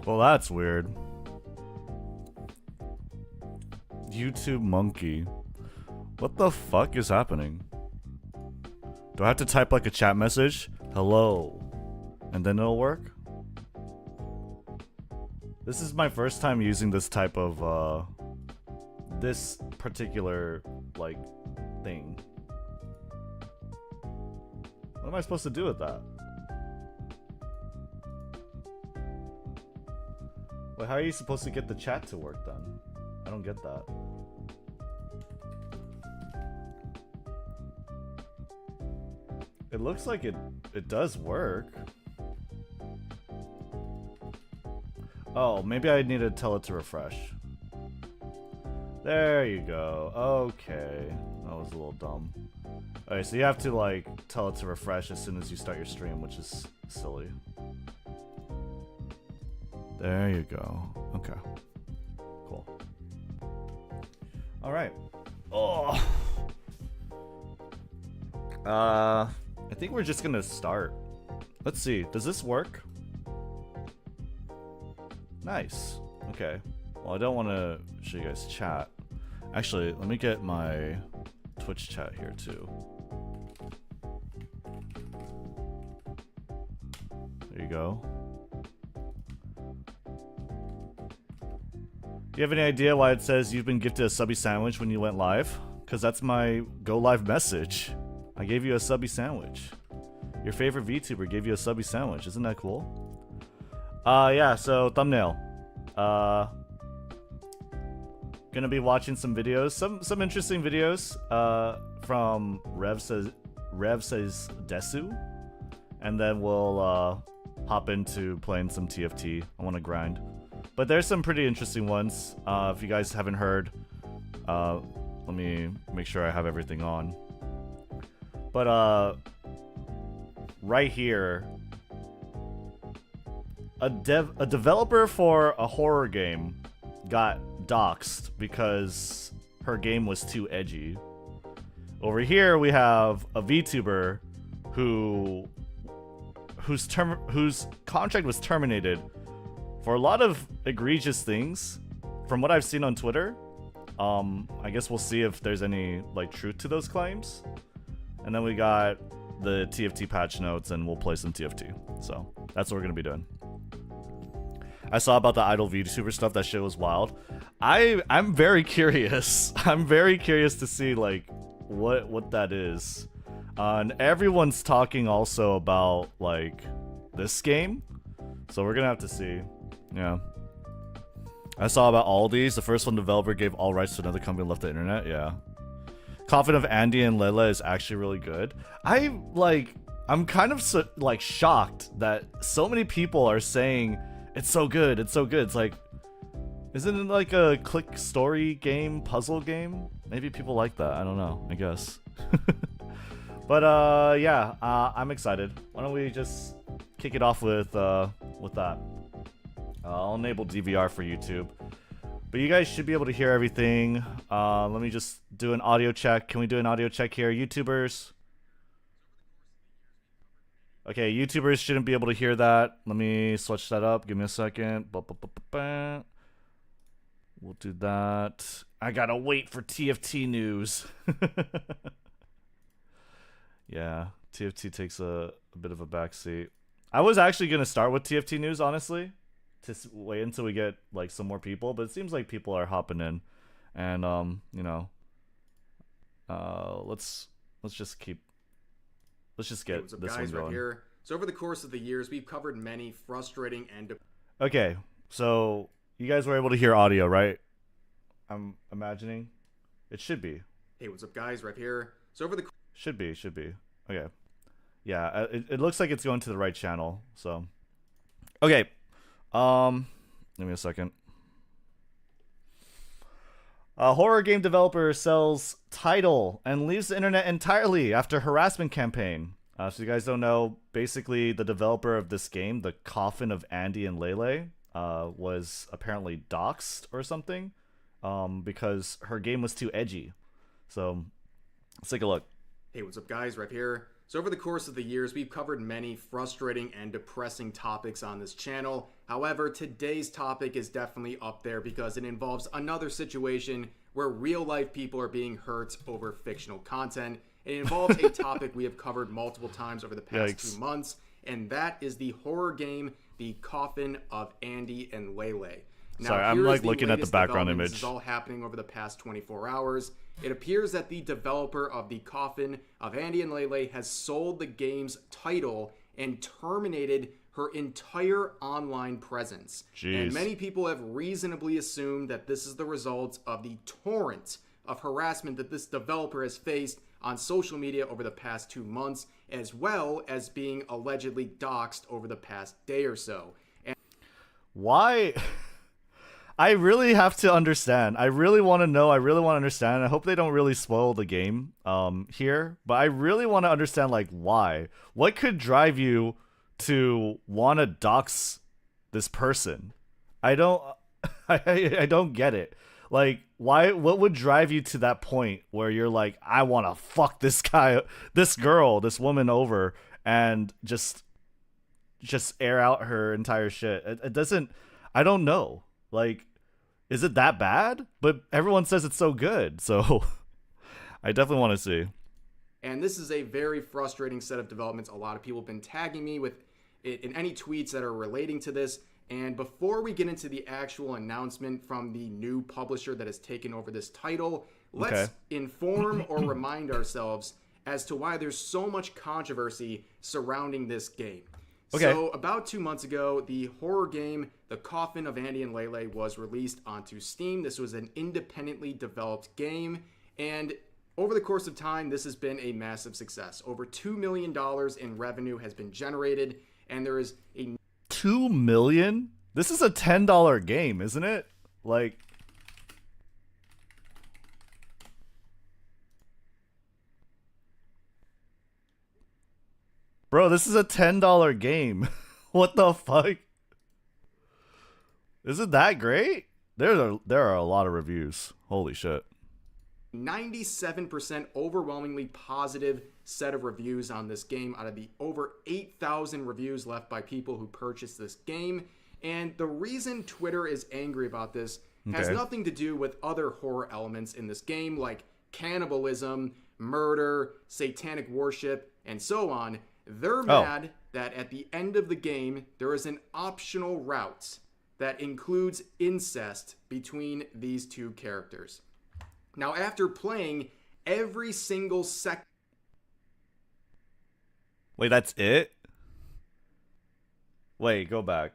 Well, that's weird. YouTube monkey. What the fuck is happening? Do I have to type like a chat message? Hello. And then it'll work? This is my first time using this type of, this particular, like, thing. What am I supposed to do with that? Wait, how are you supposed to get the chat to work then? I don't get that. It looks like it does work. Oh, maybe I need to tell it to refresh. There you go. Okay. That was a little dumb. Alright, so you have to like tell it to refresh as soon as you start your stream, which is silly. There you go. Okay. Cool. Alright. Oh. I think we're just gonna start. Let's see. Does this work? Nice. Okay. Well, I don't want to show you guys chat. Actually, let me get my Twitch chat here too. There you go. Do you have any idea why it says you've been gifted a subby sandwich when you went live? Because that's my go live message. I gave you a subby sandwich. Your favorite VTuber gave you a subby sandwich. Isn't that cool? Yeah, so thumbnail. Gonna be watching some videos. Some interesting videos from Rev says Desu. And then we'll hop into playing some TFT. I wanna grind. But there's some pretty interesting ones. If you guys haven't heard, let me make sure I have everything on. But right here, a developer for a horror game got doxxed because her game was too edgy. Over here we have a VTuber whose contract was terminated for a lot of egregious things. From what I've seen on Twitter, I guess we'll see if there's any like truth to those claims. And then we got the TFT patch notes, and we'll play some TFT. So that's what we're gonna be doing. I saw about the idol VTuber stuff. That shit was wild. I'm very curious. I'm very curious to see like what that is. And everyone's talking also about like this game, so we're gonna have to see. Yeah. I saw about all these. The first one, developer gave all rights to another company and left the internet. Yeah. Coffin of Andy and Lele is actually really good. I'm kind of like shocked that so many people are saying it's so good. It's so good. It's like, isn't it like a click story game, puzzle game? Maybe people like that. I don't know. I guess. But yeah, I'm excited. Why don't we just kick it off with that? I'll enable DVR for YouTube. But you guys should be able to hear everything. Let me just do an audio check. Can we do an audio check here? YouTubers? Okay, YouTubers shouldn't be able to hear that. Let me switch that up. Give me a second. We'll do that. I gotta wait for TFT news. Yeah, TFT takes a bit of a backseat. I was actually gonna start with TFT news, honestly, to wait until we get like some more people, but it seems like people are hopping in, and you know, let's just get this one going. Right here. So over the course of the years, we've covered many frustrating and okay, so you guys were able to hear audio, right? I'm imagining it should be. Hey, what's up, guys? Right here. So over the should be okay. Yeah, it looks like it's going to the right channel. So okay. Give me a second. A horror game developer sells title and leaves the internet entirely after harassment campaign. So you guys don't know, basically the developer of this game, the Coffin of Andy and Lele, was apparently doxxed or something, because her game was too edgy. So let's take a look. Hey, what's up, guys? Right here. So over the course of the years, we've covered many frustrating and depressing topics on this channel. However, today's topic is definitely up there because it involves another situation where real life people are being hurt over fictional content. It involves a topic we have covered multiple times over the past 2 months, and that is the horror game, The Coffin of Andy and Lele. Now, sorry, I'm like looking at the background image. This is all happening over the past 24 hours. It appears that the developer of The Coffin of Andy and Lele has sold the game's title and terminated her entire online presence. Jeez. And many people have reasonably assumed that this is the result of the torrent of harassment that this developer has faced on social media over the past 2 months, as well as being allegedly doxxed over the past day or so. And why? I really have to understand. I really want to know. I really want to understand. I hope they don't really spoil the game here. But I really want to understand, like, why? What could drive you to want to dox this person? I don't get it. Like, why? What would drive you to that point where you're like, I want to fuck this guy, this girl, this woman over and just air out her entire shit? It doesn't. I don't know. Like, is it that bad? But everyone says it's so good, so I definitely want to see. And this is a very frustrating set of developments. A lot of people have been tagging me with it in any tweets that are relating to this. And before we get into the actual announcement from the new publisher that has taken over this title, let's inform or remind ourselves as to why there's so much controversy surrounding this game. Okay. So about 2 months ago, the horror game, The Coffin of Andy and Lele, was released onto Steam. This was an independently developed game, and over the course of time, this has been a massive success. Over $2 million in revenue has been generated, and there is a... $2 million? This is a $10 game, isn't it? Like... Bro, this is a $10 game. What the fuck? Is it that great? There are a lot of reviews. Holy shit. 97% overwhelmingly positive set of reviews on this game out of the over 8,000 reviews left by people who purchased this game. And the reason Twitter is angry about this has nothing to do with other horror elements in this game like cannibalism, murder, satanic worship, and so on. They're mad that at the end of the game, there is an optional route that includes incest between these two characters. Now, after playing every single second... Wait, that's it? Wait, go back.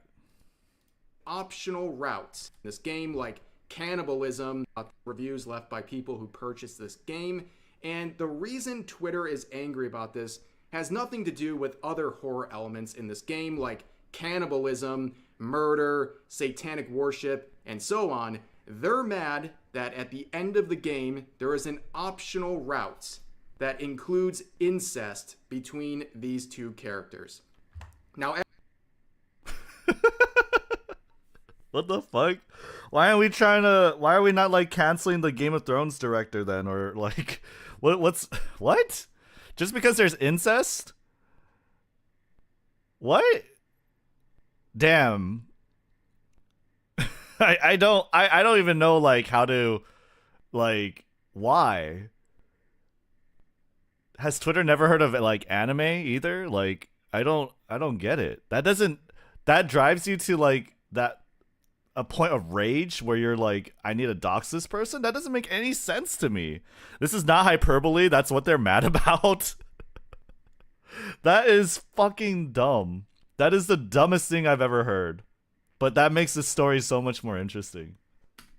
Optional routes. This game, like cannibalism, reviews left by people who purchased this game. And the reason Twitter is angry about this has nothing to do with other horror elements in this game like cannibalism, murder, satanic worship, and so on. They're mad that at the end of the game, there is an optional route that includes incest between these two characters. Now, what the fuck? Why are we not like canceling the Game of Thrones director then? Or like, what? Just because there's incest? What? Damn. I don't even know like how to, like, why? Has Twitter never heard of like anime either? Like, I don't get it. That drives you to like a point of rage where you're like, I need to dox this person? That doesn't make any sense to me. This is not hyperbole. That's what they're mad about. That is fucking dumb. That is the dumbest thing I've ever heard. But that makes the story so much more interesting.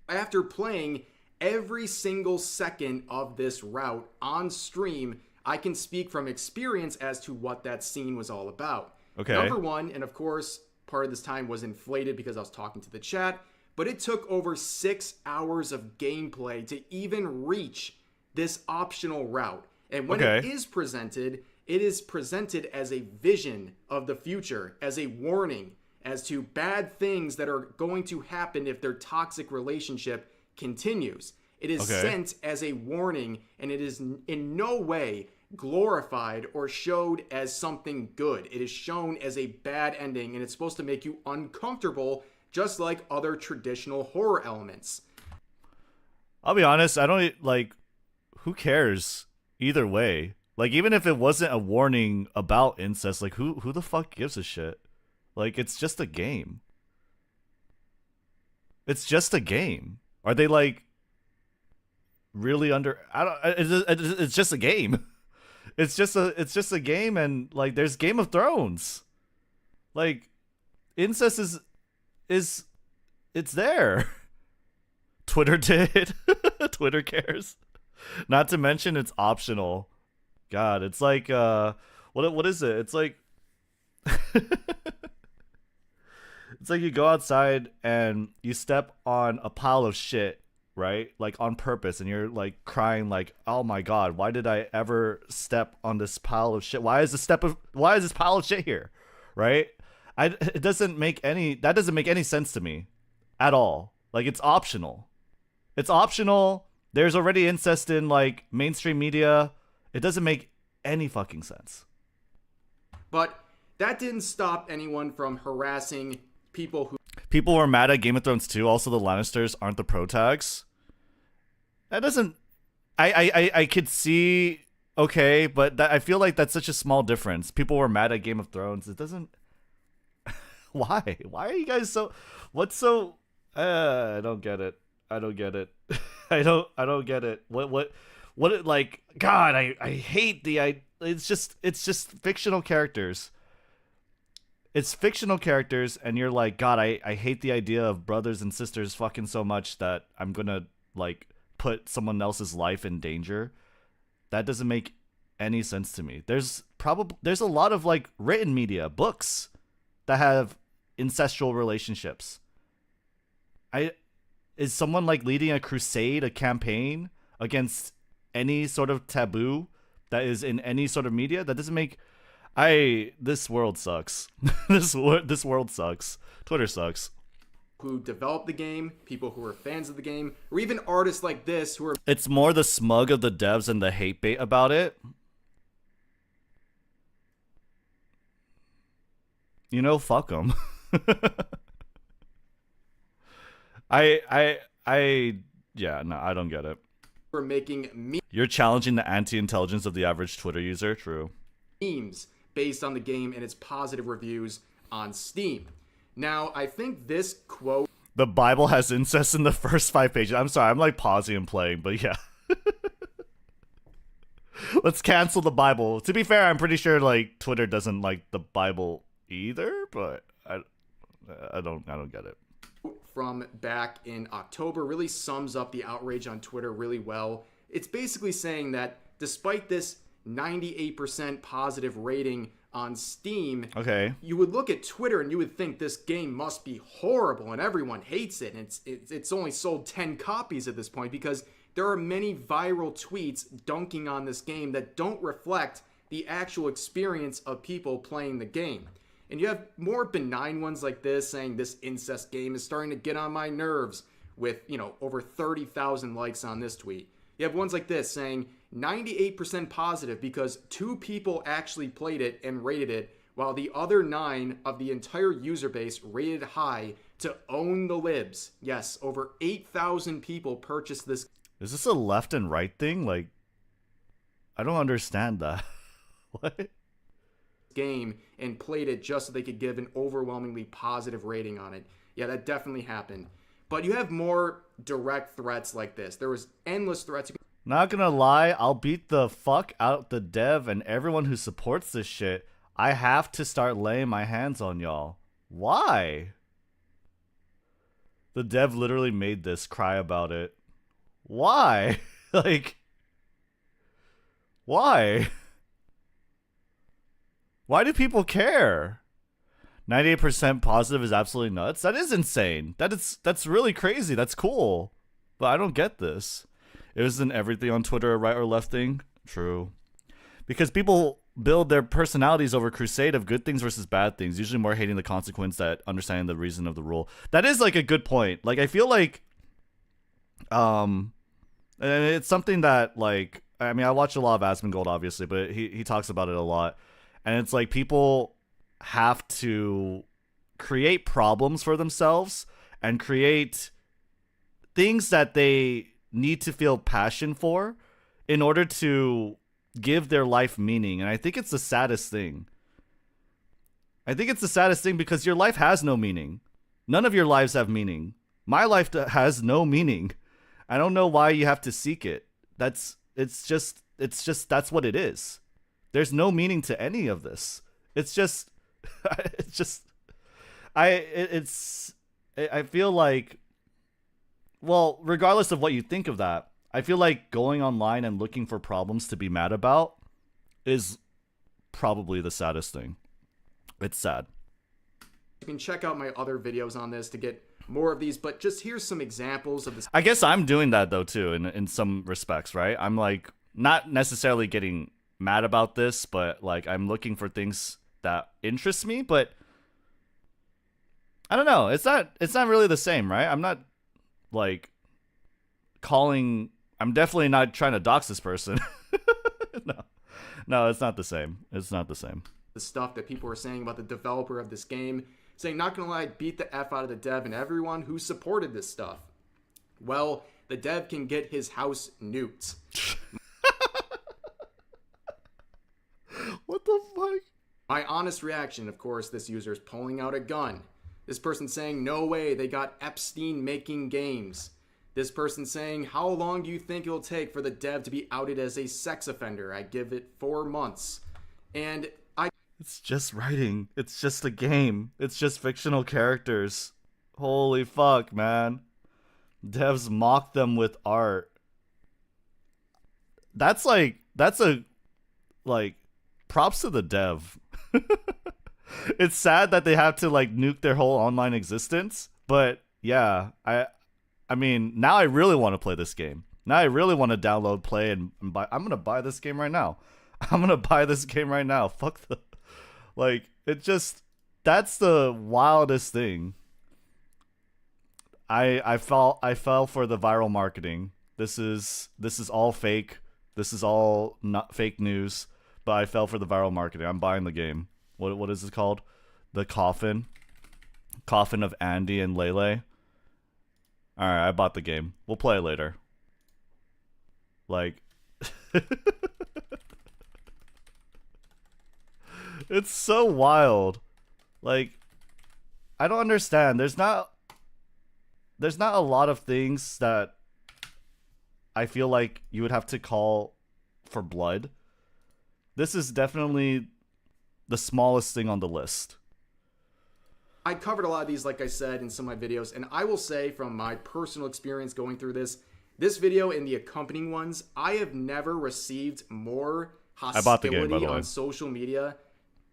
After playing every single second of this route on stream, I can speak from experience as to what that scene was all about. Okay. Number one, and of course, part of this time was inflated because I was talking to the chat, but it took over 6 hours of gameplay to even reach this optional route. And when it is presented as a vision of the future, as a warning as to bad things that are going to happen if their toxic relationship continues. It is sent as a warning, and it is in no way glorified or showed as something good. It is shown as a bad ending, and it's supposed to make you uncomfortable, just like other traditional horror elements. I'll be honest, I don't like. Who cares either way? Like, even if it wasn't a warning about incest, like who the fuck gives a shit? Like, it's just a game. It's just a game. Are they like really under? I don't. It's just a game. It's just a game, and like there's Game of Thrones. Like, incest is it's there. Twitter did. Twitter cares. Not to mention it's optional. God, it's like what is it? It's like it's like you go outside and you step on a pile of shit, right? Like on purpose, and you're like crying like, "Oh my god, why did I ever step on this pile of shit? Why is this pile of shit here?" Right? That doesn't make any sense to me at all. Like, it's optional. It's optional. There's already incest in like mainstream media. It doesn't make any fucking sense. But that didn't stop anyone from harassing people were mad at Game of Thrones too. Also, the Lannisters aren't the protags. That doesn't. I could see. Okay, but I feel like that's such a small difference. People were mad at Game of Thrones. It doesn't. Why? Why are you guys so? What's so? I don't get it. I don't get it. I don't get it. What it like? God, I hate it's just fictional characters. It's fictional characters, and you're like, God, I hate the idea of brothers and sisters fucking so much that I'm gonna like put someone else's life in danger. That doesn't make any sense to me. There's a lot of like written media, books that have incestual relationships. Is someone like leading a crusade, a campaign against any sort of taboo that is in any sort of media? That doesn't make. This world sucks. this world sucks. Twitter sucks. Who developed the game, people who are fans of the game, or even artists like this who are. It's more the smug of the devs and the hate bait about it. You know, fuck them. Yeah, no, I don't get it. We're making You're challenging the anti-intelligence of the average Twitter user. True. Memes based on the game and its positive reviews on Steam. Now, I think this quote. The Bible has incest in the first 5 pages. I'm sorry, I'm like pausing and playing, but yeah. Let's cancel the Bible. To be fair, I'm pretty sure like Twitter doesn't like the Bible either, but I don't get it. From back in October really sums up the outrage on Twitter really well. It's basically saying that despite this 98% positive rating on Steam, okay, you would look at Twitter and you would think this game must be horrible and everyone hates it. And it's only sold 10 copies at this point because there are many viral tweets dunking on this game that don't reflect the actual experience of people playing the game. And you have more benign ones like this saying this incest game is starting to get on my nerves with, over 30,000 likes on this tweet. You have ones like this saying 98% positive because 2 people actually played it and rated it, while the other 9 of the entire user base rated high to own the libs. Yes, over 8,000 people purchased this. Is this a left and right thing? Like, I don't understand that. What? Game and played it just so they could give an overwhelmingly positive rating on it. Yeah, that definitely happened. But you have more direct threats like this. There was endless threats. Not gonna lie, I'll beat the fuck out the dev and everyone who supports this shit. I have to start laying my hands on y'all. Why? The dev literally made this, cry about it. Why? Like, why? Why do people care? 98% positive is absolutely nuts. That is insane. That's really crazy. That's cool. But I don't get this. Isn't everything on Twitter a right or left thing? True. Because people build their personalities over crusade of good things versus bad things, usually more hating the consequence than understanding the reason of the rule. That is like a good point. Like, I feel like and it's something that like I mean, I watch a lot of Asmongold, obviously, but he talks about it a lot. And it's like people have to create problems for themselves and create things that they need to feel passion for in order to give their life meaning. And I think it's the saddest thing. I think it's the saddest thing because your life has no meaning. None of your lives have meaning. My life has no meaning. I don't know why you have to seek it. It's just that's what it is. There's no meaning to any of this. It's just I feel like, well, regardless of what you think of that, I feel like going online and looking for problems to be mad about is probably the saddest thing. It's sad. You can check out my other videos on this to get more of these, but just here's some examples of this. I guess I'm doing that though too, in some respects, right? I'm like not necessarily getting mad about this, but like I'm looking for things that interest me, but I don't know. It's not really the same, right? I'm not like I'm definitely not trying to dox this person. No, it's not the same. It's not the same. The stuff that people were saying about the developer of this game, saying, not gonna lie, beat the F out of the dev and everyone who supported this stuff. Well, the dev can get his house nuked. What the fuck? My honest reaction, of course, this user is pulling out a gun. This person saying, no way, they got Epstein making games. This person saying, how long do you think it'll take for the dev to be outed as a sex offender? I give it 4 months. And it's just writing. It's just a game. It's just fictional characters. Holy fuck, man. Devs mock them with art. That's props to the dev. It's sad that they have to like nuke their whole online existence, but yeah, I mean, now I really want to play this game. Now I really want to download, play, and buy. I'm gonna buy this game right now. Fuck the, like, it just, that's the wildest thing. I fell for the viral marketing. This is all fake. This is all not fake news. But I fell for the viral marketing. I'm buying the game. What is it called? The Coffin of Andy and Lele. All right, I bought the game. We'll play it later. Like, it's so wild. Like, I don't understand. There's not a lot of things that I feel like you would have to call for blood. This is definitely the smallest thing on the list. I covered a lot of these, like I said, in some of my videos, and I will say from my personal experience going through this video and the accompanying ones, I have never received more hostility on social media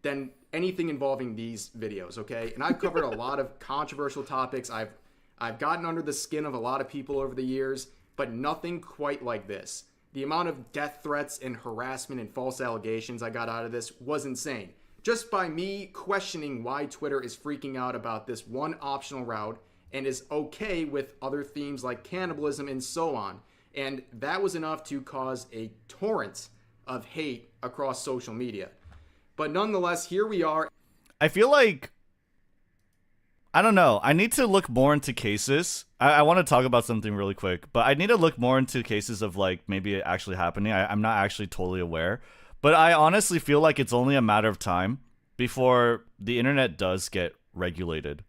than anything involving these videos, okay? And I've covered a lot of controversial topics. I've gotten under the skin of a lot of people over the years, but nothing quite like this. The amount of death threats and harassment and false allegations I got out of this was insane. Just by me questioning why Twitter is freaking out about this one optional route and is okay with other themes like cannibalism and so on. And that was enough to cause a torrent of hate across social media. But nonetheless, here we are. I feel like, I don't know. I need to look more into cases. I want to talk about something really quick, but I need to look more into cases of like maybe it actually happening. I'm not actually totally aware, but I honestly feel like it's only a matter of time before the internet does get regulated.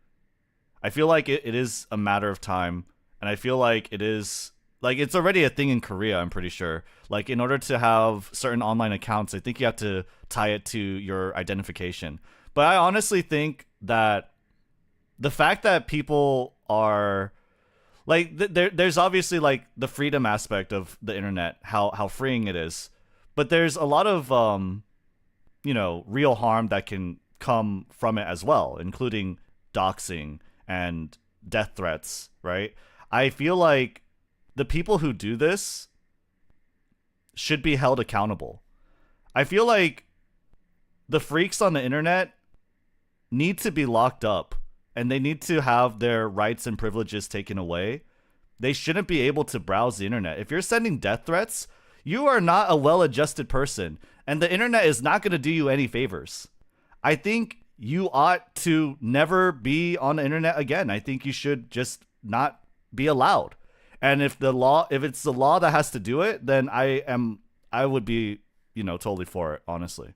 I feel like it is a matter of time, and I feel like it is, like, it's already a thing in Korea, I'm pretty sure. Like, in order to have certain online accounts, I think you have to tie it to your identification. But I honestly think that the fact that people are like, there's obviously like the freedom aspect of the internet, how freeing it is, but there's a lot of real harm that can come from it as well, including doxing and death threats, right? I feel like the people who do this should be held accountable. I feel like the freaks on the internet need to be locked up, and they need to have their rights and privileges taken away. They shouldn't be able to browse the internet. If you're sending death threats, You are not a well-adjusted person, and the internet is not going to do you any favors. I think you ought to never be on the internet again. I think you should just not be allowed. And if it's the law that has to do it, then I would be, totally for it, honestly.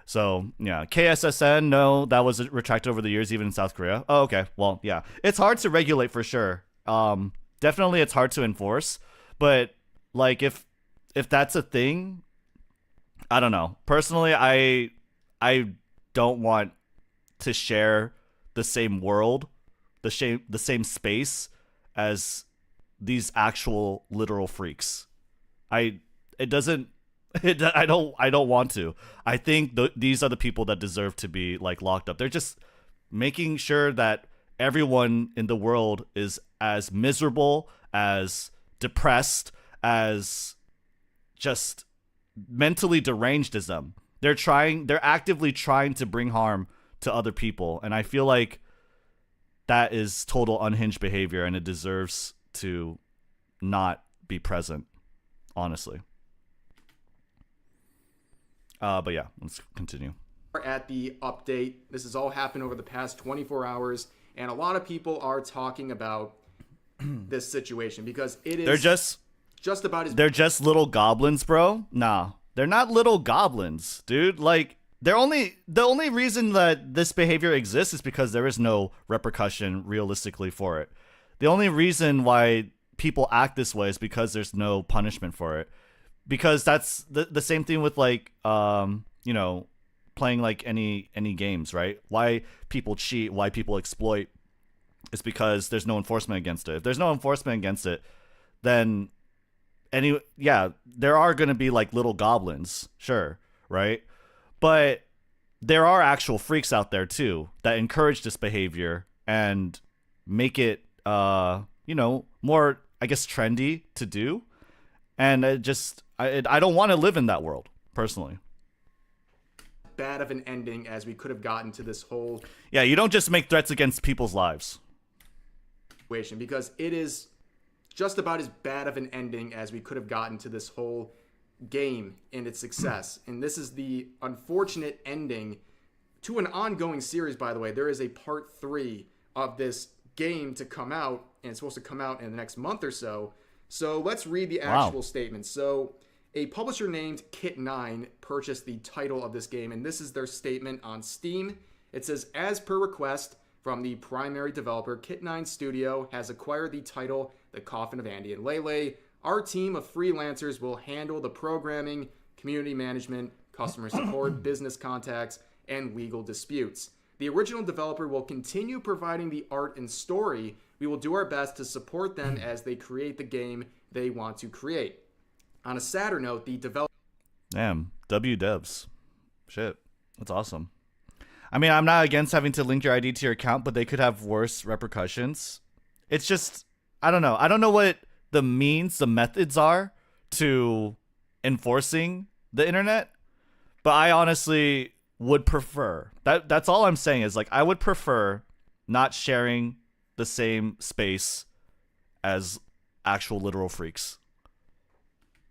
So, yeah, KSSN, no, that was retracted over the years, even in South Korea. Oh, okay. Well, yeah. It's hard to regulate for sure. Definitely it's hard to enforce. But, like, if that's a thing, I don't know. Personally, I don't want to share the same world, the same space as these actual literal freaks. I don't want to. I think these are the people that deserve to be like locked up. They're just making sure that everyone in the world is as miserable, as depressed, as just mentally deranged as them. They're actively trying to bring harm to other people, and I feel like that is total unhinged behavior, and it deserves to not be present, honestly. But yeah, let's continue. At the update, this has all happened over the past 24 hours, and a lot of people are talking about this situation because they're just about as they're just little goblins, bro. Nah, they're not little goblins, dude. Like, the only reason that this behavior exists is because there is no repercussion realistically for it. The only reason why people act this way is because there's no punishment for it. Because that's the same thing with like playing like any games, right? Why people cheat, why people exploit, is because there's no enforcement against it. If there's no enforcement against it, then there are going to be like little goblins, sure, right? But there are actual freaks out there too that encourage this behavior and make it more, I guess, trendy to do. And I don't want to live in that world, personally. Bad of an ending as we could have gotten to this whole... Yeah, you don't just make threats against people's lives. ...situation, because it is just about as bad of an ending as we could have gotten to this whole game and its success. And this is the unfortunate ending to an ongoing series, by the way. There is a part 3 of this game to come out, and it's supposed to come out in the next month or so. So let's read the actual statement. So a publisher named Kit9 purchased the title of this game, and this is their statement on Steam. It says, as per request from the primary developer, Kit9 Studio has acquired the title The Coffin of Andy and Lele. Our team of freelancers will handle the programming, community management, customer support, business contacts, and legal disputes. The original developer will continue providing the art and story. We will do our best to support them as they create the game they want to create. On a sadder note, the developer... Damn, devs. Shit, that's awesome. I mean, I'm not against having to link your ID to your account, but they could have worse repercussions. It's just, I don't know. I don't know what the methods are to enforcing the internet, but I honestly would prefer... That's all I'm saying is, like, I would prefer not sharing the same space as actual literal freaks.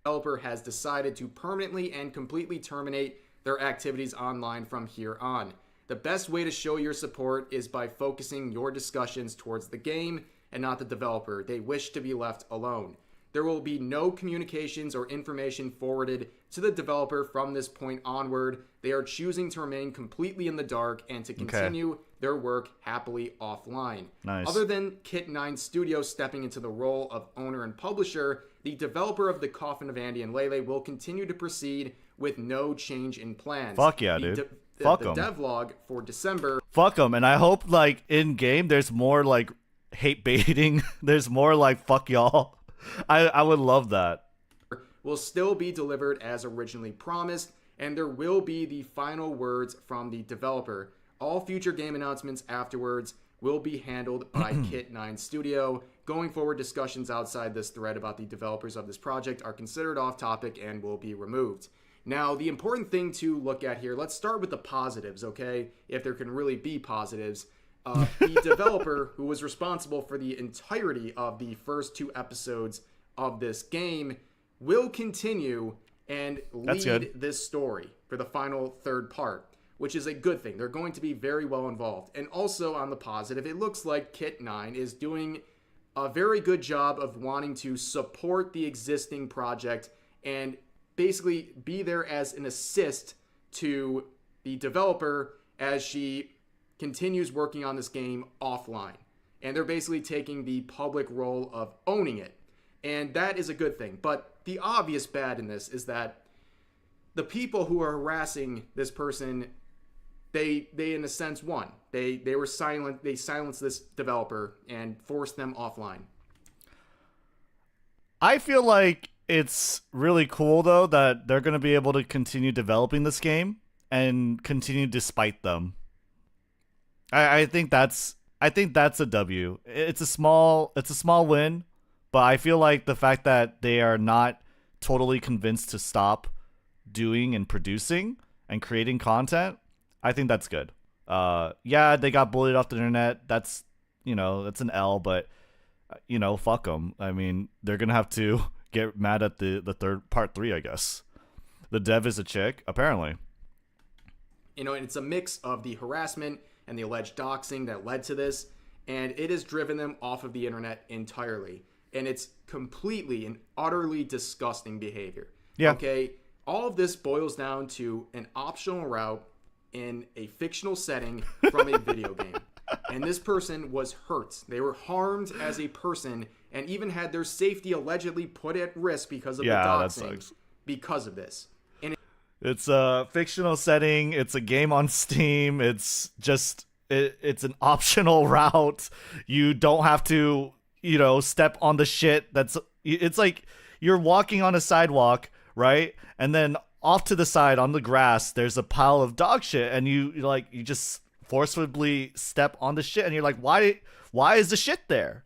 Developer has decided to permanently and completely terminate their activities online from here on. The best way to show your support is by focusing your discussions towards the game and not the developer. They wish to be left alone. There will be no communications or information forwarded to the developer from this point onward. They are choosing to remain completely in the dark and to continue their work happily offline. Nice. Other than Kit9 Studio stepping into the role of owner and publisher, the developer of The Coffin of Andy and Lele will continue to proceed with no change in plans. Fuck yeah, dude. Fuck them. The devlog for December. Fuck them. And I hope, like, in game, there's more, like, hate baiting. There's more, like, fuck y'all. I would love that. Will still be delivered as originally promised, and there will be the final words from the developer. All future game announcements afterwards will be handled by Kit9 Studio. Going forward, discussions outside this thread about the developers of this project are considered off topic and will be removed. Now, the important thing to look at here, let's start with the positives, okay? If there can really be positives. The developer who was responsible for the entirety of the first 2 episodes of this game will continue and That's good. lead this story for the final third part, which is a good thing. They're going to be very well involved. And also on the positive, it looks like Kit 9 is doing a very good job of wanting to support the existing project and basically be there as an assist to the developer as she continues working on this game offline. And they're basically taking the public role of owning it. And that is a good thing. But the obvious bad in this is that the people who are harassing this person, they in a sense won. They were silent. They silenced this developer and forced them offline. I feel like it's really cool though that they're going to be able to continue developing this game and continue despite them. I think that's a W. It's a small win, but I feel like the fact that they are not totally convinced to stop doing and producing and creating content, I think that's good. Yeah, they got bullied off the internet. That's an L, but fuck them. I mean, they're gonna have to get mad at the third part 3, I guess. The dev is a chick, apparently. And it's a mix of the harassment and the alleged doxing that led to this, and it has driven them off of the internet entirely. And it's completely and utterly disgusting behavior. Yeah. Okay, all of this boils down to an optional route in a fictional setting from a video game. And this person was hurt. They were harmed as a person and even had their safety allegedly put at risk because of the doxing because of this. It's a fictional setting. It's a game on Steam. It's just it's an optional route. You don't have to, step on the shit. It's like you're walking on a sidewalk, right? And then off to the side on the grass, there's a pile of dog shit, and you just forcibly step on the shit, and you're like, why is the shit there?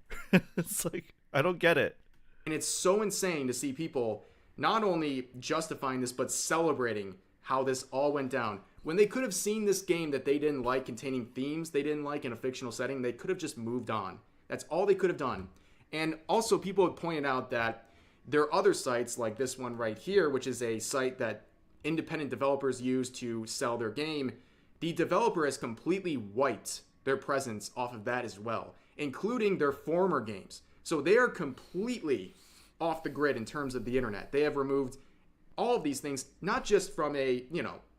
It's like, I don't get it. And it's so insane to see people not only justifying this, but celebrating how this all went down. When they could have seen this game that they didn't like containing themes they didn't like in a fictional setting, they could have just moved on. That's all they could have done. And also people have pointed out that there are other sites like this one right here, which is a site that independent developers use to sell their game. The developer has completely wiped their presence off of that as well, including their former games. So they are completely off the grid in terms of the internet. They have removed all of these things, not just from an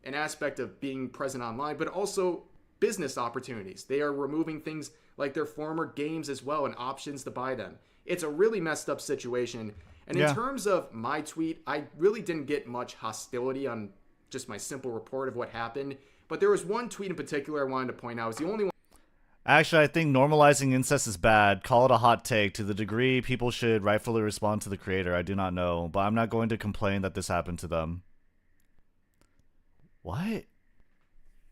aspect of being present online, but also business opportunities. They are removing things like their former games as well and options to buy them. It's a really messed up situation. And in terms of my tweet, I really didn't get much hostility on just my simple report of what happened. But there was one tweet in particular I wanted to point out. It was the only one. Actually, I think normalizing incest is bad. Call it a hot take. To the degree people should rightfully respond to the creator, I do not know. But I'm not going to complain that this happened to them. What?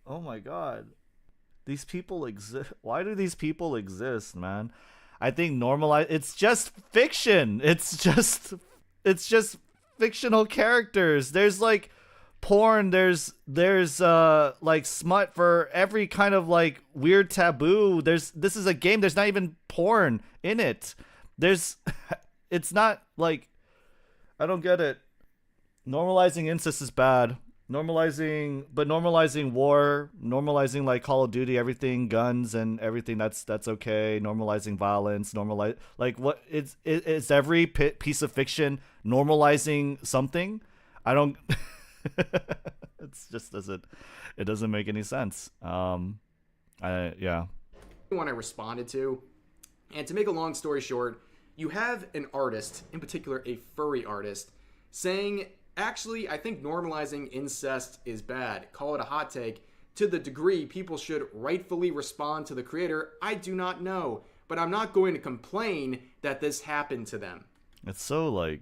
Oh my god. These people exist. Why do these people exist, man? I think it's just fiction. It's just fictional characters. There's like porn, there's like smut for every kind of like weird taboo. This is a game, there's not even porn in it. It's not like, I don't get it. Normalizing incest is bad. Normalizing war, normalizing like Call of Duty, everything, guns and everything, that's okay. Normalizing violence, what it's every piece of fiction normalizing something. I don't it just doesn't make any sense. One I responded to, and to make a long story short, you have an artist, in particular a furry artist, saying, actually, I think normalizing incest is bad. Call it a hot take. To the degree people should rightfully respond to the creator, I do not know. But I'm not going to complain that this happened to them. It's so like...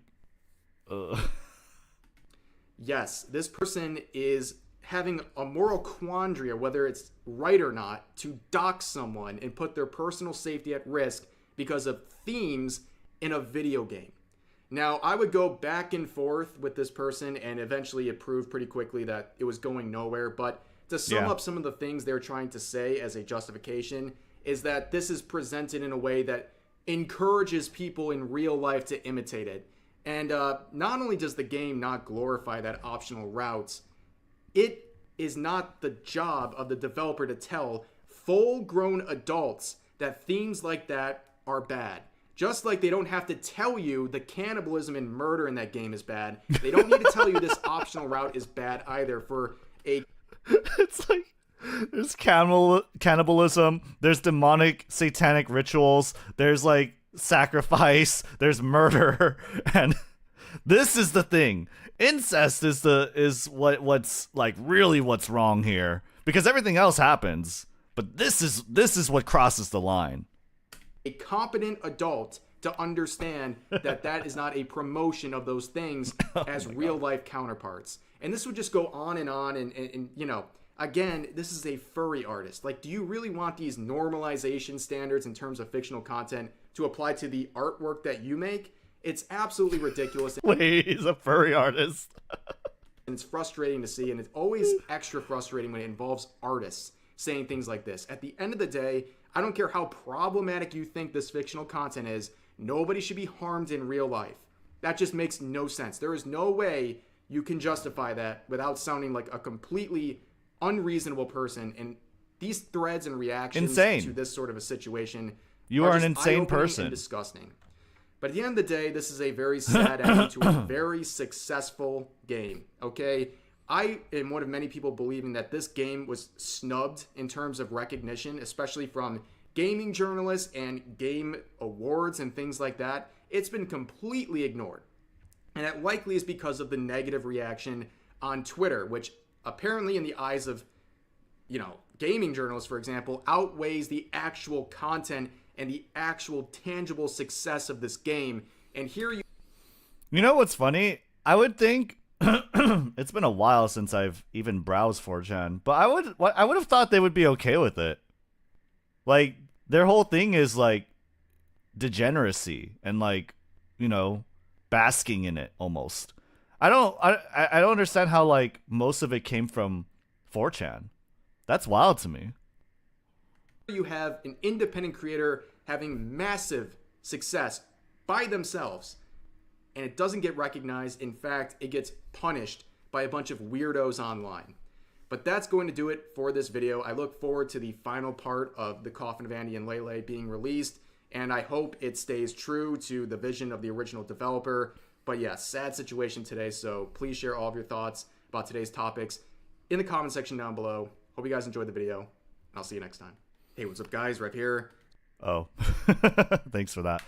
Yes, this person is having a moral quandary of whether it's right or not to dox someone and put their personal safety at risk because of themes in a video game. Now, I would go back and forth with this person, and eventually it proved pretty quickly that it was going nowhere. But to sum up some of the things they're trying to say as a justification is that this is presented in a way that encourages people in real life to imitate it. And not only does the game not glorify that optional routes, it is not the job of the developer to tell full-grown adults that themes like that are bad. Just like they don't have to tell you the cannibalism and murder in that game is bad, they don't need to tell you this optional route is bad either for a... It's like, there's cannibalism, there's demonic satanic rituals, there's like sacrifice, there's murder, and this is the thing. Incest is what's like really what's wrong here, because everything else happens, but this is what crosses the line. A competent adult to understand that that is not a promotion of those things as real life counterparts. And this would just go on, and you know, again, this is a furry artist. Like, do you really want these normalization standards in terms of fictional content to apply to the artwork that you make? It's absolutely ridiculous. Wait, he's a furry artist. And it's frustrating to see, and it's always extra frustrating when it involves artists saying things like this. At the end of the day, I don't care how problematic you think this fictional content is, nobody should be harmed in real life. That just makes no sense. There is no way you can justify that without sounding like a completely unreasonable person. And these threads and reactions to this sort of a situation, you are an insane person. And disgusting. But at the end of the day, this is a very sad ending to a very successful game, okay? I am one of many people believing that this game was snubbed in terms of recognition, especially from gaming journalists and game awards and things like that. It's been completely ignored. And that likely is because of the negative reaction on Twitter, which apparently in the eyes of, you know, gaming journalists, for example, outweighs the actual content and the actual tangible success of this game. And here you know what's funny? I would think it's been a while since I've even browsed 4chan, but I would have thought they would be okay with it. Like, their whole thing is like degeneracy and, like, you know, basking in it almost. I don't understand how, like, most of it came from 4chan. That's wild to me. You have an independent creator having massive success by themselves, and it doesn't get recognized. In fact, it gets punished by a bunch of weirdos online. But that's going to do it for this video. I look forward to the final part of The Coffin of Andy and Lele being released, and I hope it stays true to the vision of the original developer. But yeah, sad situation today, so please share all of your thoughts about today's topics in the comment section down below. Hope you guys enjoyed the video, and I'll see you next time. Hey, what's up, guys? Right here. Oh, thanks for that.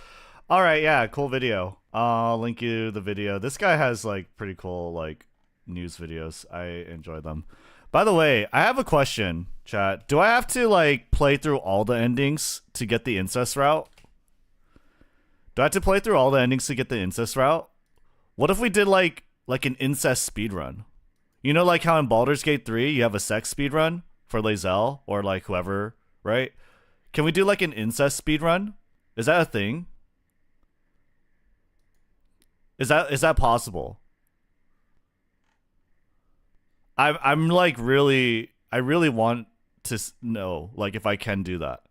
All right, yeah, cool video. I'll link you the video. This guy has, like, pretty cool, like, news videos. I enjoy them. By the way, I have a question, chat. Do I have to, like, play through all the endings to get the incest route? Do I have to play through all the endings to get the incest route? What if we did, like an incest speedrun? You know, like how in Baldur's Gate 3, you have a sex speedrun for Lae'zel or, like, whoever, right? Can we do, like, an incest speedrun? Is that a thing? Is that possible? I'm like I really want to know, like, if I can do that.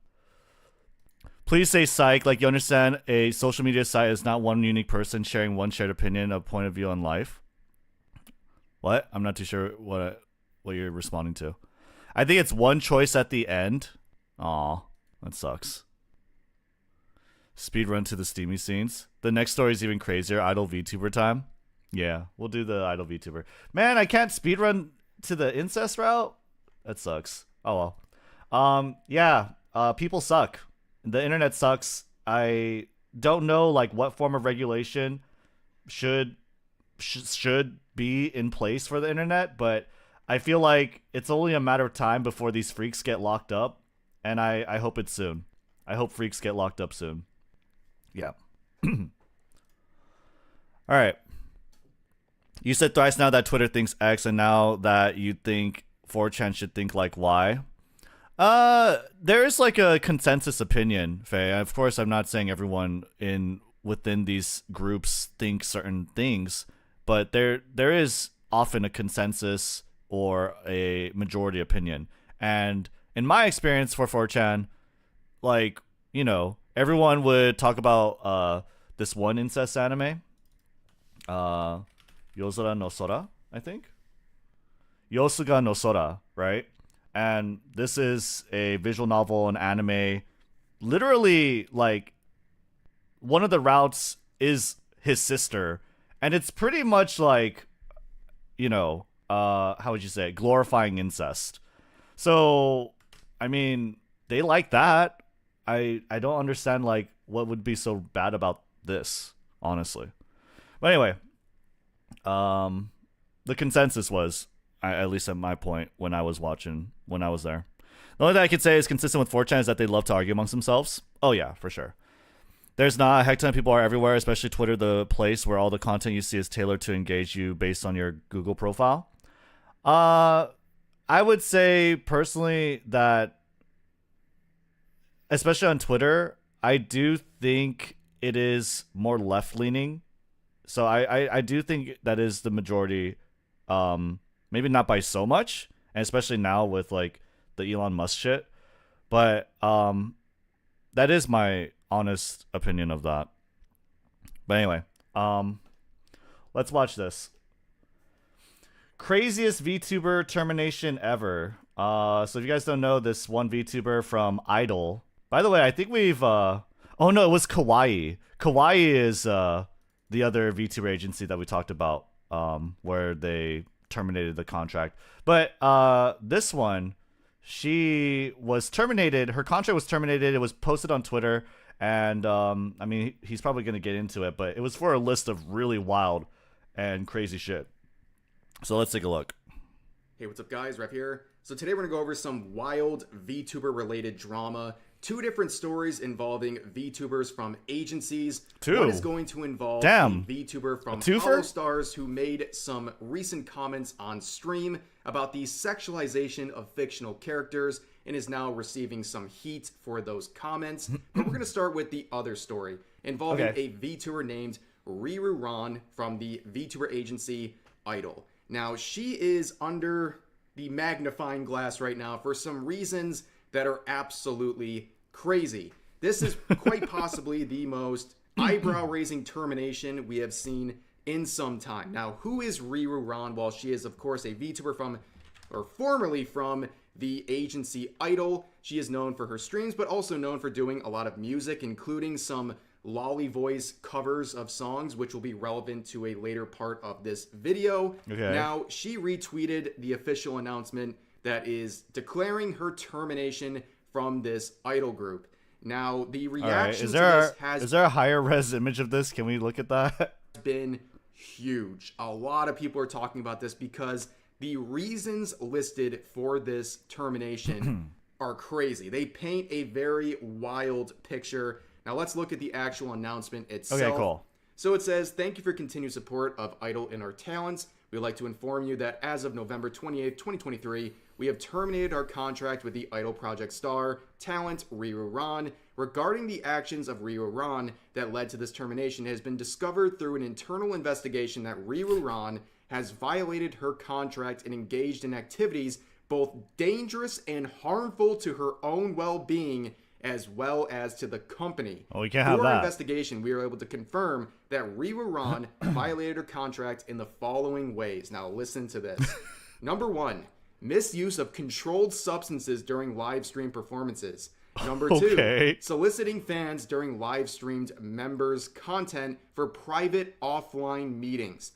Please say psych, like, you understand a social media site is not one unique person sharing one shared opinion or point of view on life. What? I'm not too sure what you're responding to. I think it's one choice at the end. Aw, that sucks. Speedrun to the steamy scenes. The next story is even crazier. Idle VTuber time. Yeah, we'll do the idle VTuber. Man, I can't speedrun to the incest route? That sucks. Oh well. Yeah, people suck. The internet sucks. I don't know, like, what form of regulation should be in place for the internet, but I feel like it's only a matter of time before these freaks get locked up, and I hope it's soon. I hope freaks get locked up soon. Yeah. All right. You said thrice now that Twitter thinks X, and now that you think 4chan should think like Y. There is, like, a consensus opinion, Faye. Of course, I'm not saying everyone within these groups think certain things, but there is often a consensus or a majority opinion. And in my experience for 4chan, like, you know, everyone would talk about this one incest anime. uh, Yozora no Sora, I think. Yosuga no Sora, right? And this is a visual novel and anime. Literally, like, one of the routes is his sister, and it's pretty much like, how would you say it? Glorifying incest. So, I mean, they like that. I don't understand like what would be so bad about this, honestly. But anyway, the consensus was, at least at my point when I was there. The only thing I could say is consistent with 4chan is that they love to argue amongst themselves. Oh yeah, for sure. There's not a heck ton of people are everywhere, especially Twitter, the place where all the content you see is tailored to engage you based on your Google profile. I would say personally that, especially on Twitter, I do think it is more left leaning. So I do think that is the majority. Maybe not by so much, and especially now with like the Elon Musk shit. But that is my honest opinion of that. But anyway, let's watch this. Craziest VTuber termination ever. So if you guys don't know, this one VTuber from Idol. By the way, I think we've oh no, it was Kawaii. Kawaii is the other VTuber agency that we talked about, where they terminated the contract. But this one, she was terminated. Her contract was terminated. It was posted on Twitter. And I mean, he's probably going to get into it, but it was for a list of really wild and crazy shit. So let's take a look. Hey, what's up, guys? Ref here. So today we're going to go over some wild VTuber-related drama. 2 different stories involving VTubers from agencies. 2. One is going to involve a VTuber from Hollow Stars who made some recent comments on stream about the sexualization of fictional characters and is now receiving some heat for those comments. But we're going to start with the other story involving a VTuber named Riru from the VTuber agency Idol. Now, she is under the magnifying glass right now for some reasons that are absolutely crazy. This is quite possibly the most eyebrow-raising termination we have seen in some time. Now, who is Riru? Well, she is, of course, a VTuber from, or formerly from, the agency Idol. She is known for her streams, but also known for doing a lot of music, including some lolly voice covers of songs, which will be relevant to a later part of this video. Now, she retweeted the official announcement that is declaring her termination from this Idol group. Now, the reaction to this has... Is there a higher res image of this? Can we look at that? Been huge. A lot of people are talking about this because the reasons listed for this termination are crazy. They paint a very wild picture. Now, let's look at the actual announcement itself. Okay, cool. So it says, "Thank you for continued support of Idol and our talents. We'd like to inform you that as of November 28th, 2023, we have terminated our contract with the Idol Project star, talent Riru. Regarding the actions of Riru that led to this termination, it has been discovered through an internal investigation that Riru has violated her contract and engaged in activities both dangerous and harmful to her own well-being as well as to the company. Oh, we can't have that. Through our investigation, we were able to confirm that Riru violated her contract in the following ways. Now, listen to this. Number 1, misuse of controlled substances during live stream performances. Number 2, soliciting fans during live streamed members' content for private offline meetings.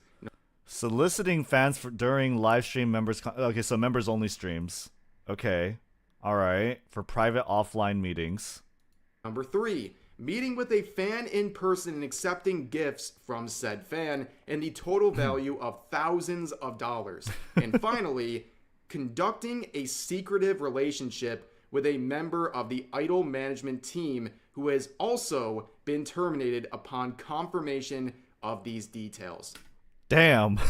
Soliciting fans during live stream members. Okay, so members only streams. Okay. All right. For private offline meetings. Number 3, meeting with a fan in person and accepting gifts from said fan in the total value of thousands of dollars. And finally, conducting a secretive relationship with a member of the Idol management team who has also been terminated upon confirmation of these details. Damn.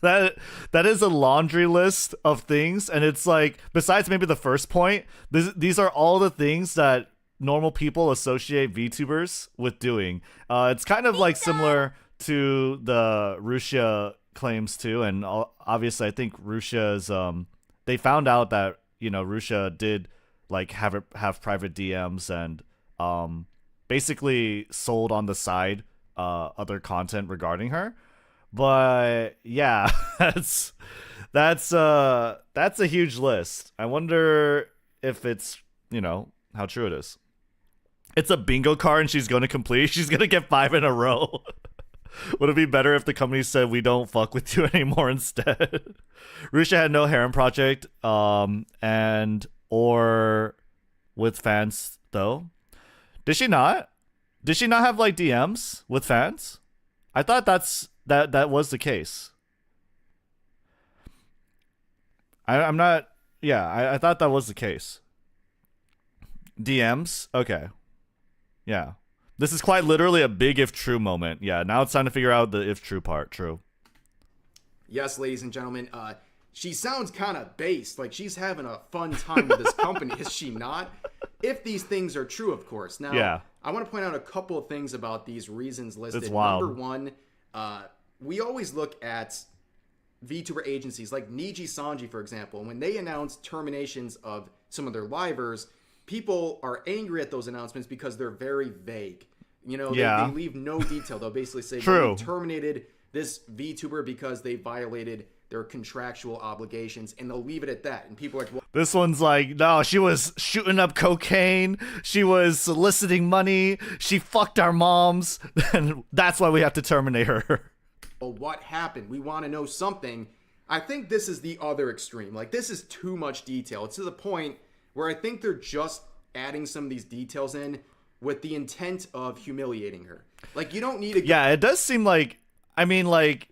That is a laundry list of things, and it's like, besides maybe the first point, these are all the things that normal people associate VTubers with doing. It's kind of like similar to the Russia claims too, and obviously I think Russia's they found out that, you know, Russia did like have private DMs and basically sold on the side other content regarding her. But yeah, that's a huge list. I wonder if it's, how true it is. It's a bingo card and she's going to complete. She's going to get 5 in a row. Would it be better if the company said we don't fuck with you anymore instead? Rusha had no harem project, and or with fans though. Did she not? Did she not have like DMs with fans? I thought that was the case. I'm not. Yeah, I thought that was the case. DMs. Okay. Yeah. This is quite literally a big if true moment. Yeah, now it's time to figure out the if true part. True. Yes, ladies and gentlemen. She sounds kind of based. Like she's having a fun time with this company. Is she not? If these things are true, of course. Now, yeah. I want to point out a couple of things about these reasons listed. It's wild. Number one, we always look at VTuber agencies like Niji Sanji, for example. And when they announce terminations of some of their livers, people are angry at those announcements because they're very vague. They leave no detail. They'll basically say, we terminated this VTuber because they violated their contractual obligations, and they'll leave it at that. And people are like, well, this one's like, no, she was shooting up cocaine. She was soliciting money. She fucked our moms. And that's why we have to terminate her. Well, what happened? We want to know something. I think this is the other extreme. Like, this is too much detail. It's to the point where I think they're just adding some of these details in with the intent of humiliating her. Like, you don't need to... Yeah, it does seem like... I mean, like,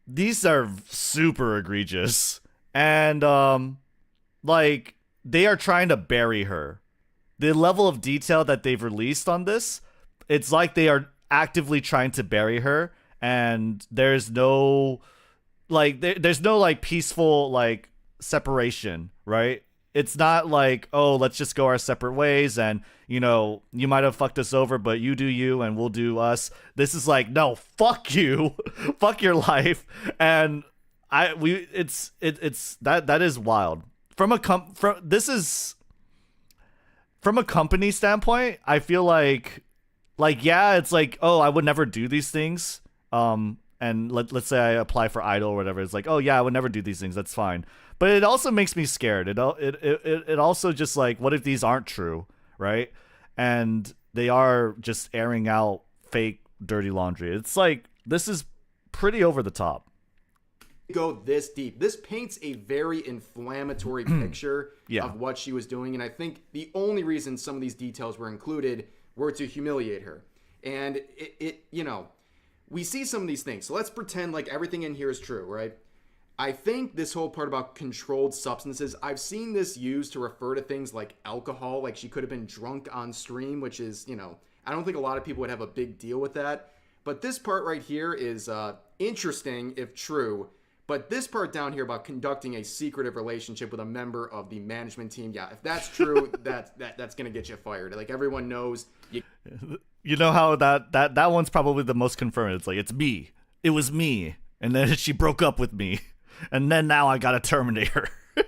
these are super egregious. And, like, they are trying to bury her. The level of detail that they've released on this, it's like they are actively trying to bury her. And there's no... Like, there's no, like, peaceful, like, separation, right? It's not like, oh, let's just go our separate ways and, you might have fucked us over, but you do you and we'll do us. This is like, no, fuck you. Fuck your life. And it's that is wild. From a company standpoint, I feel like yeah, it's like, oh, I would never do these things. And let's say I apply for Idol or whatever. It's like, oh yeah, I would never do these things. That's fine. But it also makes me scared. It also just like, what if these aren't true, right? And they are just airing out fake dirty laundry. It's like, this is pretty over the top. Go this deep. This paints a very inflammatory picture of what she was doing. And I think the only reason some of these details were included were to humiliate her. And we see some of these things. So let's pretend like everything in here is true, right? I think this whole part about controlled substances, I've seen this used to refer to things like alcohol, like she could have been drunk on stream, which is, I don't think a lot of people would have a big deal with that. But this part right here is interesting if true. But this part down here about conducting a secretive relationship with a member of the management team, yeah, if that's true, that's going to get you fired. Like, everyone knows. You know how that one's probably the most confirmed. It's like, it's me. It was me. And then she broke up with me. And then now I gotta terminate her. You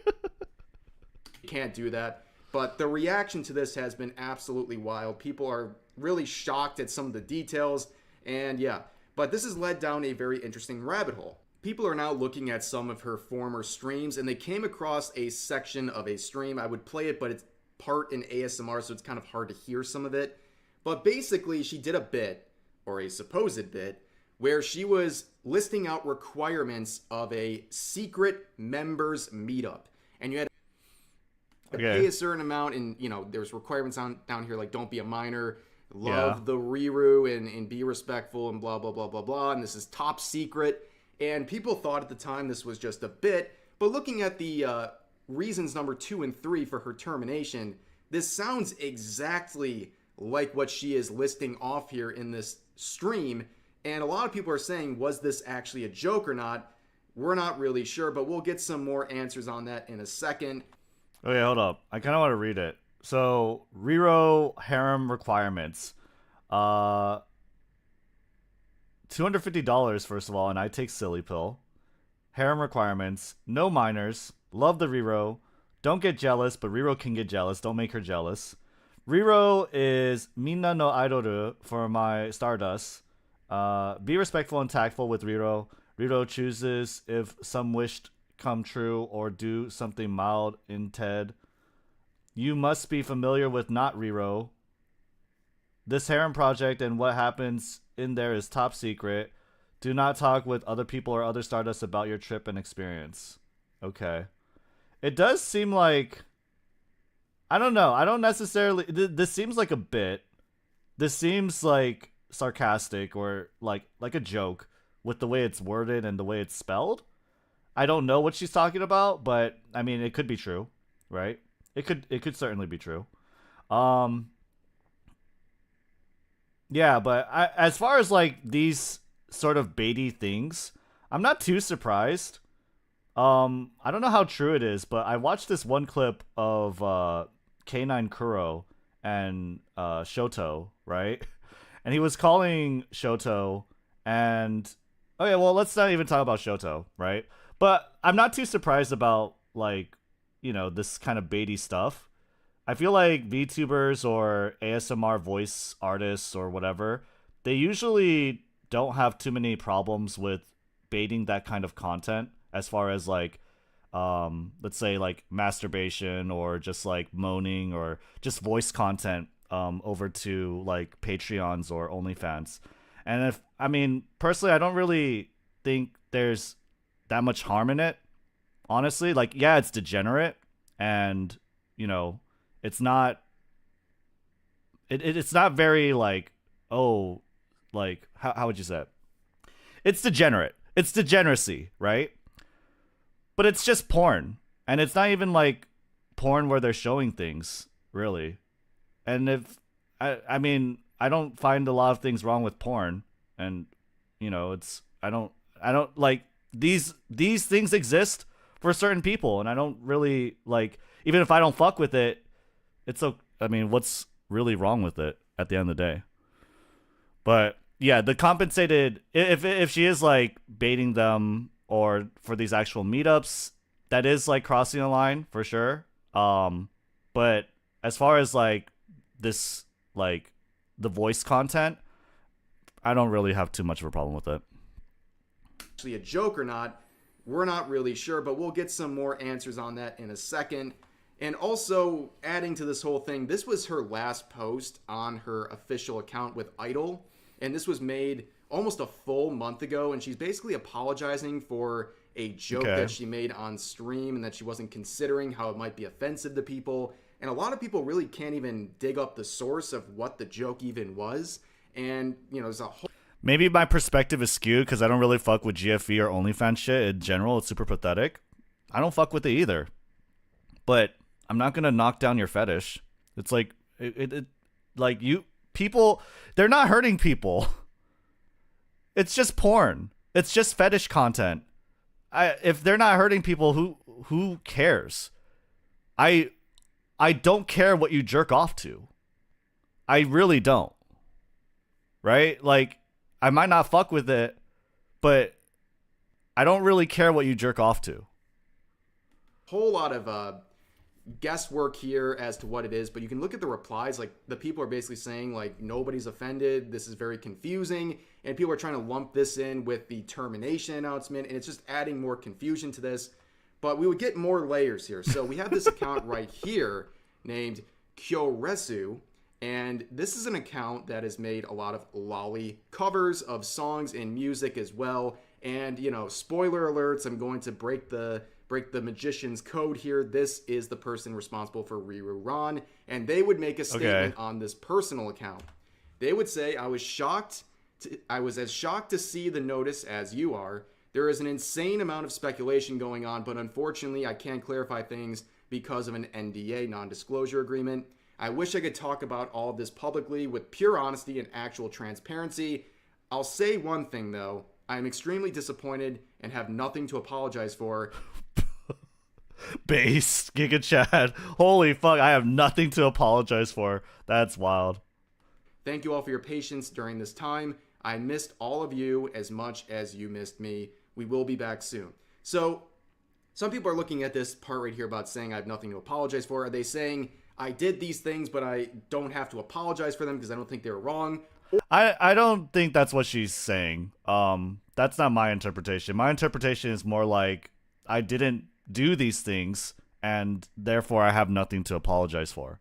can't do that. But the reaction to this has been absolutely wild. People are really shocked at some of the details. And yeah, but this has led down a very interesting rabbit hole. People are now looking at some of her former streams, and they came across a section of a stream. I would play it, but it's part in ASMR, so it's kind of hard to hear some of it. But basically, she did a bit, or a supposed bit, where she was listing out requirements of a secret members meetup. And you had to pay a certain amount, and, there's requirements down here like don't be a minor, love the Riru, and be respectful, and blah, blah, blah, blah, blah. And this is top secret. And people thought at the time this was just a bit. But looking at the reasons number 2 and 3 for her termination, this sounds exactly like what she is listing off here in this stream. And a lot of people are saying, was this actually a joke or not? We're not really sure, but we'll get some more answers on that in a second. Okay, hold up. I kind of want to read it. So, Riro harem requirements. $250, first of all, and I take silly pill. Harem requirements. No minors. Love the Riro. Don't get jealous, but Riro can get jealous. Don't make her jealous. Riro is Minna no Idoru for my Stardust. Be respectful and tactful with Riro. Riro chooses if some wished come true or do something mild in Ted. You must be familiar with not Riro. This harem project and what happens in there is top secret. Do not talk with other people or other Stardust about your trip and experience. Okay. It does seem like... I don't know. I don't necessarily... This seems like a bit. This seems like sarcastic or like a joke with the way it's worded and the way it's spelled. I don't know what she's talking about, but I mean, it could be true, right? It could certainly be true. Yeah, but as far as like these sort of baity things, I'm not too surprised. I don't know how true it is, but I watched this one clip of K9 Kuro and Shoto, right? And he was calling Shoto and okay, well, let's not even talk about Shoto, right? But I'm not too surprised about like, you know, this kind of baity stuff. I feel like VTubers or ASMR voice artists or whatever, they usually don't have too many problems with baiting that kind of content as far as like let's say like masturbation or just like moaning or just voice content over to like Patreons or OnlyFans. And if I mean personally I don't really think there's that much harm in it. Honestly, like yeah, it's degenerate and you know, it's not it's not very like oh like how would you say it? It's degenerate. It's degeneracy, right? But it's just porn. And it's not even like porn where they're showing things, really. And if I mean, I don't find a lot of things wrong with porn. And you know, it's I don't like these things exist for certain people and I don't really like even if I don't fuck with it, it's so I mean, what's really wrong with it at the end of the day? But yeah, the compensated if she is like baiting them or for these actual meetups, that is like crossing the line for sure. But as far as like this like the voice content, I don't really have too much of a problem with it. Actually a joke or not, we're not really sure, but we'll get some more answers on that in a second. And also adding to this whole thing, this was her last post on her official account with Idol, and this was made almost a full month ago, and she's basically apologizing for a joke that she made on stream and that she wasn't considering how it might be offensive to people. And a lot of people really can't even dig up the source of what the joke even was. And, you know, there's a whole... Maybe my perspective is skewed because I don't really fuck with GFE or OnlyFans shit in general. It's super pathetic. I don't fuck with it either. But I'm not going to knock down your fetish. It's like, like you... People... They're not hurting people. It's just porn. It's just fetish content. If they're not hurting people, who cares? I don't care what you jerk off to. I really don't. Right? Like, I might not fuck with it, but I don't really care what you jerk off to. Whole lot of guesswork here as to what it is, but you can look at the replies. Like, the people are basically saying like nobody's offended, this is very confusing, and people are trying to lump this in with the termination announcement, and it's just adding more confusion to this. But we would get more layers here. So we have this account right here named Kyoresu, and this is an account that has made a lot of lolly covers of songs and music as well. And you know, spoiler alerts, I'm going to break the magician's code here. This is the person responsible for Riru Ran, and they would make a statement on this personal account. They would say, I was as shocked to see the notice as you are. There is an insane amount of speculation going on, but unfortunately I can't clarify things because of an NDA, non-disclosure agreement. I wish I could talk about all of this publicly with pure honesty and actual transparency. I'll say one thing though, I am extremely disappointed and have nothing to apologize for. Base Giga Chad. Holy fuck, I have nothing to apologize for. That's wild. Thank you all for your patience during this time. I missed all of you as much as you missed me. We will be back soon. So, some people are looking at this part right here about saying I have nothing to apologize for. Are they saying I did these things, but I don't have to apologize for them because I don't think they were wrong? I don't think that's what she's saying. That's not my interpretation. My interpretation is more like I didn't do these things and therefore I have nothing to apologize for.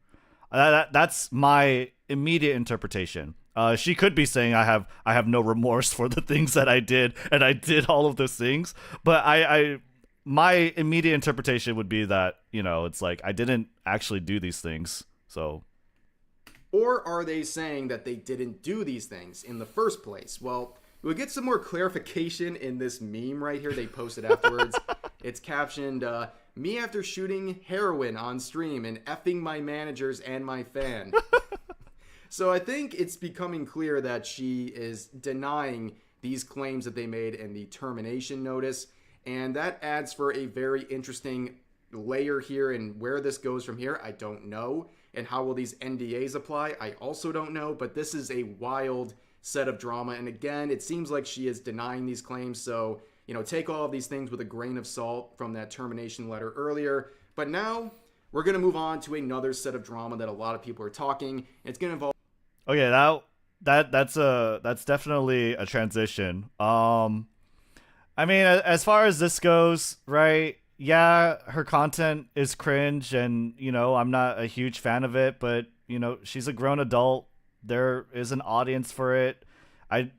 That's my immediate interpretation. She could be saying I have no remorse for the things that I did and I did all of those things, but I my immediate interpretation would be that, you know, it's like I didn't actually do these things. So Or are they saying that they didn't do these things in the first place? Well, we'll get some more clarification in this meme right here they posted afterwards. It's captioned, me after shooting heroin on stream and effing my managers and my fan. So I think it's becoming clear that she is denying these claims that they made in the termination notice. And that adds for a very interesting layer here, and where this goes from here, I don't know. And how will these NDAs apply? I also don't know, but this is a wild set of drama. And again, it seems like she is denying these claims. So, you know, take all of these things with a grain of salt from that termination letter earlier. But now we're going to move on to another set of drama that a lot of people are talking. It's going to involve... okay, that's definitely a transition. I mean, as far as this goes, right? Yeah, her content is cringe, and you know, I'm not a huge fan of it, but you know, she's a grown adult. There is an audience for it. I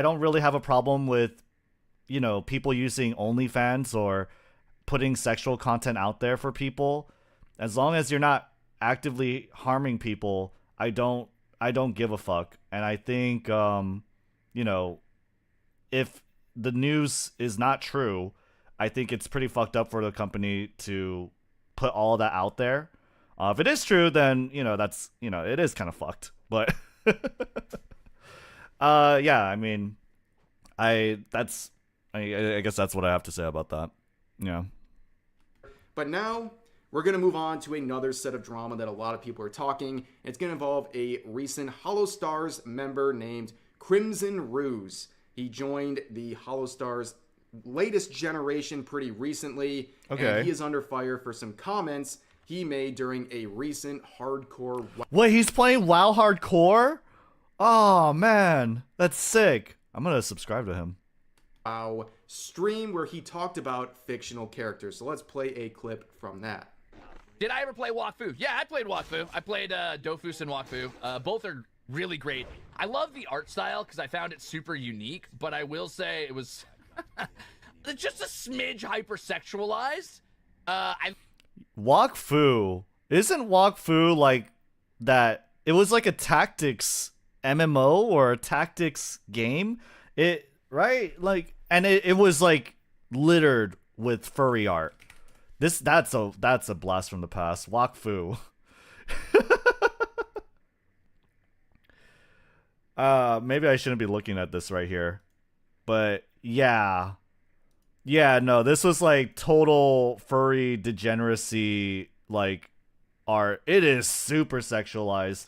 don't really have a problem with, you know, people using OnlyFans or putting sexual content out there for people, as long as you're not actively harming people. I don't give a fuck. And I think you know, if the news is not true, I think it's pretty fucked up for the company to put all that out there. If it is true, then, you know, that's, you know, it is kind of fucked. But yeah, I mean, I guess that's what I have to say about that. Yeah. But now we're going to move on to another set of drama that a lot of people are talking. It's going to involve a recent Hollow Stars member named Crimson Ruse. He joined the Hollow Stars latest generation pretty recently, okay, and he is under fire for some comments he made during a recent hardcore... Wait, he's playing WoW Hardcore? Oh, man. That's sick. I'm going to subscribe to him. WoW stream where he talked about fictional characters. So let's play a clip from that. Did I ever play Wakfu? Yeah, I played Wakfu. I played Dofus and Wakfu. Both are really great. I love the art style because I found it super unique, but I will say it was just a smidge hypersexualized. Wakfu. Isn't Wakfu like that? It was like a tactics MMO or a tactics game. It, right? Like, and it was like littered with furry art. That's a blast from the past. Wakfu. Maybe I shouldn't be looking at this right here. But yeah. Yeah, no, this was like total furry degeneracy, like, art. It is super sexualized.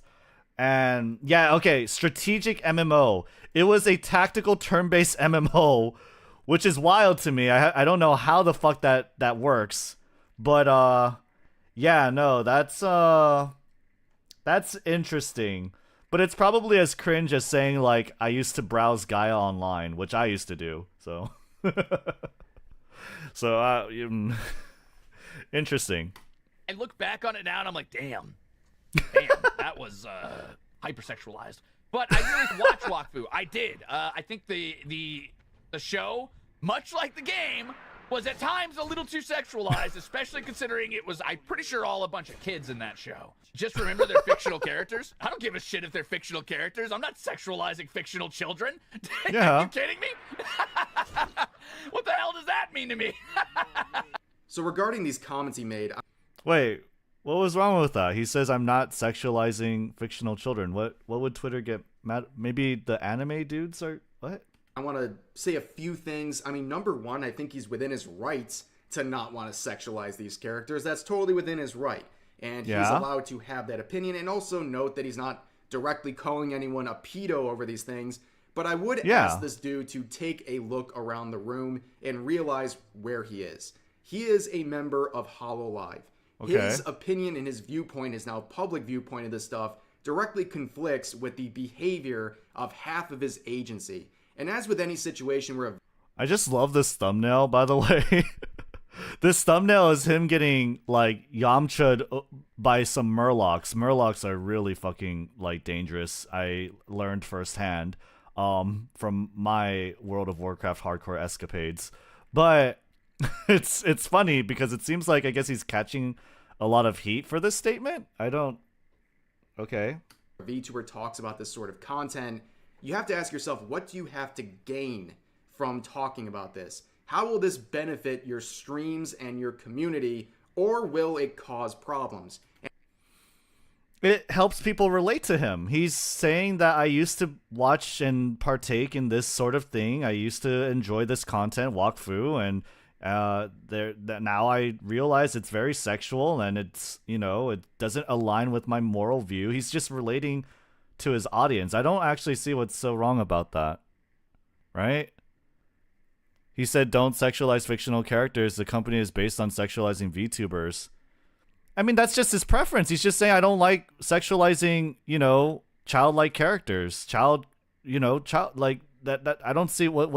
And yeah, okay, strategic MMO. It was a tactical turn-based MMO, which is wild to me. I don't know how the fuck that works. But yeah, no, that's interesting. But it's probably as cringe as saying like I used to browse Gaia online, which I used to do. So so interesting. I look back on it now and I'm like, damn, that was hypersexualized. But I really watched Wakfu. I did. I think the show, much like the game, was at times a little too sexualized, especially considering it was, I'm pretty sure, all a bunch of kids in that show. Just remember they're fictional characters. I don't give a shit if they're fictional characters. I'm not sexualizing fictional children. Yeah. Are you kidding me? What the hell does that mean to me? So regarding these comments he made... Wait, what was wrong with that? He says I'm not sexualizing fictional children. What would Twitter get mad? Maybe the anime dudes are... What? I want to say a few things. I mean, number one, I think he's within his rights to not want to sexualize these characters. That's totally within his right. And he's allowed to have that opinion. And also note that he's not directly calling anyone a pedo over these things. But I would ask this dude to take a look around the room and realize where he is. He is a member of Hololive. Okay. His opinion and his viewpoint is now public viewpoint of this stuff directly conflicts with the behavior of half of his agency. And as with any situation where I just love this thumbnail, by the way. This thumbnail is him getting like Yamcha'd by some Murlocs. Murlocs are really fucking like dangerous. I learned firsthand from my World of Warcraft hardcore escapades. But it's funny because it seems like I guess he's catching a lot of heat for this statement. I don't. Okay. VTuber talks about this sort of content, you have to ask yourself, what do you have to gain from talking about this? How will this benefit your streams and your community, or will it cause problems? It helps people relate to him. He's saying that I used to watch and partake in this sort of thing. I used to enjoy this content, Wakfu, and now I realize it's very sexual and it's, you know, it doesn't align with my moral view. He's just relating to his audience. I don't actually see what's so wrong about that, right? He said, don't sexualize fictional characters. The company is based on sexualizing VTubers. I mean, that's just his preference. He's just saying, I don't like sexualizing, you know, childlike characters. Child like that. I don't see what.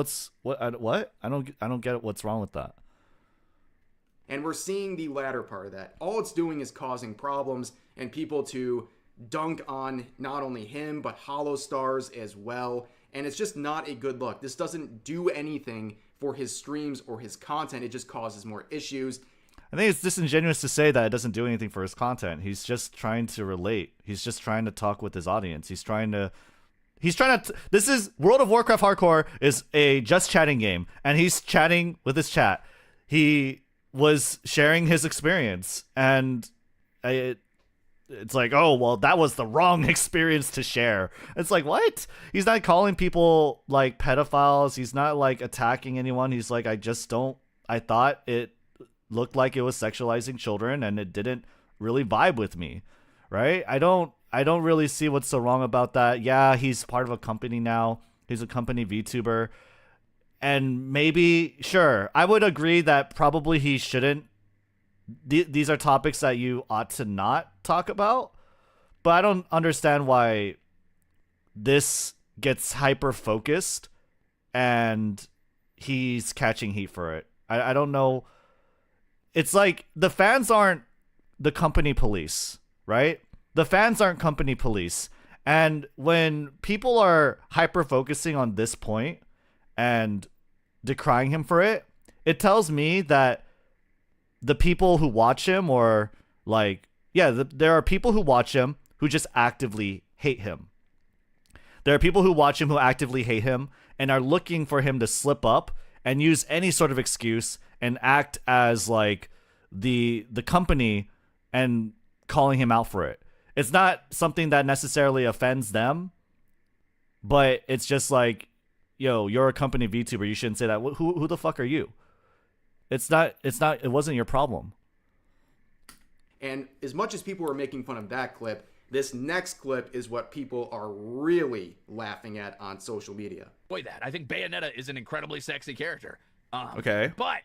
I don't get what's wrong with that. And we're seeing the latter part of that. All it's doing is causing problems and people to dunk on not only him, but Hollow Stars as well. And it's just not a good look. This doesn't do anything for his streams or his content. It just causes more issues. I think it's disingenuous to say that it doesn't do anything for his content. He's just trying to relate. He's just trying to talk with his audience. He's trying to this is World of Warcraft Hardcore is a just chatting game, and he's chatting with his chat. He was sharing his experience, and it's like, oh, well, that was the wrong experience to share. It's like, what? He's not calling people like pedophiles. He's not like attacking anyone. He's like, I thought it looked like it was sexualizing children and it didn't really vibe with me, right? I don't really see what's so wrong about that. Yeah, he's part of a company now. He's a company VTuber. And maybe, sure, I would agree that probably he shouldn't. These are topics that you ought to not talk about. But I don't understand why this gets hyper-focused and he's catching heat for it. I don't know. It's like the fans aren't the company police, right? The fans aren't company police. And when people are hyper-focusing on this point and decrying him for it, it tells me that the people who watch him or like, yeah, there are people who watch him who just actively hate him. There are people who watch him who actively hate him and are looking for him to slip up and use any sort of excuse and act as like the company and calling him out for it. It's not something that necessarily offends them, but it's just like, yo, you're a company VTuber. You shouldn't say that. Who the fuck are you? It wasn't your problem. And as much as people were making fun of that clip, this next clip is what people are really laughing at on social media. Boy, I think Bayonetta is an incredibly sexy character. Okay. But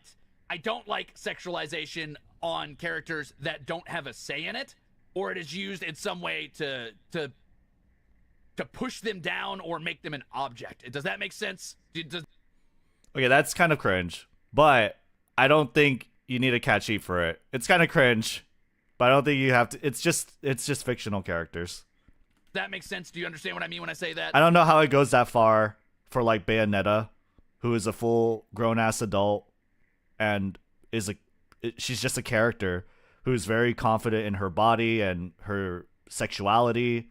I don't like sexualization on characters that don't have a say in it, or it is used in some way to push them down or make them an object. Does that make sense? Okay, that's kind of cringe, but I don't think you need to catch heat for it. It's kind of cringe, but I don't think you have to. It's just fictional characters. That makes sense. Do you understand what I mean when I say that? I don't know how it goes that far for like Bayonetta, who is a full grown ass adult and she's just a character who's very confident in her body and her sexuality.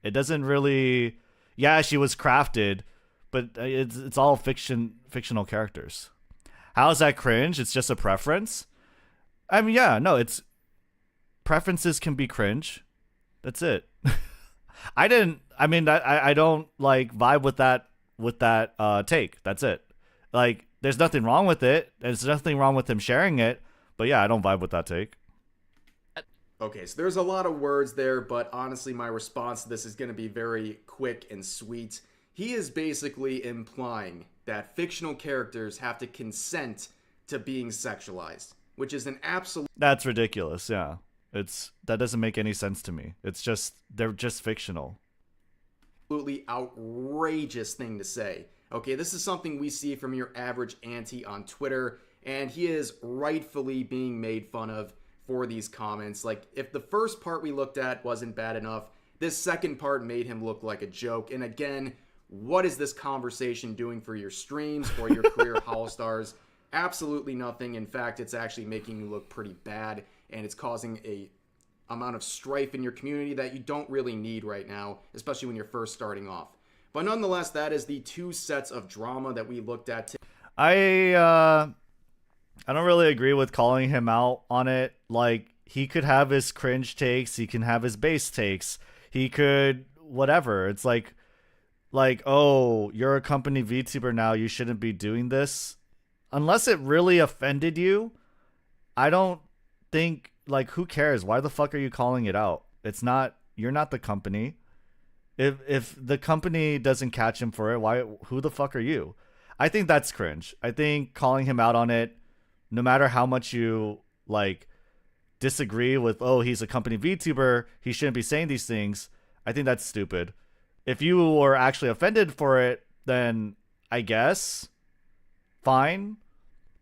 It doesn't really, yeah, she was crafted, but it's all fictional characters. How is that cringe? It's just a preference. I mean, yeah, no, preferences can be cringe. That's it. I don't like vibe with that take. That's it. Like, there's nothing wrong with it. There's nothing wrong with him sharing it. But yeah, I don't vibe with that take. Okay, so there's a lot of words there, but honestly, my response to this is going to be very quick and sweet. He is basically implying that fictional characters have to consent to being sexualized, which is an absolute... That's ridiculous, yeah. That doesn't make any sense to me. They're just fictional. Absolutely outrageous thing to say. Okay, this is something we see from your average auntie on Twitter, and he is rightfully being made fun of for these comments. Like, if the first part we looked at wasn't bad enough, this second part made him look like a joke. And again, what is this conversation doing for your streams or your career Howl Stars? Absolutely nothing. In fact, it's actually making you look pretty bad, and it's causing a amount of strife in your community that you don't really need right now, especially when you're first starting off. But nonetheless, that is the 2 sets of drama that we looked at today. I don't really agree with calling him out on it. Like, he could have his cringe takes, he can have his base takes, he could whatever. It's like, oh, you're a company VTuber now, you shouldn't be doing this. Unless it really offended you, I don't think, like, who cares? Why the fuck are you calling it out? You're not the company. If the company doesn't catch him for it, who the fuck are you? I think that's cringe. I think calling him out on it, no matter how much you like disagree with, oh, he's a company VTuber, he shouldn't be saying these things, I think that's stupid. If you were actually offended for it, then I guess fine.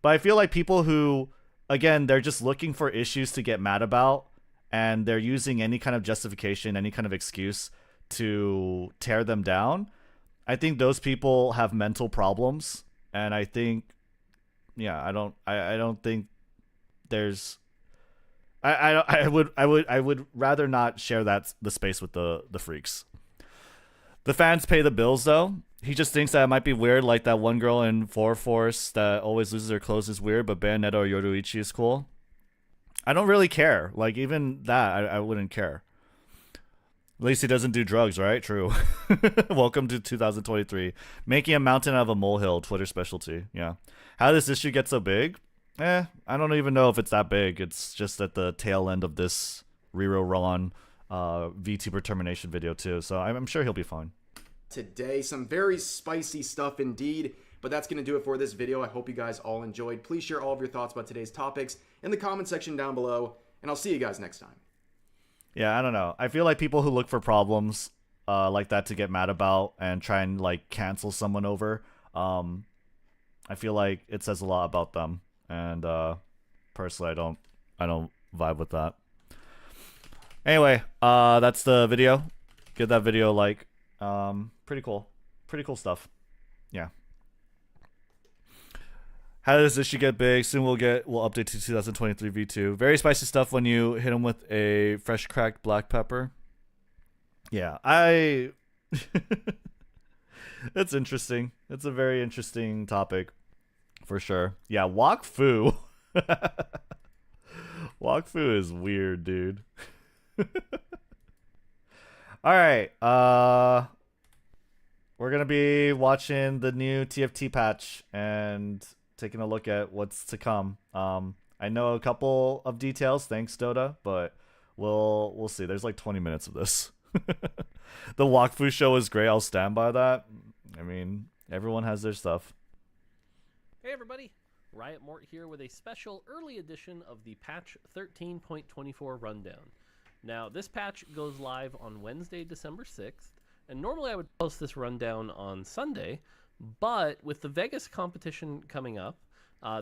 But I feel like people who, again, they're just looking for issues to get mad about, and they're using any kind of justification, any kind of excuse to tear them down. I think those people have mental problems, and I think, yeah, I don't think there's. I would rather not share the space with the freaks. The fans pay the bills, though. He just thinks that it might be weird, like that one girl in 4 Force that always loses her clothes is weird, but Bayonetta or Yoruichi is cool. I don't really care. Like, even that, I wouldn't care. At least he doesn't do drugs, right? True. Welcome to 2023. Making a mountain out of a molehill, Twitter specialty. Yeah. How does this issue get so big? I don't even know if it's that big. It's just at the tail end of this Riro Ron VTuber termination video, too. So I'm sure he'll be fine. Today, some very spicy stuff indeed, but that's going to do it for this video. I hope you guys all enjoyed. Please share all of your thoughts about today's topics in the comment section down below, and I'll see you guys next time. Yeah, I don't know. I feel like people who look for problems like that to get mad about and try and like cancel someone over, I feel like it says a lot about them, and personally I don't vibe with that. Anyway, that's the video. Give that video a like. Pretty cool stuff. Yeah. How does this issue get big? Soon we'll update to 2023 V2. Very spicy stuff when you hit them with a fresh cracked black pepper. Yeah, it's interesting. It's a very interesting topic, for sure. Yeah, Wok Fu. Wok Fu is weird, dude. All right, we're gonna be watching the new TFT patch and taking a look at what's to come. I know a couple of details, thanks Dota, but we'll see. There's like 20 minutes of this. The Wok Fu show is great. I'll stand by that. I mean, everyone has their stuff. Hey everybody, Riot Mort here with a special early edition of the patch 13.24 rundown. Now, this patch goes live on Wednesday, December 6th, and normally I would post this rundown on Sunday, but with the Vegas competition coming up,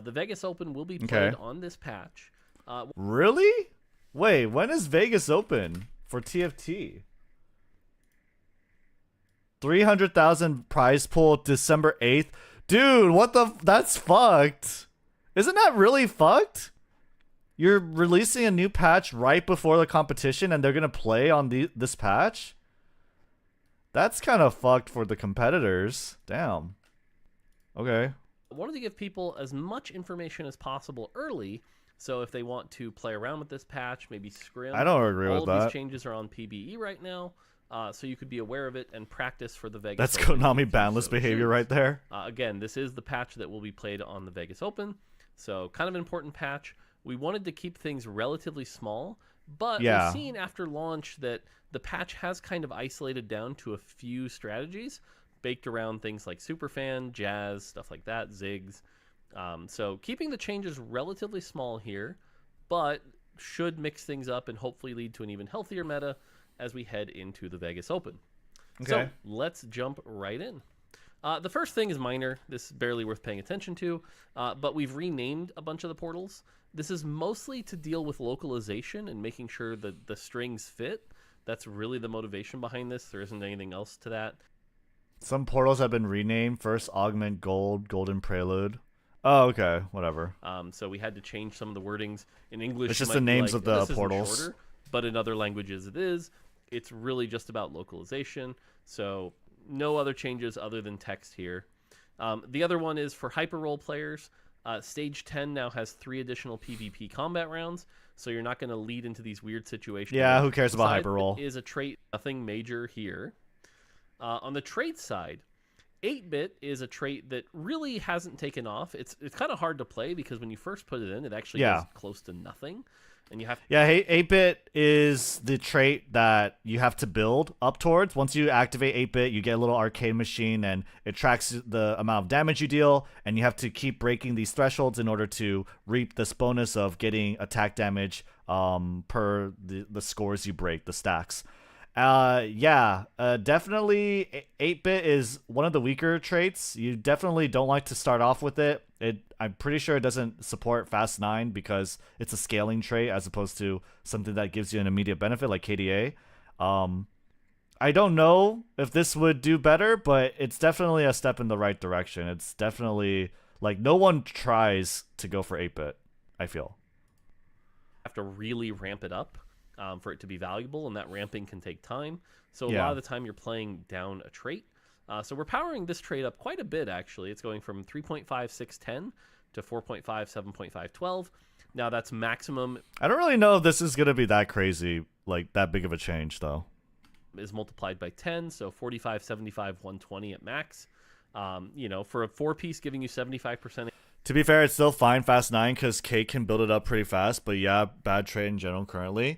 the Vegas Open will be played on this patch. Really? Wait, when is Vegas Open for TFT? 300,000 prize pool December 8th? Dude, what the... That's fucked. Isn't that really fucked? You're releasing a new patch right before the competition and they're going to play on this patch? That's kind of fucked for the competitors. Damn. Okay. I wanted to give people as much information as possible early, so if they want to play around with this patch, maybe scrim. I don't agree with that. All of these changes are on PBE right now, so you could be aware of it and practice for the Vegas That's Open. Konami banless behavior right there. Again, this is the patch that will be played on the Vegas Open, so kind of an important patch. We wanted to keep things relatively small, but we've seen after launch that the patch has kind of isolated down to a few strategies baked around things like Superfan, Jazz, stuff like that, Ziggs. So keeping the changes relatively small here, but should mix things up and hopefully lead to an even healthier meta as we head into the Vegas Open. Okay. So let's jump right in. The first thing is minor. This is barely worth paying attention to, but we've renamed a bunch of the portals. This is mostly to deal with localization and making sure that the strings fit. That's really the motivation behind this. There isn't anything else to that. Some portals have been renamed. First, Augment Gold, Golden Prelude. Oh, okay. Whatever. So we had to change some of the wordings. In English, It's just it the might be names like, of the "This isn't portals." shorter," but in other languages it is. It's really just about localization. So no other changes other than text here. The other one is for hyper role players. Stage 10 now has 3 additional PvP combat rounds, so you're not going to lead into these weird situations. Yeah, who cares about Besides, hyper roll? Is a trait, nothing major here. On the trait side, 8-bit is a trait that really hasn't taken off. It's kind of hard to play because when you first put it in, it actually does close to nothing. And you have Yeah, 8-bit is the trait that you have to build up towards. Once you activate 8-bit, you get a little arcade machine, and it tracks the amount of damage you deal, and you have to keep breaking these thresholds in order to reap this bonus of getting attack damage per the scores you break, the stacks. Definitely 8-bit is one of the weaker traits. You definitely don't like to start off with it. I'm pretty sure it doesn't support Fast 9 because it's a scaling trait as opposed to something that gives you an immediate benefit like KDA. I don't know if this would do better, but it's definitely a step in the right direction. It's definitely like no one tries to go for 8-bit, I feel. have to really ramp it up for it to be valuable, and that ramping can take time. So a lot of the time you're playing down a trait. So we're powering this trait up quite a bit, actually. It's going from 3.5610 to 4.5 7.512. Now that's maximum. I don't really know if this is going to be that crazy, like that big of a change, though. Is multiplied by 10, so 45, 75, 120 at max. For a 4-piece giving you 75%. To be fair, it's still fine Fast 9 because Kate can build it up pretty fast, but yeah, bad trade in general currently.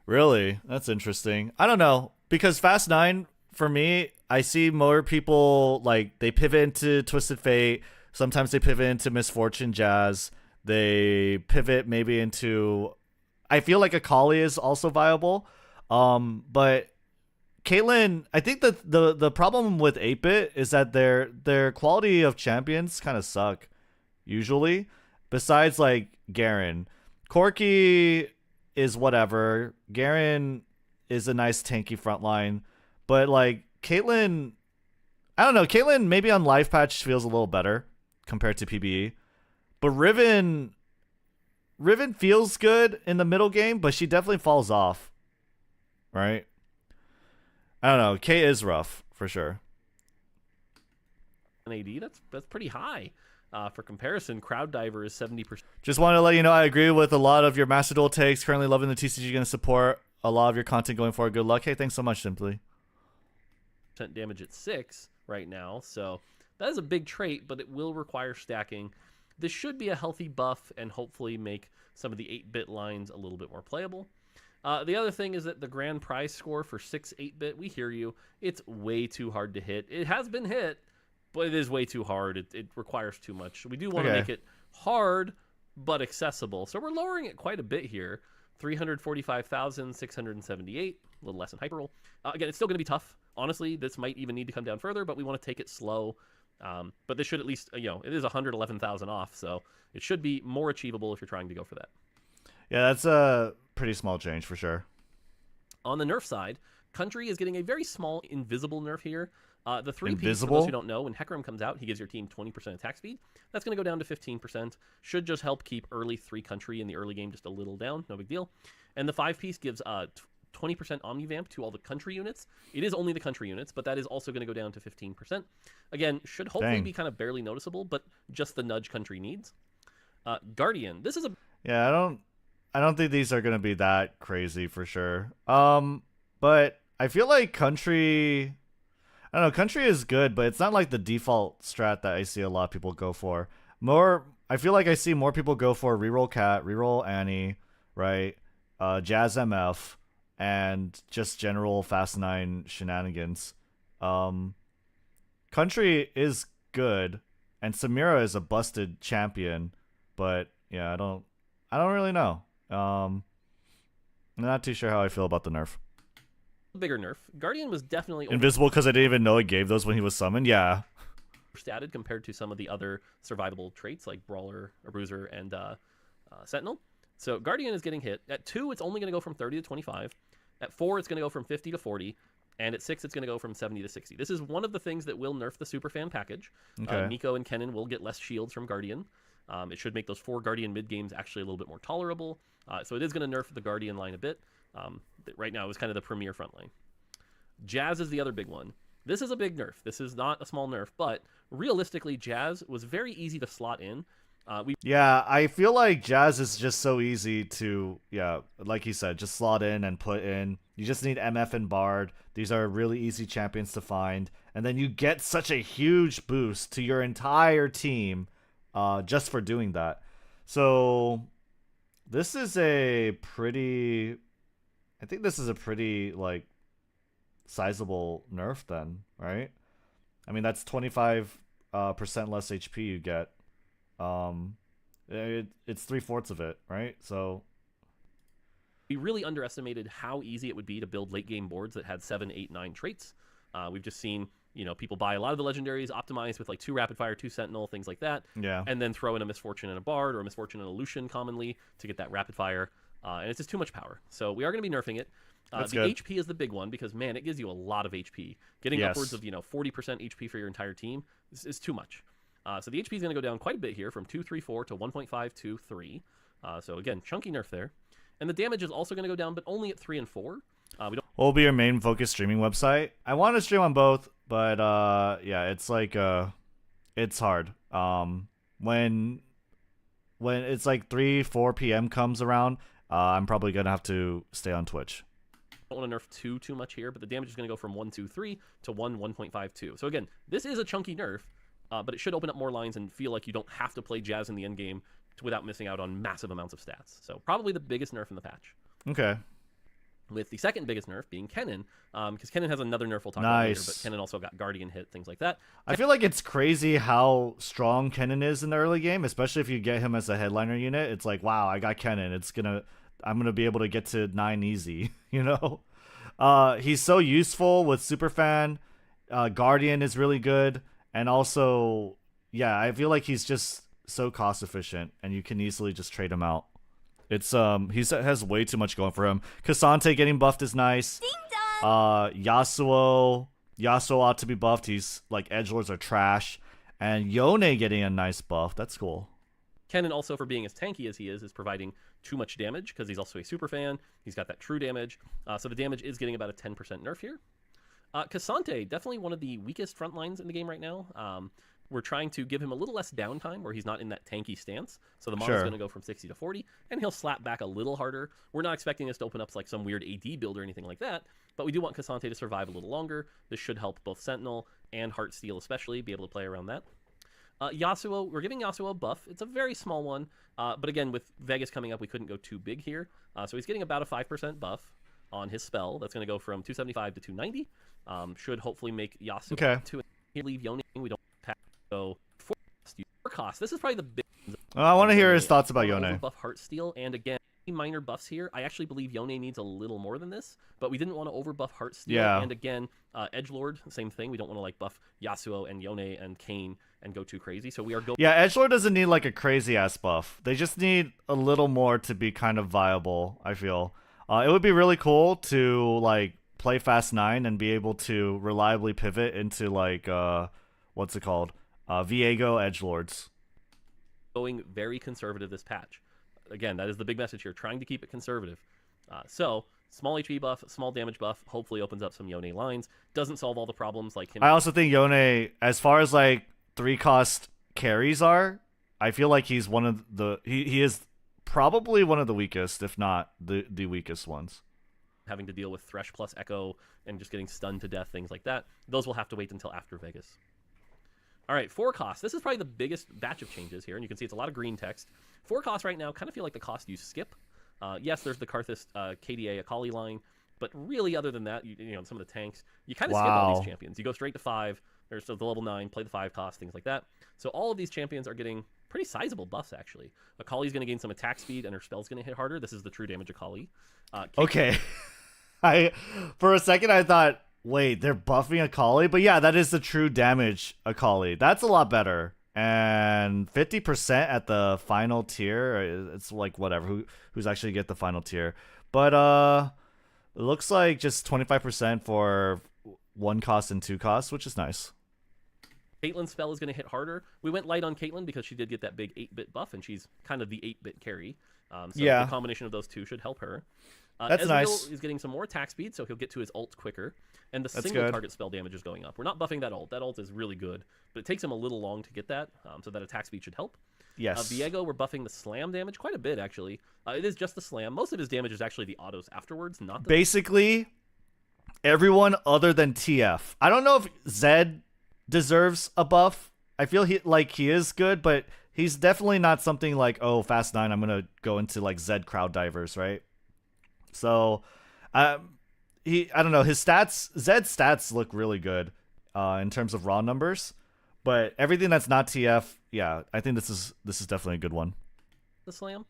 Really? That's interesting. I don't know, because Fast 9, for me, I see more people, like, they pivot into Twisted Fate, sometimes they pivot into Misfortune Jazz, they pivot maybe into... I feel like Akali is also viable, but... Caitlyn, I think that the problem with 8-bit is that their quality of champions kind of suck, usually. Besides, like, Garen. Corki is whatever. Garen is a nice tanky frontline. But, like, Caitlyn... I don't know. Caitlyn maybe on live patch feels a little better compared to PBE. But Riven feels good in the middle game, but she definitely falls off. Right? I don't know. K is rough for sure. AD, that's pretty high. For comparison, Crowd Diver is 70%. Just wanted to let you know I agree with a lot of your Master Duel takes. Currently loving the TCG. Going to support a lot of your content going forward. Good luck. Hey, thanks so much, Simply. Damage at 6 right now, so that is a big trait, but it will require stacking. This should be a healthy buff and hopefully make some of the 8-bit lines a little bit more playable. The other thing is that the grand prize score for 6 8-bit, we hear you, it's way too hard to hit. It has been hit, but it is way too hard. It requires too much. We do want to make it hard, but accessible. So we're lowering it quite a bit here. 345,678, a little less than Hyperroll. Again, it's still going to be tough. Honestly, this might even need to come down further, but we want to take it slow. But this should at least, it is 111,000 off, so it should be more achievable if you're trying to go for that. Yeah, that's a pretty small change for sure. On the nerf side, Country is getting a very small invisible nerf here. The 3-piece, for Invisible? those who don't know, when Hecarim comes out, he gives your team 20% attack speed. That's going to go down to 15%. Should just help keep early 3 Country in the early game just a little down. No big deal. And the 5-piece gives 20% Omnivamp to all the Country units. It is only the Country units, but that is also going to go down to 15%. Again, should hopefully be kind of barely noticeable, but just the nudge Country needs. Guardian. This is a... Yeah, I don't think these are going to be that crazy for sure. But I feel like Country... I don't know, Country is good, but it's not like the default strat that I see a lot of people go for. I feel like I see more people go for reroll Cat, reroll Annie, right? Jazz MF, and just general Fast 9 shenanigans. Country is good, and Samira is a busted champion, but yeah, I don't really know. Not too sure how I feel about the nerf. Bigger nerf. Guardian was definitely Invisible because I didn't even know it gave those when he was summoned. Yeah. overstated compared to some of the other survivable traits like Brawler, or Bruiser, and Sentinel. So Guardian is getting hit. At 2, it's only going to go from 30 to 25. At 4, it's going to go from 50 to 40. And at 6, it's going to go from 70 to 60. This is one of the things that will nerf the Superfan package. Okay. Nico and Kennen will get less shields from Guardian. It should make those 4 Guardian mid-games actually a little bit more tolerable. So it is going to nerf the Guardian line a bit. Right now, it was kind of the premier front line. Jazz is the other big one. This is a big nerf. This is not a small nerf, but realistically, Jazz was very easy to slot in. Yeah, I feel like Jazz is just so easy to, like he said, just slot in and put in. You just need MF and Bard. These are really easy champions to find. And then you get such a huge boost to your entire team just for doing that. So this is a pretty... I think this is a pretty, like, sizable nerf then, right? I mean, that's 25% less HP you get. It's 3/4 of it, right? So we really underestimated how easy it would be to build late game boards that had 7, 8, 9 traits. We've just seen, people buy a lot of the legendaries, optimize with like 2 rapid fire, 2 sentinel, things like that. Yeah. And then throw in a misfortune and a bard or a misfortune and a Lucian commonly to get that rapid fire. And it's just too much power. So we are going to be nerfing it. That's the good. HP is the big one because, man, it gives you a lot of HP. Getting upwards of 40% HP for your entire team is too much. So the HP is going to go down quite a bit here from 234 to 1.523. So again, chunky nerf there. And the damage is also going to go down, but only at 3 and 4. What will be your main focus streaming website? I want to stream on both, but it's like it's hard. When it's like 3-4 p.m. comes around, I'm probably gonna have to stay on Twitch. I don't want to nerf too much here, but the damage is going to go from 123 to 1.52. So again, this is a chunky nerf. But it should open up more lines and feel like you don't have to play Jazz in the end game without missing out on massive amounts of stats. So probably the biggest nerf in the patch. Okay. With the second biggest nerf being Kennen, because Kennen has another nerf we'll talk about later, but Kennen also got Guardian hit, things like that. I feel like it's crazy how strong Kennen is in the early game, especially if you get him as a headliner unit. It's like, wow, I got Kennen. I'm gonna be able to get to 9 easy, He's so useful with Superfan. Guardian is really good. And also, I feel like he's just so cost efficient, and you can easily just trade him out. It's he has way too much going for him. Cassante getting buffed is nice. Yasuo ought to be buffed. He's like edgelords are trash, and Yone getting a nice buff. That's cool. Kennen also, for being as tanky as he is providing too much damage because he's also a super fan. He's got that true damage, so the damage is getting about a 10% nerf here. Cassante, definitely one of the weakest front lines in the game right now. We're trying to give him a little less downtime where he's not in that tanky stance. So the model's going to go from 60 to 40, and he'll slap back a little harder. We're not expecting this to open up like some weird AD build or anything like that, but we do want Cassante to survive a little longer. This should help both Sentinel and Heartsteel especially be able to play around that. Yasuo, we're giving Yasuo a buff. It's a very small one, but again, with Vegas coming up, we couldn't go too big here. So he's getting about a 5% buff on his spell. That's going to go from 275 to 290. Should hopefully make Yasuo to leave Yone. We don't have to go for cost. This is probably the big. I want to hear his thoughts about Yone. Buff Heartsteel, and again, minor buffs here. I actually believe Yone needs a little more than this, but we didn't want to overbuff Heartsteel. Yeah. And again, Edgelord, same thing. We don't want to like buff Yasuo and Yone and Kayn and go too crazy. So we are going. Yeah, Edgelord doesn't need like a crazy ass buff. They just need a little more to be kind of viable, I feel. It would be really cool to like play Fast 9 and be able to reliably pivot into like what's it called? Viego edgelords. Going very conservative this patch. Again, that is the big message here, trying to keep it conservative. So small HP buff, small damage buff, hopefully opens up some Yone lines. Doesn't solve all the problems like him. I also think Yone, as far as like 3-cost carries are, I feel like he's one of the he is probably one of the weakest, if not the weakest ones. Having to deal with Thresh plus Echo and just getting stunned to death, things like that. Those will have to wait until after Vegas. All right, 4 costs. This is probably the biggest batch of changes here, and you can see it's a lot of green text. 4 costs right now kind of feel like the cost you skip. Yes, there's the Karthus KDA Akali line, but really other than that, you know, some of the tanks, you kind of skip all these champions. You go straight to 5. There's the level 9, play the 5 cost, things like that. So all of these champions are getting pretty sizable buffs, actually. Akali's going to gain some attack speed, and her spell's going to hit harder. This is the true damage Akali. Okay. For a second, I thought, wait, they're buffing Akali? But yeah, that is the true damage Akali. That's a lot better. And 50% at the final tier, it's like whatever, who's actually get the final tier. But it looks like just 25% for 1 cost and 2 costs, which is nice. Caitlyn's spell is going to hit harder. We went light on Caitlyn because she did get that big 8-bit buff, and she's kind of the 8-bit carry. So yeah. The combination of those two should help her. That's Ezreal nice. is getting some more attack speed, so he'll get to his ult quicker. And the That's single good. target spell damage is going up. We're not buffing that ult. That ult is really good, but it takes him a little long to get that, so that attack speed should help. Yes. Viego, we're buffing the slam damage quite a bit, actually. It is just the slam. Most of his damage is actually the autos afterwards, not the... Basically, everyone other than TF. I don't know if Zed deserves a buff. I feel he is good, but he's definitely not something like, oh, Fast 9, I'm going to go into like Zed crowd divers, right? So, I don't know, his stats, Zed's stats look really good in terms of raw numbers, but everything that's not TF, yeah, I think this is definitely a good one. The slam,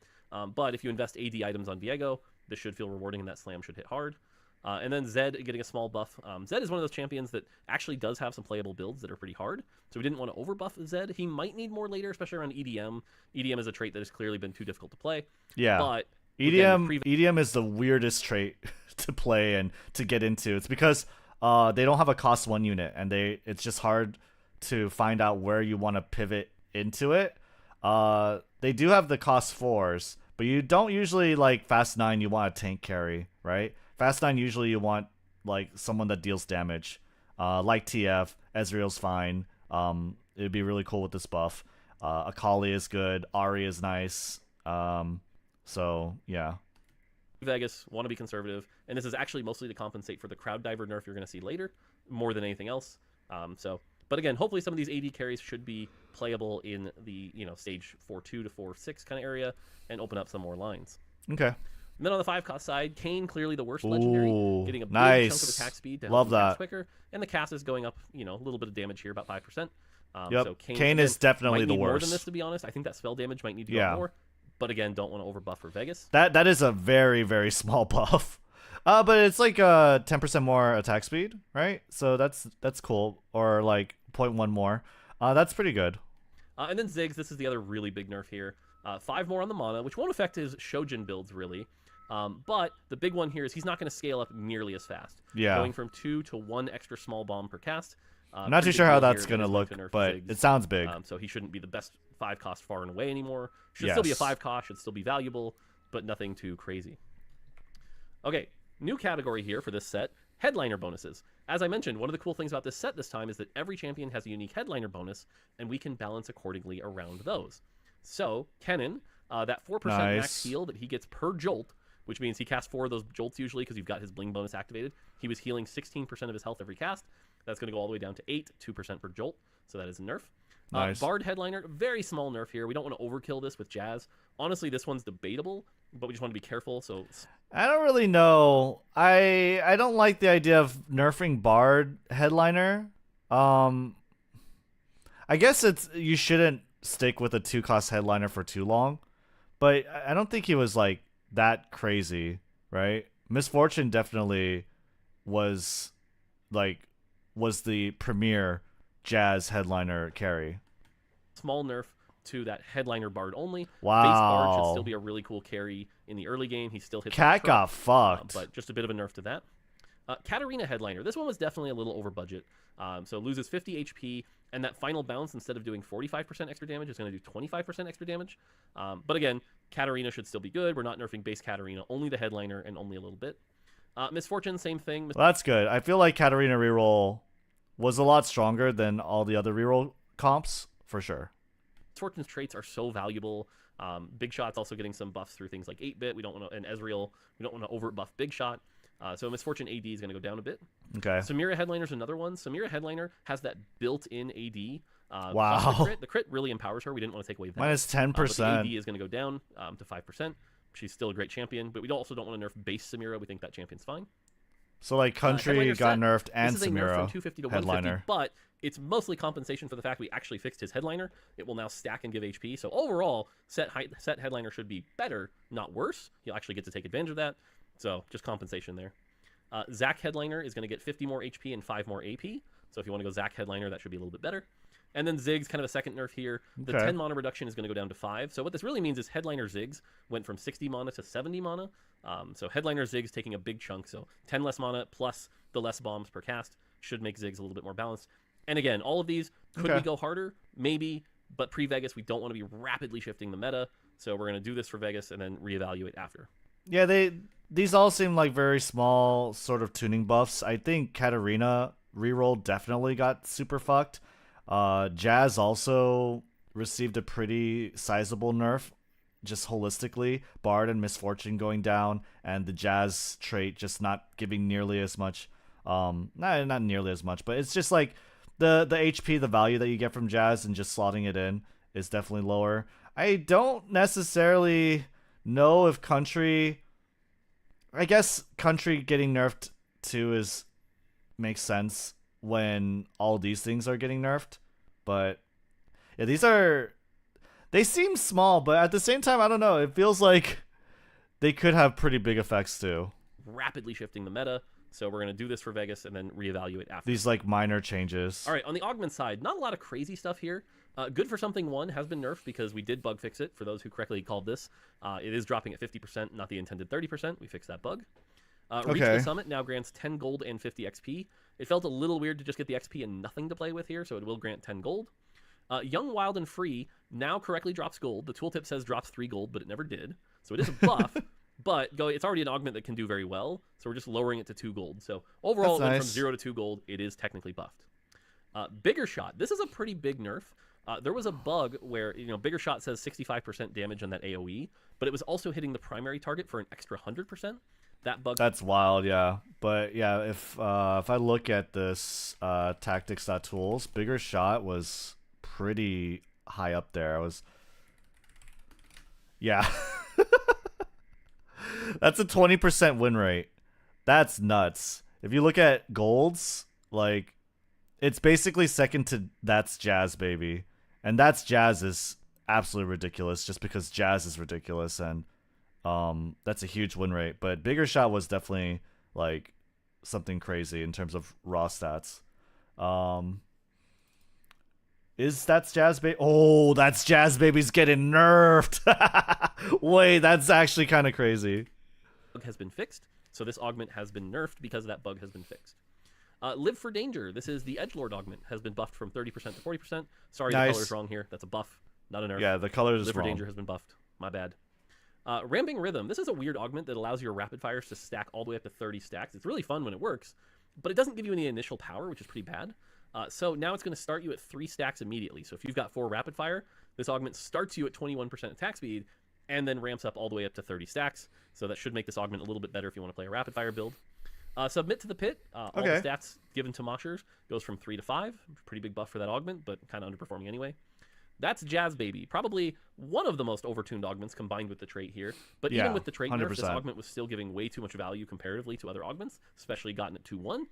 but if you invest AD items on Viego, this should feel rewarding, and that slam should hit hard. And then Zed getting a small buff. Zed is one of those champions that actually does have some playable builds that are pretty hard, so we didn't want to overbuff Zed. He might need more later, especially around EDM. EDM is a trait that has clearly been too difficult to play. Yeah, but EDM is the weirdest trait to play and to get into. It's because they don't have a cost 1 unit, and it's just hard to find out where you want to pivot into it. They do have the cost 4s, but you don't usually like Fast 9. You want a tank carry, right? Fast 9 usually you want like someone that deals damage, like TF. Ezreal's fine. It'd be really cool with this buff. Akali is good. Ahri is nice. So yeah. Vegas want to be conservative, and this is actually mostly to compensate for the crowd diver nerf you're going to see later, more than anything else. But again, hopefully some of these AD carries should be playable in the stage 4-2 to 4-6 kind of area, and open up some more lines. Okay. And then on the 5-cost side, Kayn clearly the worst legendary, getting a big nice. chunk of attack speed to help Love him that. cast quicker, and the cast is going up, a little bit of damage here, about 5%. Yep. So Kayn is definitely might the need more worst. than this, to be honest. I think that spell damage might need to go up more, but again, don't want to overbuff for Vegas. That is a very, very small buff. But it's like 10% more attack speed, right? So that's cool. Or like 0.1 more. That's pretty good. And then Ziggs, this is the other really big nerf here. 5 more on the mana, which won't affect his Shojin builds, really. But the big one here is he's not going to scale up nearly as fast. Yeah. Going from 2 to 1 extra small bomb per cast. I'm not too sure how that's going to look, but it sounds big. So he shouldn't be the best 5-cost far and away anymore. Should still be a 5-cost, should still be valuable, but nothing too crazy. Okay, new category here for this set, headliner bonuses. As I mentioned, one of the cool things about this set this time is that every champion has a unique headliner bonus, and we can balance accordingly around those. So, Kennen, that 4% max heal that he gets per jolt, which means he casts 4 of those jolts usually because you've got his bling bonus activated. He was healing 16% of his health every cast. That's going to go all the way down to 8, 2% per jolt. So that is a nerf. Nice. Bard headliner, very small nerf here. We don't want to overkill this with Jazz. Honestly, this one's debatable, but we just want to be careful. So I don't really know. I don't like the idea of nerfing Bard headliner. I guess you shouldn't stick with a 2-cost headliner for too long, but I don't think he was like that crazy, right? Misfortune definitely was the premier Jazz headliner carry. Small nerf to that headliner Bard only. Wow. Base Bard should still be a really cool carry in the early game. He still hits Cat got fucked. But just a bit of a nerf to that. Katarina headliner. This one was definitely a little over budget. So loses 50 HP, and that final bounce, instead of doing 45% extra damage, is going to do 25% extra damage. But again, Katarina should still be good. We're not nerfing base Katarina, only the headliner and only a little bit. Misfortune, same thing. Well, that's good. I feel like Katarina reroll was a lot stronger than all the other reroll comps, for sure. Misfortune's traits are so valuable. Big Shot's also getting some buffs through things like 8-bit. We don't want to, and Ezreal, we don't want to over buff Big Shot. So Misfortune AD is going to go down a bit. Okay. Samira Headliner's another one. Samira Headliner has that built-in AD. Wow. The crit really empowers her. We didn't want to take away that. Minus 10%. But the AD is going to go down to 5%. She's still a great champion, but we also don't want to nerf base Samira. We think that champion's fine. So like Country got nerfed and this is a nerf Samira from 250 to headliner. 150, but it's mostly compensation for the fact we actually fixed his headliner. It will now stack and give HP. So overall, set headliner should be better, not worse. You'll actually get to take advantage of that. So just compensation there. Zac headliner is going to get 50 more HP and 5 more AP. So if you want to go Zac headliner, that should be a little bit better. And then Ziggs, kind of a second nerf here. The 10 mana reduction is going to go down to 5. So what this really means is headliner Ziggs went from 60 mana to 70 mana. So headliner Ziggs taking a big chunk. So 10 less mana plus the less bombs per cast should make Ziggs a little bit more balanced. And again, all of these, could we go harder? Maybe, but pre-Vegas, we don't want to be rapidly shifting the meta, so we're going to do this for Vegas and then reevaluate after. Yeah, these all seem like very small sort of tuning buffs. I think Katarina reroll definitely got super fucked. Jazz also received a pretty sizable nerf, just holistically. Bard and Misfortune going down, and the Jazz trait just not giving nearly as much. Not nearly as much, but it's just like the HP, the value that you get from Jazz and just slotting it in is definitely lower. I don't necessarily know if Country... I guess Country getting nerfed too makes sense when all these things are getting nerfed. But yeah, they seem small, but at the same time, I don't know. It feels like they could have pretty big effects too. Rapidly shifting the meta. So we're going to do this for Vegas and then reevaluate after. These like minor changes. All right, on the augment side, not a lot of crazy stuff here. Good for Something 1 has been nerfed because we did bug fix it. For those who correctly called this, it is dropping at 50%, not the intended 30%. We fixed that bug. Reach the Summit now grants 10 gold and 50 XP. It felt a little weird to just get the XP and nothing to play with here, so it will grant 10 gold. Young, Wild, and Free now correctly drops gold. The tooltip says drops 3 gold, but it never did. So it is a buff. But it's already an augment that can do very well, so we're just lowering it to 2 gold. So overall, it went from 0 to 2 gold. It is technically buffed. Bigger Shot. This is a pretty big nerf. There was a bug where Bigger Shot says 65% damage on that AoE, but it was also hitting the primary target for an extra 100%. That bug. That's wild, yeah. But yeah, if I look at this tactics.tools, Bigger Shot was pretty high up there. Yeah. That's a 20% win rate. That's nuts. If you look at golds, like, it's basically second to That's Jazz, baby. And That's Jazz is absolutely ridiculous just because Jazz is ridiculous, and that's a huge win rate. But Bigger Shot was definitely like something crazy in terms of raw stats. Is That's Jazz Baby? Oh, That's Jazz Baby's getting nerfed. Wait, that's actually kind of crazy. Bug has been fixed, so this augment has been nerfed because that bug has been fixed. Live for Danger. This is the Edgelord augment. Has been buffed from 30% to 40%. Sorry, nice. The color's wrong here. That's a buff, not a nerf. Yeah, the color is Live wrong. for Danger has been buffed. My bad. Ramping Rhythm. This is a weird augment that allows your rapid fires to stack all the way up to 30 stacks. It's really fun when it works, but it doesn't give you any initial power, which is pretty bad. So now it's going to start you at 3 stacks immediately. So if you've got 4 rapid fire, this augment starts you at 21% attack speed and then ramps up all the way up to 30 stacks. So that should make this augment a little bit better if you want to play a rapid fire build. Submit to the Pit. All the stats given to Moshers goes from 3 to 5. Pretty big buff for that augment, but kind of underperforming anyway. That's Jazz Baby. Probably one of the most overtuned augments combined with the trait here. But even with the trait nerf, this augment was still giving way too much value comparatively to other augments, especially gotten at 2-1.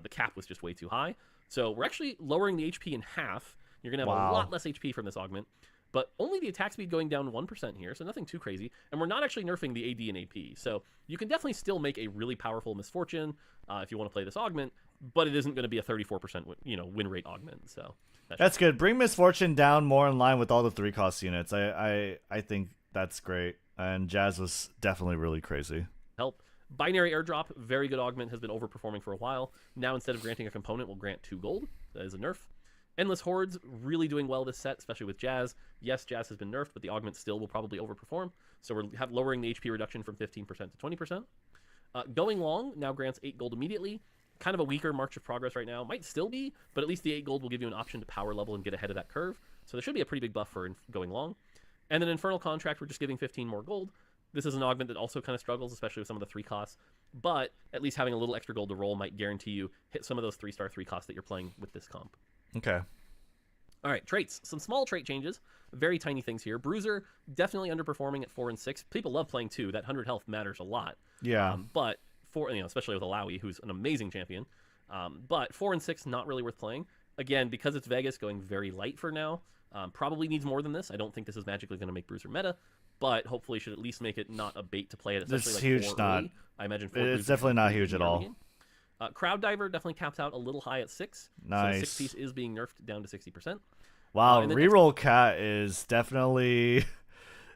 The cap was just way too high. So we're actually lowering the HP in half. You're going to have a lot less HP from this augment. But only the attack speed going down 1% here, so nothing too crazy. And we're not actually nerfing the AD and AP. So you can definitely still make a really powerful Misfortune if you want to play this augment, but it isn't going to be a 34% win rate augment. So that's good. Bring Misfortune down more in line with all the 3-cost units. I think that's great. And Jazz was definitely really crazy. Help. Binary Airdrop, very good augment, has been overperforming for a while. Now instead of granting a component, we'll grant 2 gold. That is a nerf. Endless Hordes, really doing well this set, especially with Jazz. Yes, Jazz has been nerfed, but the augment still will probably overperform. So we're lowering the HP reduction from 15% to 20%. Going Long now grants 8 gold immediately. Kind of a weaker March of Progress right now. Might still be, but at least the 8 gold will give you an option to power level and get ahead of that curve. So there should be a pretty big buff for Going Long. And then Infernal Contract, we're just giving 15 more gold. This is an augment that also kind of struggles, especially with some of the 3 costs. But at least having a little extra gold to roll might guarantee you hit some of those 3-star 3 costs that you're playing with this comp. Okay. All right, traits. Some small trait changes. Very tiny things here. Bruiser, definitely underperforming at 4 and 6. People love playing 2. That 100 health matters a lot. Yeah. But especially with Alawi, who's an amazing champion. But 4 and 6, not really worth playing. Again, because it's Vegas, going very light for now. Probably needs more than this. I don't think this is magically going to make Bruiser meta, but hopefully should at least make it not a bait to play it. This Especially huge like not. early. I imagine 4 It's Bruiser definitely should not be huge in at the early all. game. Crowd Diver definitely caps out a little high at 6. Nice. So 6 piece is being nerfed down to 60%. Wow, and then reroll cat is definitely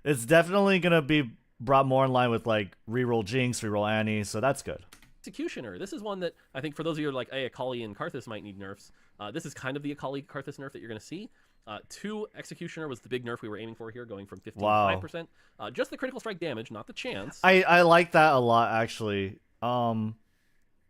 it's definitely gonna be brought more in line with like reroll Jinx, reroll Annie, so that's good. Executioner. This is one that I think for those of you who are like, hey, Akali and Karthus might need nerfs. This is kind of the Akali Karthus nerf that you're going to see. 2 Executioner was the big nerf we were aiming for here, going from 15 to 5%. Just the critical strike damage, not the chance. I like that a lot actually.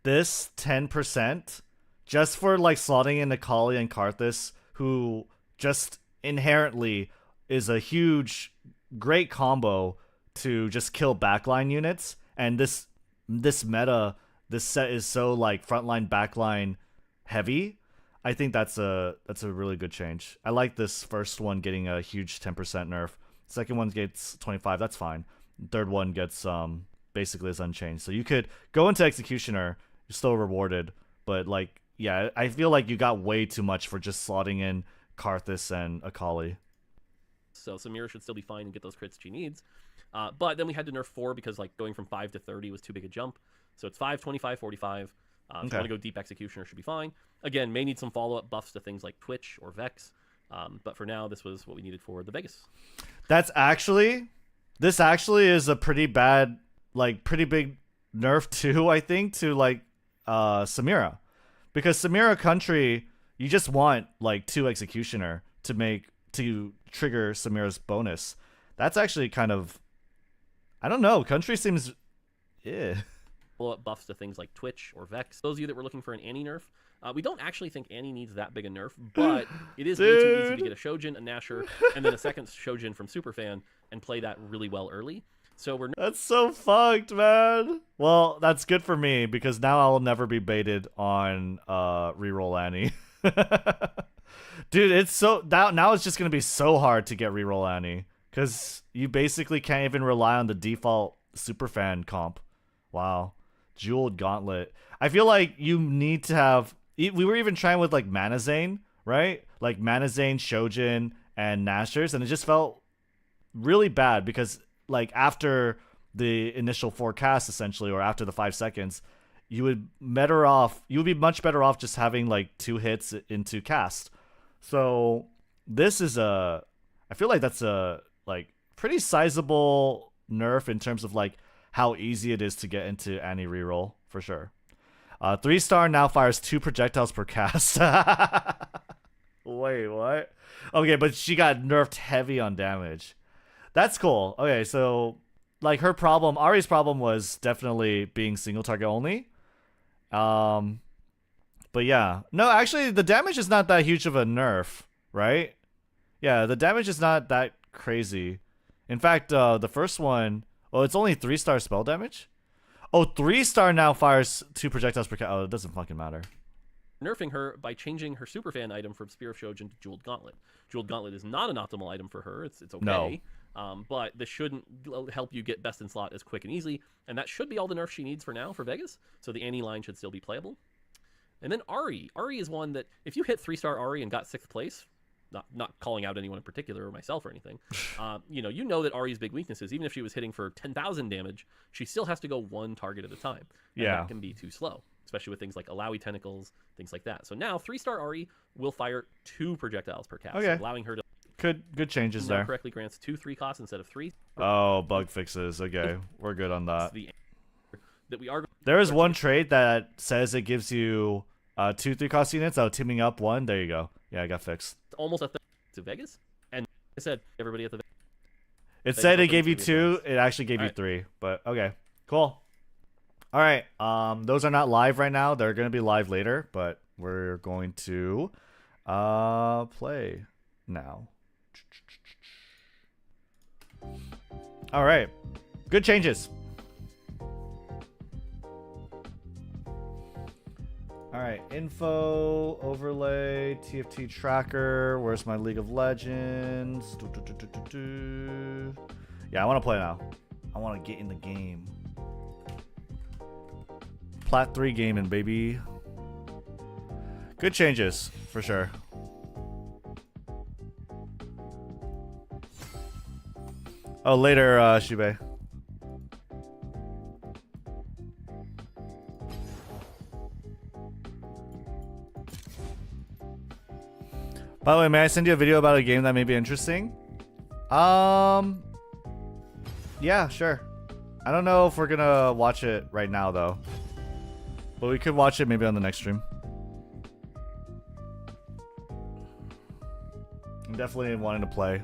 This 10% just for like slotting in Akali and Karthus, who just inherently is a huge, great combo to just kill backline units. And this meta, this set is so like frontline backline heavy. I think that's a really good change. I like this first one getting a huge 10% nerf. Second one gets 25. That's fine. Third one gets basically is unchanged. So you could go into Executioner, you're still rewarded, but like yeah, I feel like you got way too much for just slotting in Karthus and Akali. So Samira should still be fine and get those crits she needs. But then we had to nerf 4 because like going from 5 to 30 was too big a jump. So it's 5, 25, 45. If you want to go deep Executioner, should be fine. Again, may need some follow-up buffs to things like Twitch or Vex. But for now, this was what we needed for the Vegas. This actually is a pretty bad, like pretty big nerf too, I think, to like Samira. Because Samira Country, you just want like 2 Executioner to trigger Samira's bonus. That's actually kind of, I don't know, Country seems Follow-up buffs to things like Twitch or Vex. Those of you that were looking for an Annie nerf, we don't actually think Annie needs that big a nerf, but it is way too easy to get a Shojin, a Nasher, and then a second Shojin from Superfan and play that really well early. So That's so fucked, man. Well, that's good for me because now I'll never be baited on reroll Annie. Dude, it's so now it's just gonna be so hard to get reroll Annie because you basically can't even rely on the default Superfan comp. Wow. Jeweled Gauntlet. I feel like you need to have. We were even trying with like Mana Zane, right? Like Mana Zane, Shojin, and Nashers, and it just felt really bad because like after the initial 4 casts, essentially, or after the 5 seconds, you would be much better off just having like 2 hits into cast. So this is I feel like that's a like pretty sizable nerf in terms of like how easy it is to get into Annie reroll, for sure. 3-star now fires 2 projectiles per cast. Wait, what? Okay, but she got nerfed heavy on damage. That's cool. Okay, so like Ari's problem was definitely being single target only. But yeah. No, actually the damage is not that huge of a nerf, right? Yeah, the damage is not that crazy. In fact, the first one, it's only 3-star spell damage? Oh, 3-star now fires 2 projectiles per cast. Oh, it doesn't fucking matter. Nerfing her by changing her Superfan item from Spear of Shojin to Jeweled Gauntlet. Jeweled Gauntlet is not an optimal item for her. It's okay. No. But this shouldn't help you get best in slot as quick and easy. And that should be all the nerfs she needs for now for Vegas. So the Annie line should still be playable. And then Ahri. Ahri is one that if you hit 3-star Ahri and got 6th place, not calling out anyone in particular or myself or anything, you know that Ahri's big weakness is even if she was hitting for 10,000 damage, she still has to go 1 target at a time. And that can be too slow, especially with things like Alawi Tentacles, things like that. So now 3-star Ahri will fire 2 projectiles per cast, allowing her to good changes there. Correctly grants 2 3 costs instead of 3. Oh, bug fixes. Okay, we're good on that. There is one trait that says it gives you 2 3-cost units. Teaming up 1. There you go. Yeah, I got fixed. Almost at to Vegas, and I said everybody at the. It said it gave you 2. It actually gave you 3. But okay, cool. All right. Those are not live right now. They're gonna be live later, but we're going to play now. All right. Good changes. All right, info, overlay, TFT tracker. Where's my League of Legends? Yeah, I want to play now. I want to get in the game. Plat 3 gaming, baby. Good changes, for sure. Oh, later, Shube. By the way, may I send you a video about a game that may be interesting? Yeah, sure. I don't know if we're gonna watch it right now, though. But we could watch it maybe on the next stream. I'm definitely wanting to play.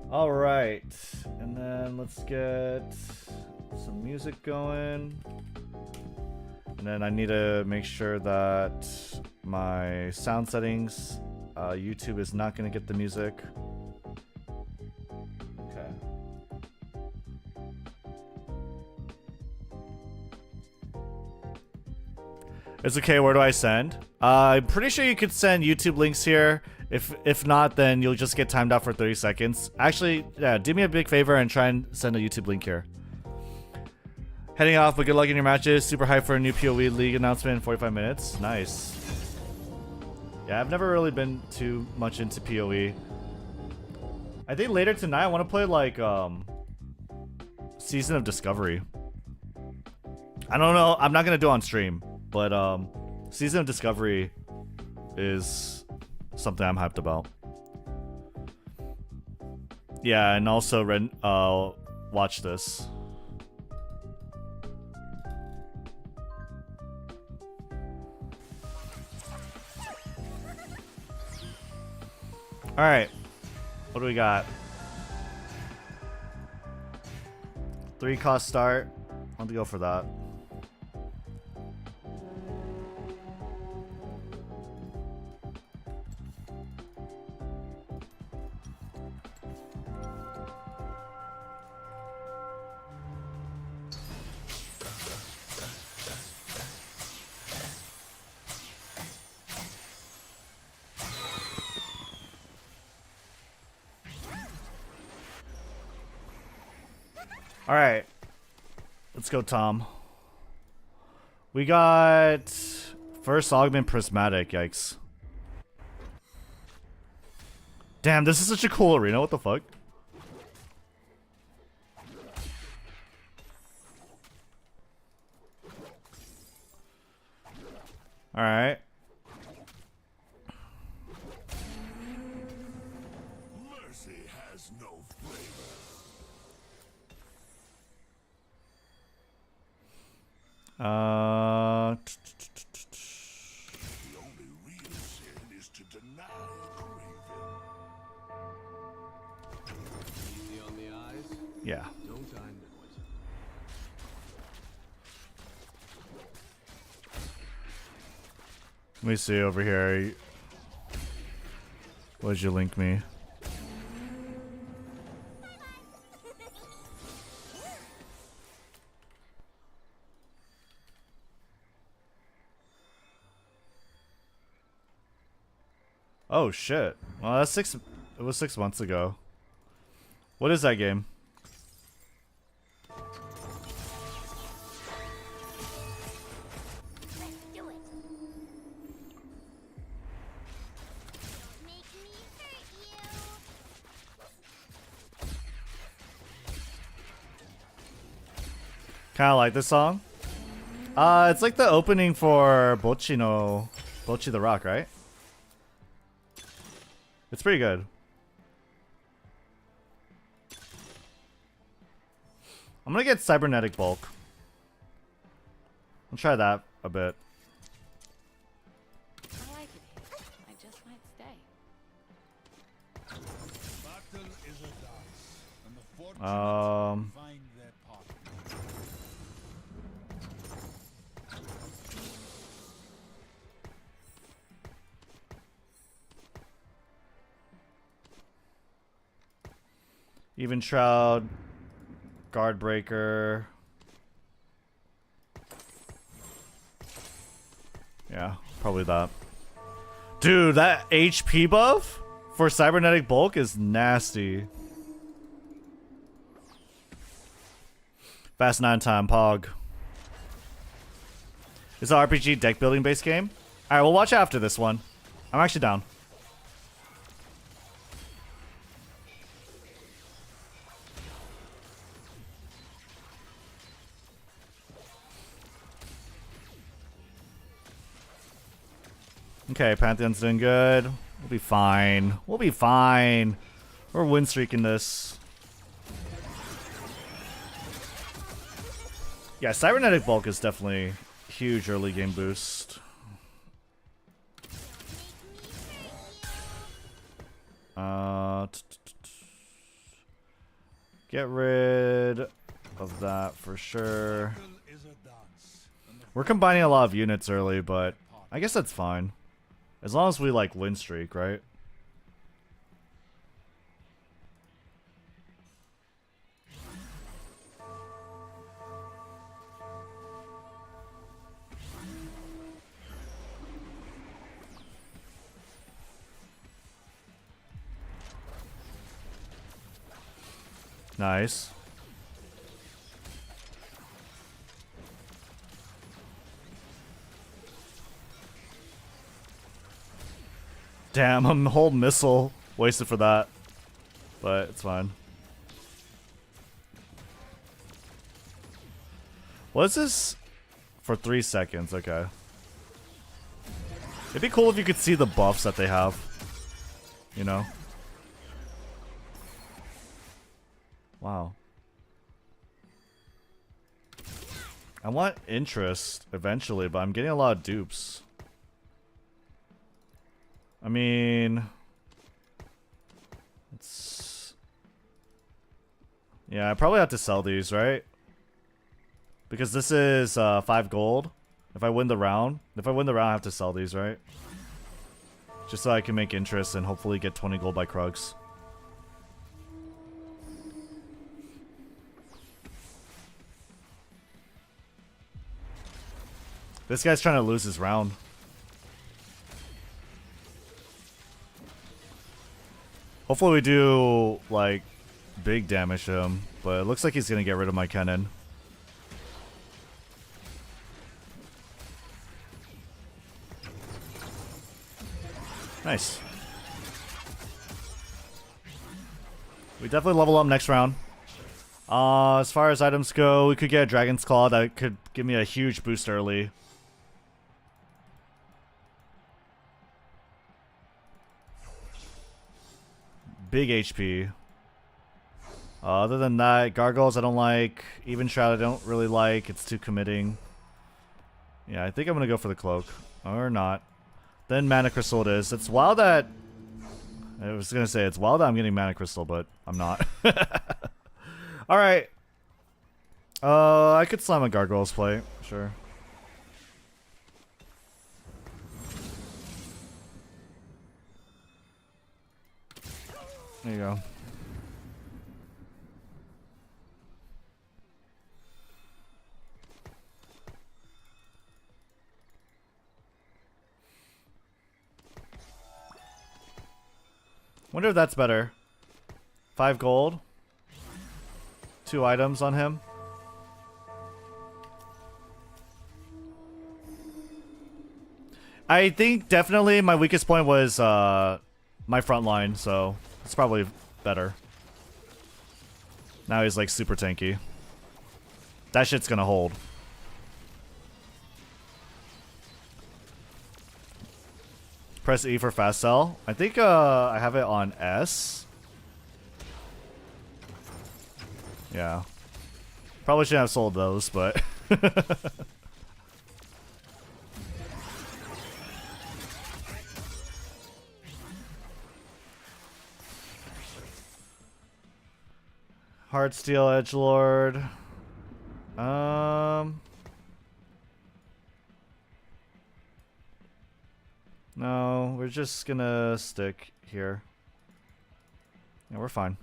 Alright. And then let's get some music going. And then I need to make sure that my sound settings, YouTube is not going to get the music. Okay. It's okay, where do I send? I'm pretty sure you could send YouTube links here. If not, then you'll just get timed out for 30 seconds. Actually, yeah, do me a big favor and try and send a YouTube link here. Heading off, but good luck in your matches. Super hyped for a new PoE League announcement in 45 minutes. Nice. Yeah, I've never really been too much into PoE. I think later tonight I want to play like Season of Discovery. I don't know. I'm not gonna do it on stream, but Season of Discovery is something I'm hyped about. Yeah, and also watch this. All right, what do we got? 3-cost start. I want to go for that. All right, let's go, Tom. We got first augment prismatic. Yikes! Damn, this is such a cool arena. What the fuck? All right. Mercy has no flavor. The only real sin is to deny craving. Easy on the eyes. Yeah. Don't I know it? Let me see over here. What did you link me? Oh shit. Well, that's it was 6 months ago. What is that game? Kind of like this song. It's like the opening for Bochi the Rock, right? It's pretty good. I'm gonna get cybernetic bulk. I'll try that a bit. I like it here. I just might stay. Battle is a dance, and the fortunate find their partner. Even Shroud, Guard Breaker. Yeah, probably that. Dude, that HP buff for cybernetic bulk is nasty. Fast 9 time, Pog. It's an RPG deck building based game. All right, we'll watch after this one. I'm actually down. Okay, Pantheon's doing good. We'll be fine. We'll be fine. We're win streaking this. Yeah, Cybernetic Bulk is definitely a huge early game boost. Get rid of that for sure. We're combining a lot of units early, but I guess that's fine. As long as we like win streak, right? Nice. Damn, a whole missile wasted for that. But it's fine. What is this? For 3 seconds, okay. It'd be cool if you could see the buffs that they have. You know? Wow. I want interest eventually, but I'm getting a lot of dupes. I mean, it's... Yeah, I probably have to sell these, right? Because this is 5 gold. If I win the round, I have to sell these, right? Just so I can make interest and hopefully get 20 gold by Krugs. This guy's trying to lose his round. Hopefully we do, like, big damage to him. But it looks like he's gonna get rid of my cannon. Nice. We definitely level up next round. As far as items go, we could get a Dragon's Claw that could give me a huge boost early. Big HP. Other than that, Gargoyles I don't like. Even Shroud I don't really like. It's too committing. Yeah, I think I'm gonna go for the Cloak. Or not. Then Mana Crystal it is. It's wild that... I was gonna say, it's wild that I'm getting Mana Crystal, but I'm not. Alright. I could slam a Gargoyles play. Sure. There you go. Wonder if that's better. 5 gold. 2 items on him. I think definitely my weakest point was my front line, so it's probably better. Now he's like super tanky. That shit's gonna hold. Press E for fast sell. I think I have it on S. Yeah. Probably shouldn't have sold those, but... Heartsteel Edgelord. No, we're just gonna stick here. Yeah, we're fine.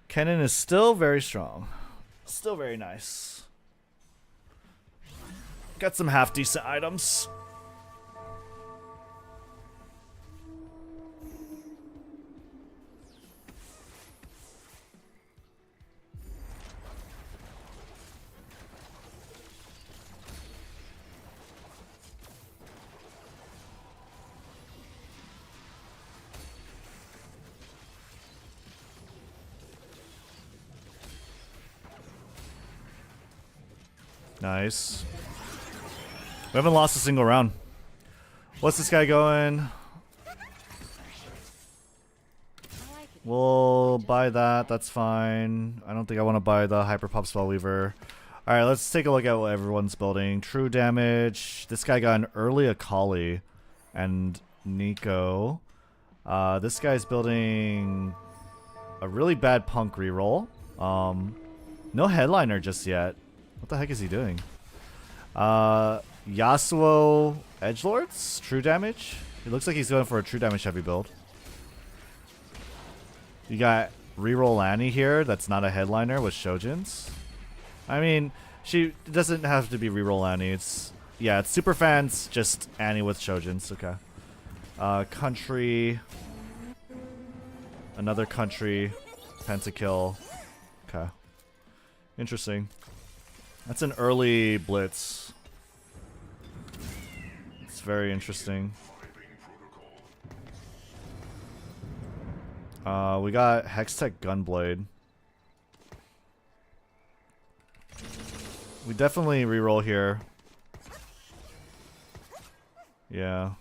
Cannon is still very strong. Still very nice. Got some half decent items. Nice. We haven't lost a single round. What's this guy going? We'll buy that. That's fine. I don't think I want to buy the Hyper Pop Spellweaver. Alright, let's take a look at what everyone's building. True damage. This guy got an early Akali and Nico. This guy's building a really bad Punk reroll. No headliner just yet. What the heck is he doing? Yasuo Edgelords? True damage? It looks like he's going for a true damage heavy build. You got reroll Annie here. That's not a headliner with Shojins. I mean, she doesn't have to be reroll Annie. It's super fans, just Annie with Shojins. Okay. Country. Another country. Pentakill. Okay. Interesting. That's an early blitz. It's very interesting. We got Hextech Gunblade. We definitely reroll here. Yeah.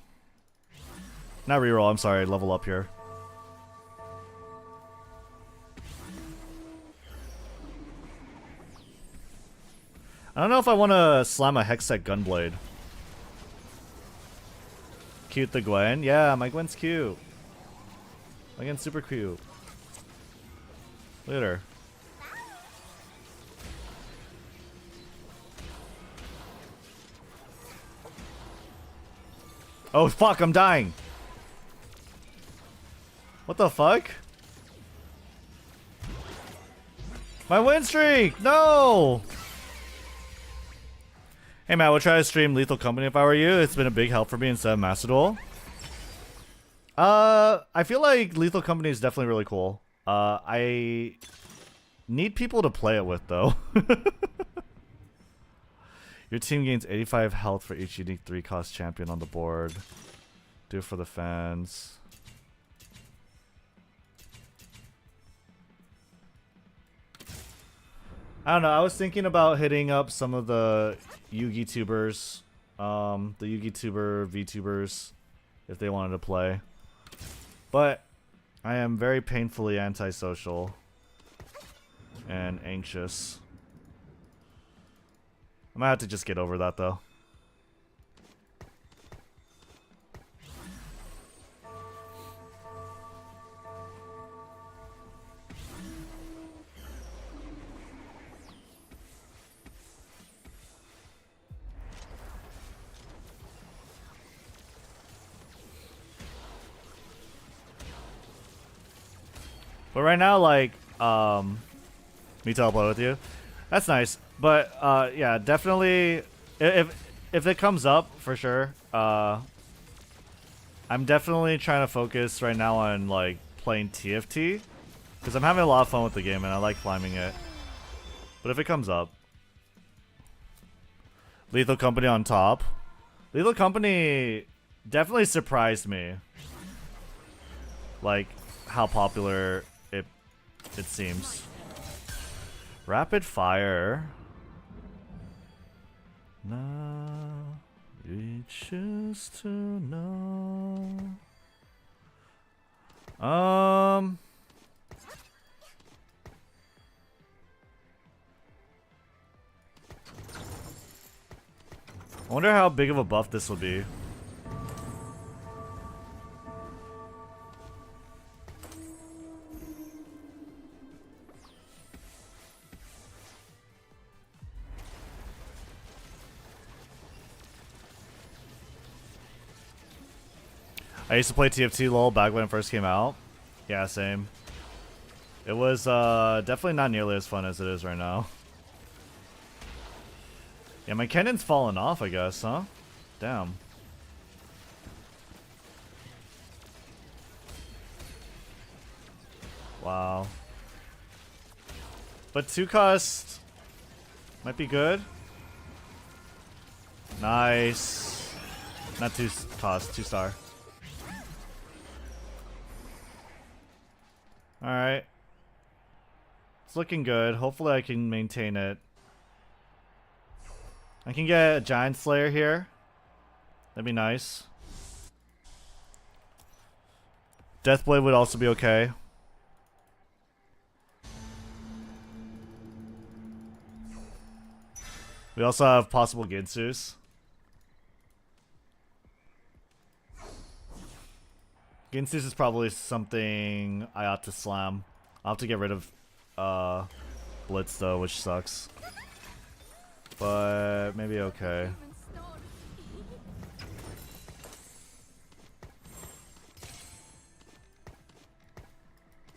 Not reroll, I'm sorry, level up here. I don't know if I want to slam a Hextech Gunblade. Cute the Gwen? Yeah, my Gwen's cute. My Gwen's super cute. Look at her. Oh fuck, I'm dying. What the fuck? My win streak! No! Hey man, I would try to stream Lethal Company if I were you. It's been a big help for me instead of Master Duel. I feel like Lethal Company is definitely really cool. I need people to play it with though. Your team gains 85 health for each unique 3-cost champion on the board. Do it for the fans. I don't know, I was thinking about hitting up some of the Yugi tubers, the Yugi tuber VTubers, if they wanted to play. But I am very painfully antisocial and anxious. I might have to just get over that though. But right now, like, me teleport with you. That's nice. But, yeah, definitely, if it comes up, for sure, I'm definitely trying to focus right now on, like, playing TFT. Because I'm having a lot of fun with the game, and I like climbing it. But if it comes up. Lethal Company on top. Lethal Company definitely surprised me. Like, how popular it seems. Rapid fire. Now we choose to know. I wonder how big of a buff this will be. I used to play TFT LOL back when it first came out. Yeah, same. It was definitely not nearly as fun as it is right now. Yeah, my cannon's fallen off, I guess, huh? Damn. Wow. But 2-cost might be good. Nice. Not 2-cost, 2-star. Alright. It's looking good. Hopefully I can maintain it. I can get a Giant Slayer here. That'd be nice. Deathblade would also be okay. We also have possible Ginsus. Ginsus is probably something I ought to slam. I'll have to get rid of Blitz though, which sucks. But maybe okay.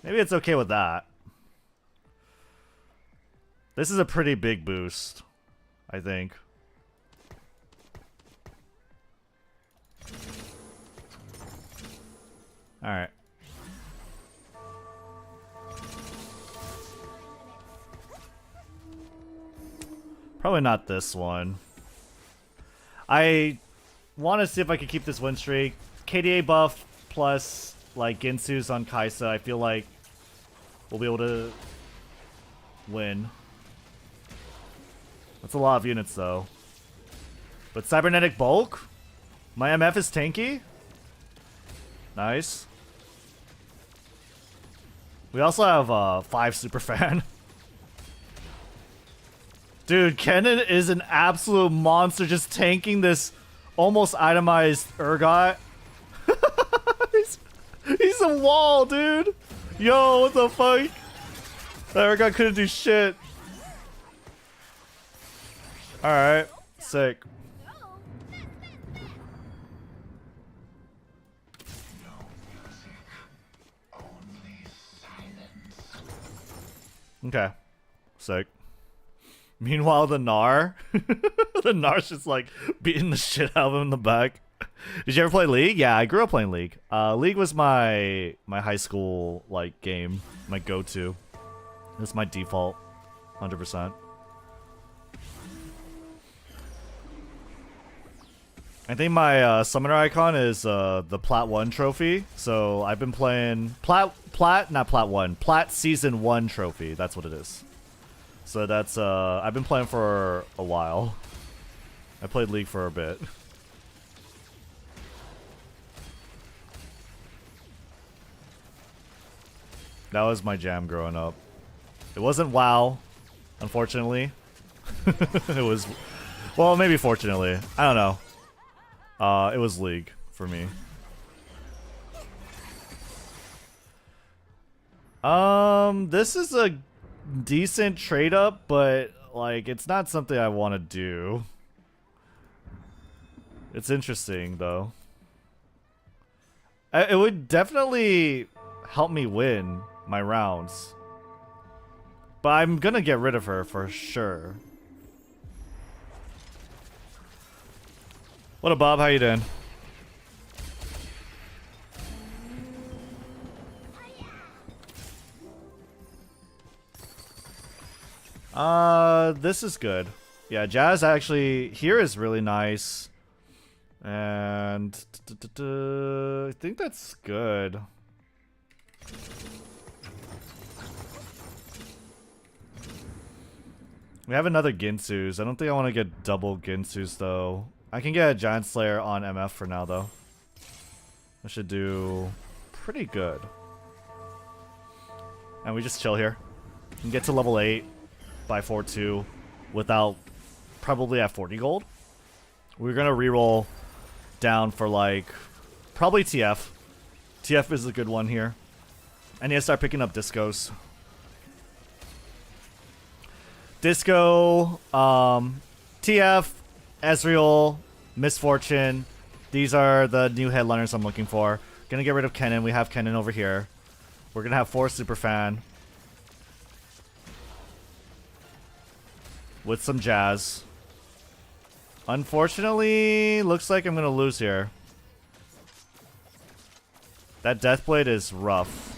Maybe it's okay with that. This is a pretty big boost, I think. Alright. Probably not this one. I want to see if I can keep this win streak. KDA buff plus like Ginsu's on Kaisa. I feel like we'll be able to win. That's a lot of units though. But Cybernetic Bulk? My MF is tanky? Nice. We also have 5 Superfan. Dude, Kennen is an absolute monster just tanking this almost itemized Urgot. he's a wall, dude. Yo, what the fuck? That Urgot couldn't do shit. Alright, sick. Okay, sick. Meanwhile, the Gnar, the Gnar's just like beating the shit out of him in the back. Did you ever play League? Yeah, I grew up playing League. League was my high school like game, my go-to. It's my default, 100%. I think my summoner icon is the Plat 1 trophy. So I've been playing Plat, not Plat 1, Plat Season 1 trophy. That's what it is. So that's, I've been playing for a while. I played League for a bit. That was my jam growing up. It wasn't WoW, unfortunately. It was, well, maybe fortunately. I don't know. It was League for me. This is a decent trade up, but like it's not something I want to do. It's interesting though. It would definitely help me win my rounds. But I'm gonna get rid of her for sure. What up, Bob? How you doing? This is good. Yeah, Jazz actually here is really nice. And I think that's good. We have another Ginsu's. I don't think I want to get double Ginsu's though. I can get a Giant Slayer on MF for now though. I should do pretty good. And we just chill here. We can get to level 8 by 4-2 without probably at 40 gold. We're gonna reroll down for like probably TF. TF is a good one here. I need to start picking up discos. Disco, TF, Ezreal, Misfortune. These are the new headliners I'm looking for. Gonna get rid of Kennen. We have Kennen over here. We're gonna have 4 Superfan. With some Jazz. Unfortunately, looks like I'm gonna lose here. That Deathblade is rough.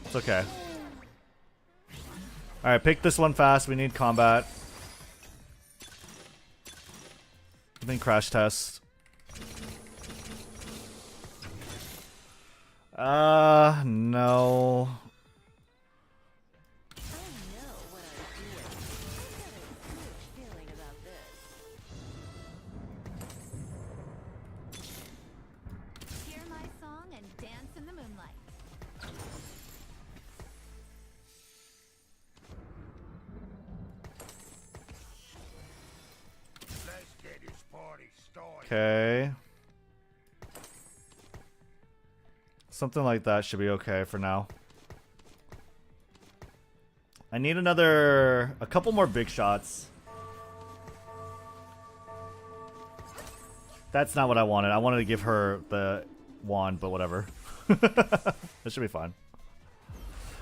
It's okay. Alright, pick this one fast. We need combat. I think crash test. No. I know what I'm doing. I've got a huge feeling about this. Okay. Something like that should be okay for now. I need a couple more big shots. That's not what I wanted. I wanted to give her the wand, but whatever. That should be fine.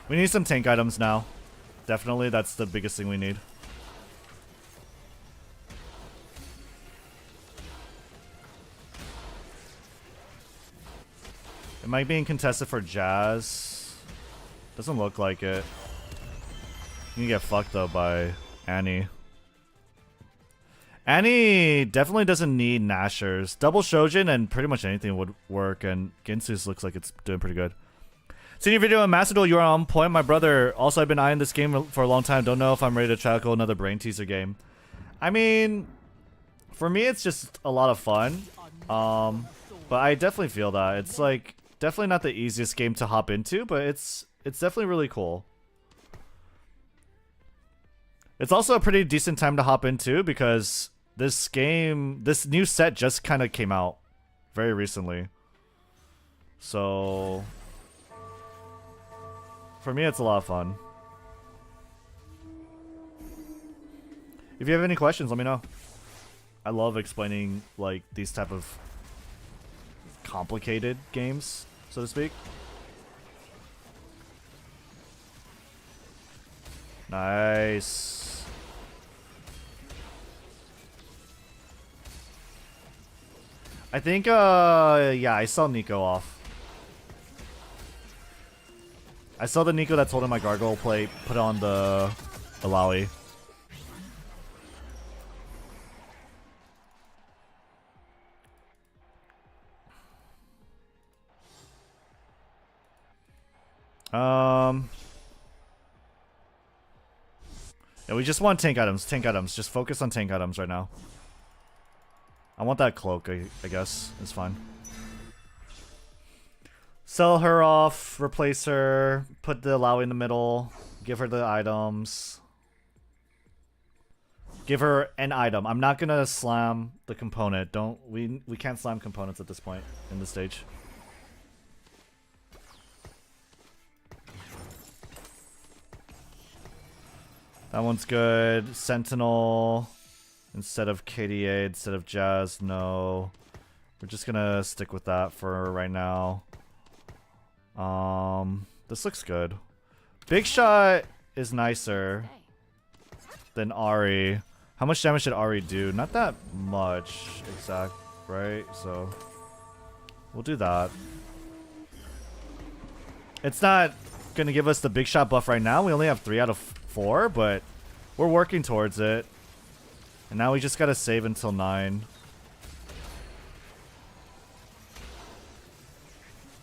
We need some tank items now. Definitely, that's the biggest thing we need. Am I being contested for Jazz? Doesn't look like it. You get fucked though by Annie. Annie definitely doesn't need Nashers. Double Shojin and pretty much anything would work, and Ginsu's looks like it's doing pretty good. Seen your video on Master Duel, you are on point. My brother, also I've been eyeing this game for a long time. Don't know if I'm ready to tackle another brain teaser game. I mean, for me it's just a lot of fun. But I definitely feel that. It's like, definitely not the easiest game to hop into, but it's definitely really cool. It's also a pretty decent time to hop into because this new set just kind of came out very recently. So, for me, it's a lot of fun. If you have any questions, let me know. I love explaining like these type of complicated games, so to speak. Nice. I think, yeah, I saw Nico off. I saw the Nico that's holding my gargoyle plate put on the Alawi. Yeah, we just want tank items. Tank items. Just focus on tank items right now. I want that cloak, I guess. It's fine. Sell her off, replace her, put the Alawi in the middle, give her the items. Give her an item. I'm not gonna slam the component. We can't slam components at this point in the stage. That one's good. Sentinel instead of KDA, instead of Jazz, no. We're just gonna stick with that for right now. This looks good. Big Shot is nicer than Ari. How much damage did Ari do? Not that much, exact, right? So we'll do that. It's not gonna give us the Big Shot buff right now. We only have 3 out of 4, but we're working towards it. And now we just gotta save until 9.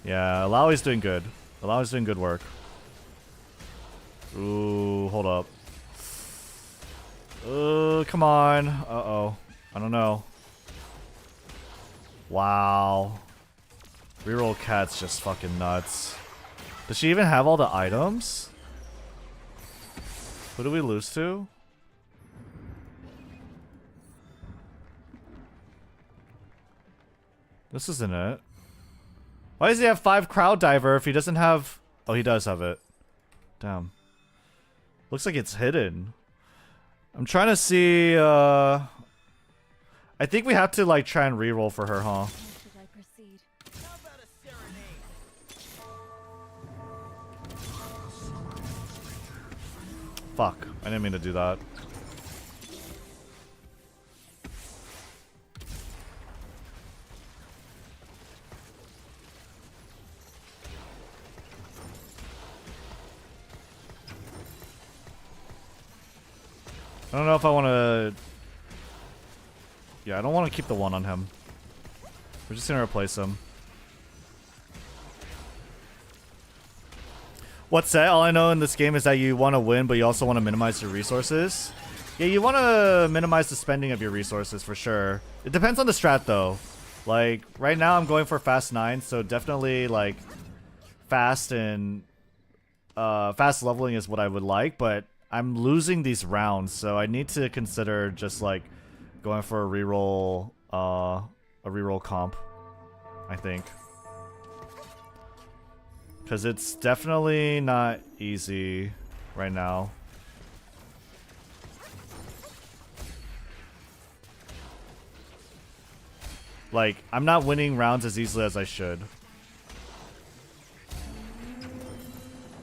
Yeah, Alawi's doing good. Alawi's doing good work. Ooh, hold up. Come on. Uh-oh. I don't know. Wow. Reroll Cat's just fucking nuts. Does she even have all the items? Who do we lose to? This isn't it. Why does he have 5 Crowd Diver if he doesn't have... Oh, he does have it. Damn. Looks like it's hidden. I'm trying to see... I think we have to like try and reroll for her, huh? Fuck. I didn't mean to do that. I don't know if I want to... Yeah, I don't want to keep the 1 on him. We're just going to replace him. What's that? All I know in this game is that you want to win, but you also want to minimize your resources. Yeah, you want to minimize the spending of your resources for sure. It depends on the strat though. Like, right now I'm going for fast 9, so definitely like fast and fast leveling is what I would like, but I'm losing these rounds, so I need to consider just like going for a a reroll comp, I think. Because it's definitely not easy right now. Like, I'm not winning rounds as easily as I should.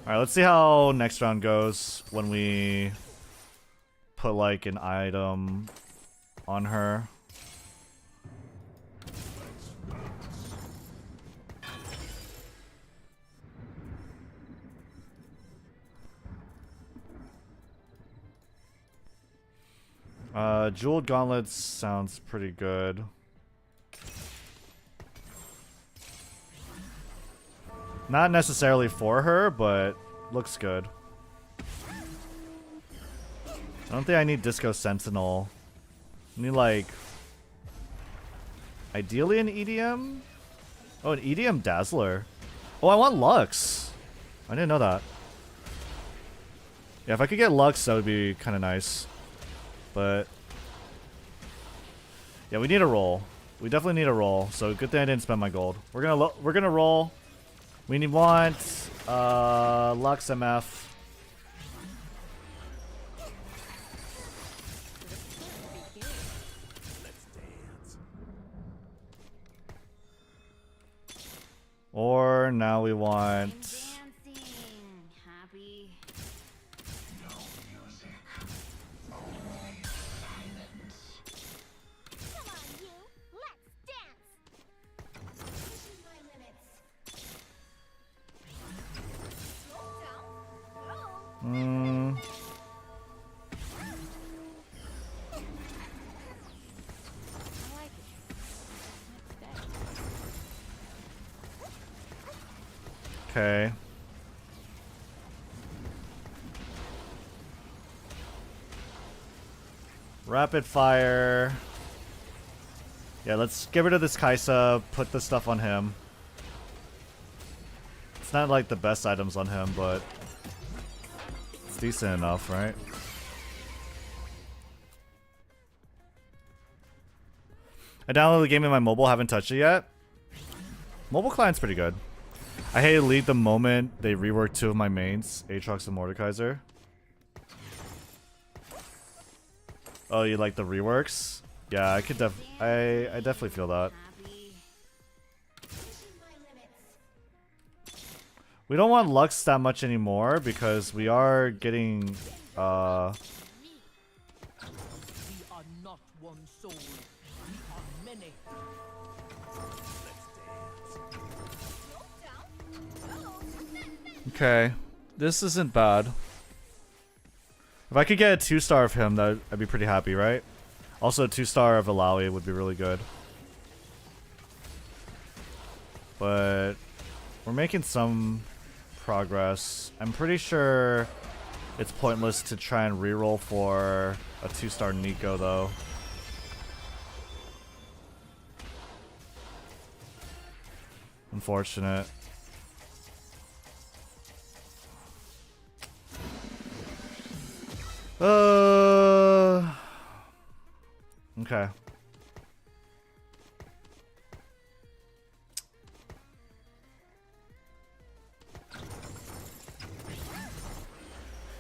Alright, let's see how next round goes when we put like an item on her. Jeweled gauntlets sounds pretty good. Not necessarily for her, but looks good. I don't think I need Disco Sentinel. I need like... ideally an EDM? Oh, an EDM Dazzler. Oh, I want Lux. I didn't know that. Yeah, if I could get Lux, that would be kind of nice. But... yeah, we need a roll. We definitely need a roll. So good thing I didn't spend my gold. We're gonna roll. We want Lux MF. Or now we want... Okay. Rapid fire. Yeah, let's get rid of this Kaisa, put the stuff on him. It's not like the best items on him, but it's decent enough, right? I downloaded the game in my mobile, haven't touched it yet. Mobile client's pretty good. I hated Lead the moment they reworked two of my mains, Aatrox and Mordekaiser. Oh, you like the reworks? Yeah, I could I definitely feel that. We don't want Lux that much anymore because we are getting We are not one soul. We are many. Okay, this isn't bad. If I could get a 2-star of him, I'd be pretty happy, right? Also, a 2-star of Alawi would be really good. But we're making some progress. I'm pretty sure it's pointless to try and reroll for a 2-star Nico, though. Unfortunate. Okay.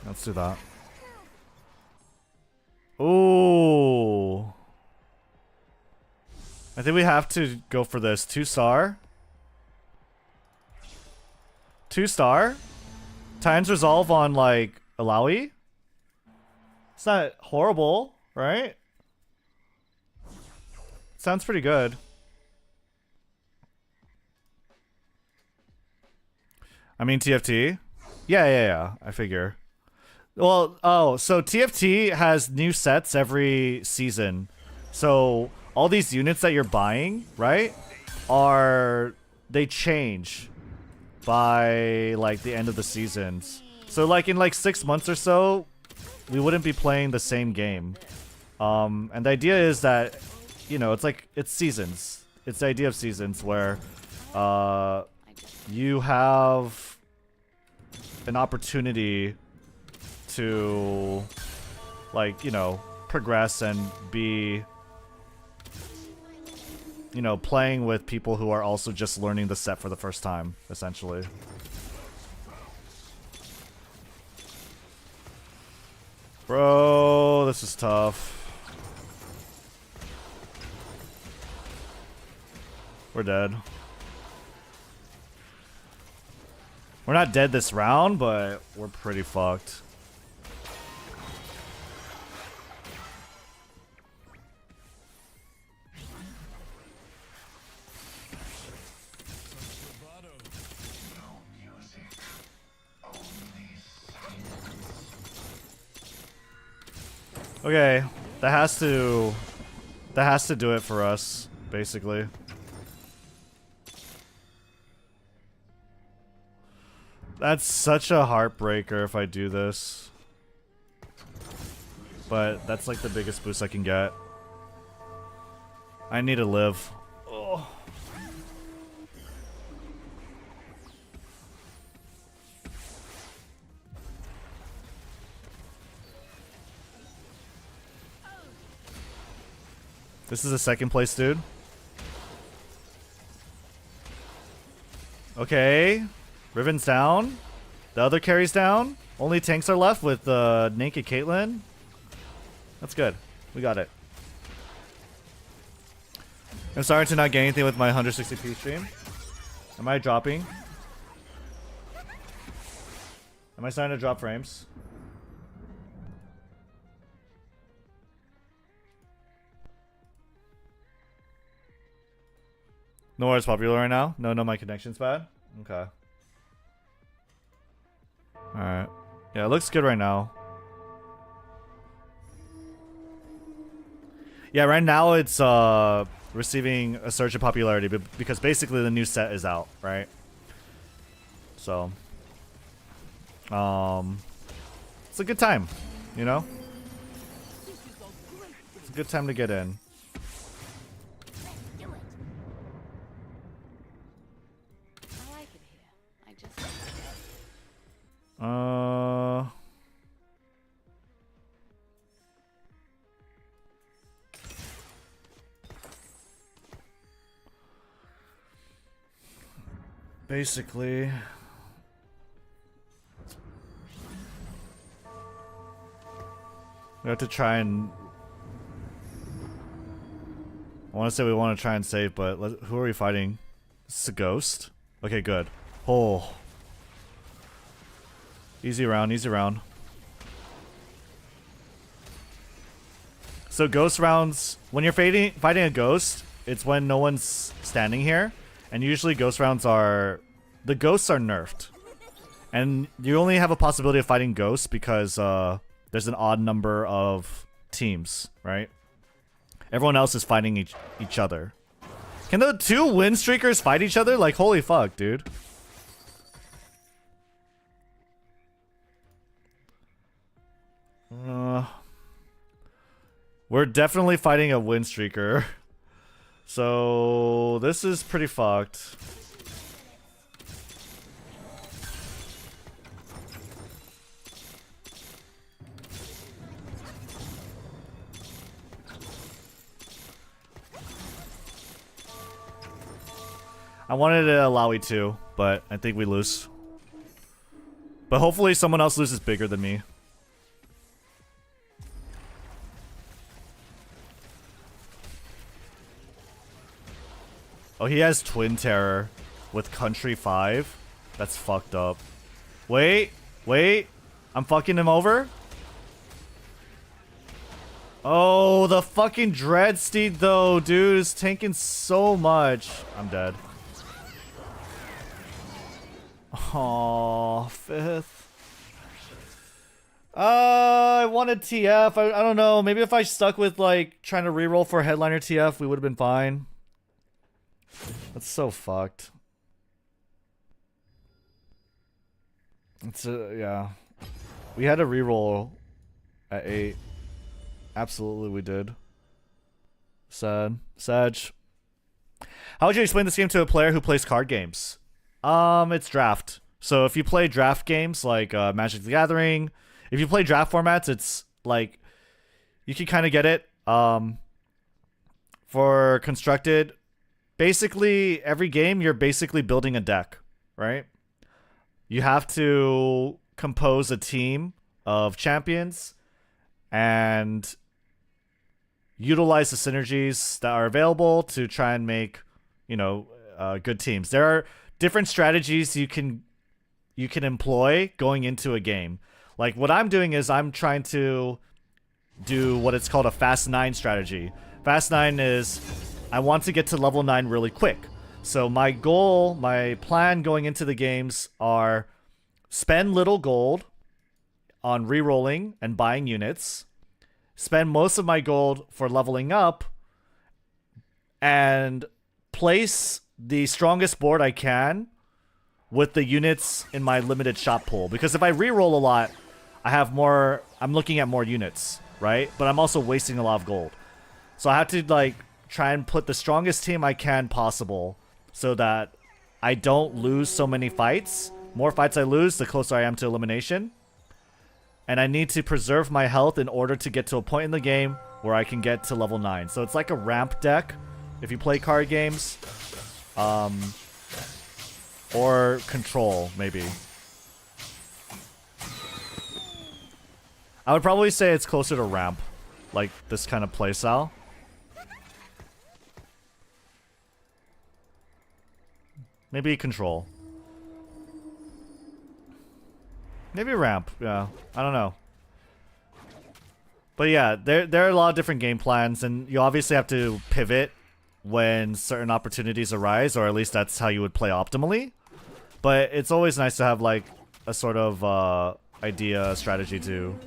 Let's do that. Ooh. I think we have to go for this. 2-star. 2-star? Times resolve on, like, Alawi? It's not horrible, right? Sounds pretty good. I mean TFT? Yeah, I figure. Well, oh, so TFT has new sets every season. So all these units that you're buying, right, they change by like the end of the seasons. So like in like 6 months or so, we wouldn't be playing the same game. And the idea is that, you know, it's seasons. It's the idea of seasons where you have an opportunity to, like, you know, progress and be you know, playing with people who are also just learning the set for the first time, essentially. Bro, this is tough. We're dead. We're not dead this round, but we're pretty fucked. Okay, that has to do it for us, basically. That's such a heartbreaker if I do this. But that's like the biggest boost I can get. I need to live. Oh. This is a second place, dude. Okay. Riven's down. The other carry's down. Only tanks are left with naked Caitlyn. That's good. We got it. I'm sorry to not get anything with my 160p stream. Am I dropping? Am I starting to drop frames? No, it's popular right now? No, my connection's bad? Okay. Alright. Yeah, it looks good right now. Yeah, right now it's receiving a surge in popularity because basically the new set is out, right? So it's a good time, you know? It's a good time to get in. Basically, we have to try and. I want to say we want to try and save, but who are we fighting? This is a ghost. Okay, good. Oh. Easy round, easy round. So ghost rounds, when you're fighting a ghost, it's when no one's standing here. And usually ghost rounds are... The ghosts are nerfed. And you only have a possibility of fighting ghosts because there's an odd number of teams, right? Everyone else is fighting each other. Can the two win streakers fight each other? Like, holy fuck, dude. We're definitely fighting a win streaker. So this is pretty fucked. I wanted to allow it to, but I think we lose. But hopefully someone else loses bigger than me. Oh, he has Twin Terror with Country 5. That's fucked up. Wait. I'm fucking him over? Oh, the fucking Dreadsteed though, dude, is tanking so much. I'm dead. Oh, fifth. I wanted TF. I don't know. Maybe if I stuck with like trying to reroll for headliner TF, we would have been fine. That's so fucked. It's yeah. We had a reroll at 8. Absolutely, we did. Sad. Sag. How would you explain this game to a player who plays card games? It's draft. So if you play draft games like Magic the Gathering, if you play draft formats, it's like you can kind of get it. For constructed, basically every game you're basically building a deck, right? You have to compose a team of champions and utilize the synergies that are available to try and make, good teams. There are different strategies you can employ going into a game. Like what I'm doing is I'm trying to do what it's called a Fast 9 strategy. Fast 9 is I want to get to level 9 really quick. So my goal, my plan going into the games are spend little gold on rerolling and buying units, spend most of my gold for leveling up, and place the strongest board I can with the units in my limited shop pool. Because if I reroll a lot, I'm looking at more units, right? But I'm also wasting a lot of gold. So I have to try and put the strongest team I can possible so that I don't lose so many fights. More fights I lose, the closer I am to elimination. And I need to preserve my health in order to get to a point in the game where I can get to level 9. So it's like a ramp deck if you play card games. Or control, maybe. I would probably say it's closer to ramp. Like this kind of playstyle. Maybe control. Maybe ramp, yeah. I don't know. But yeah, there are a lot of different game plans, and you obviously have to pivot when certain opportunities arise, or at least that's how you would play optimally. But it's always nice to have like a sort of idea, strategy to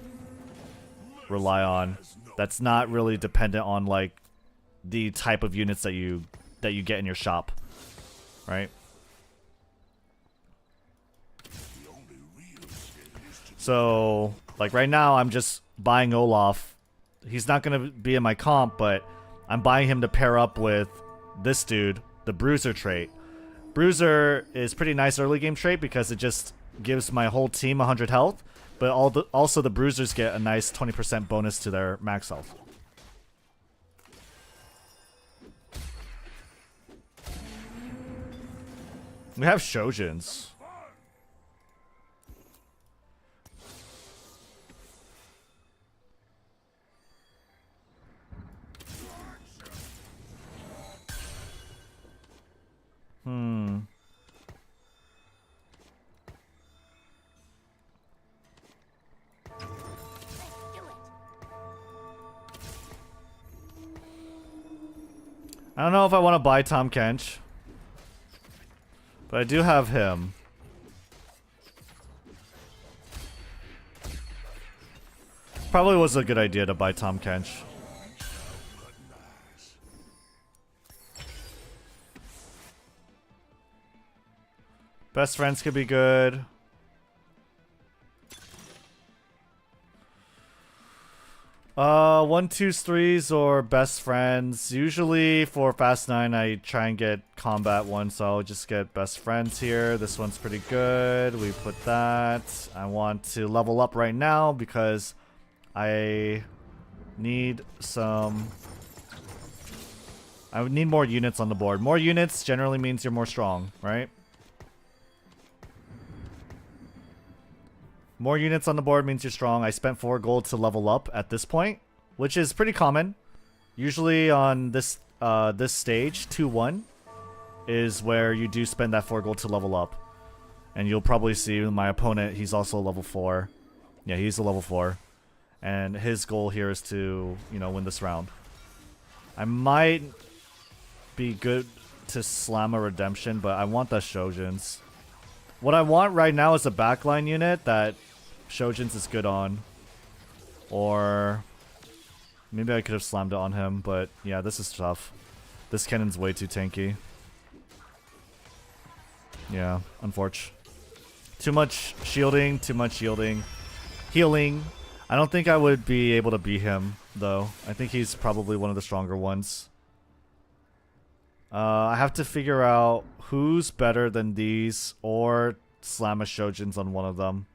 rely on that's not really dependent on like the type of units that you get in your shop, right? So, like right now, I'm just buying Olaf. He's not going to be in my comp, but I'm buying him to pair up with this dude, the Bruiser trait. Bruiser is pretty nice early game trait because it just gives my whole team 100 health, but also the Bruisers get a nice 20% bonus to their max health. We have Shojins. I don't know if I want to buy Tom Kench, but I do have him. Probably was a good idea to buy Tom Kench. Best friends could be good. One, twos, threes, or best friends. Usually for Fast 9, I try and get combat one, so I'll just get best friends here. This one's pretty good. We put that. I want to level up right now because I need some... I would need more units on the board. More units generally means you're more strong, right? More units on the board means you're strong. I spent 4 gold to level up at this point, which is pretty common. Usually on this this stage, 2-1, is where you do spend that 4 gold to level up. And you'll probably see my opponent, he's also level 4. Yeah, he's a level 4. And his goal here is to, win this round. I might be good to slam a redemption, but I want the Shojins. What I want right now is a backline unit that Shojins is good on. Or maybe I could have slammed it on him, but yeah, this is tough. This cannon's way too tanky. Yeah, unfortunate. Too much shielding, too much yielding. Healing. I don't think I would be able to beat him, though. I think he's probably one of the stronger ones. I have to figure out who's better than these, or slam a Shojins on one of them.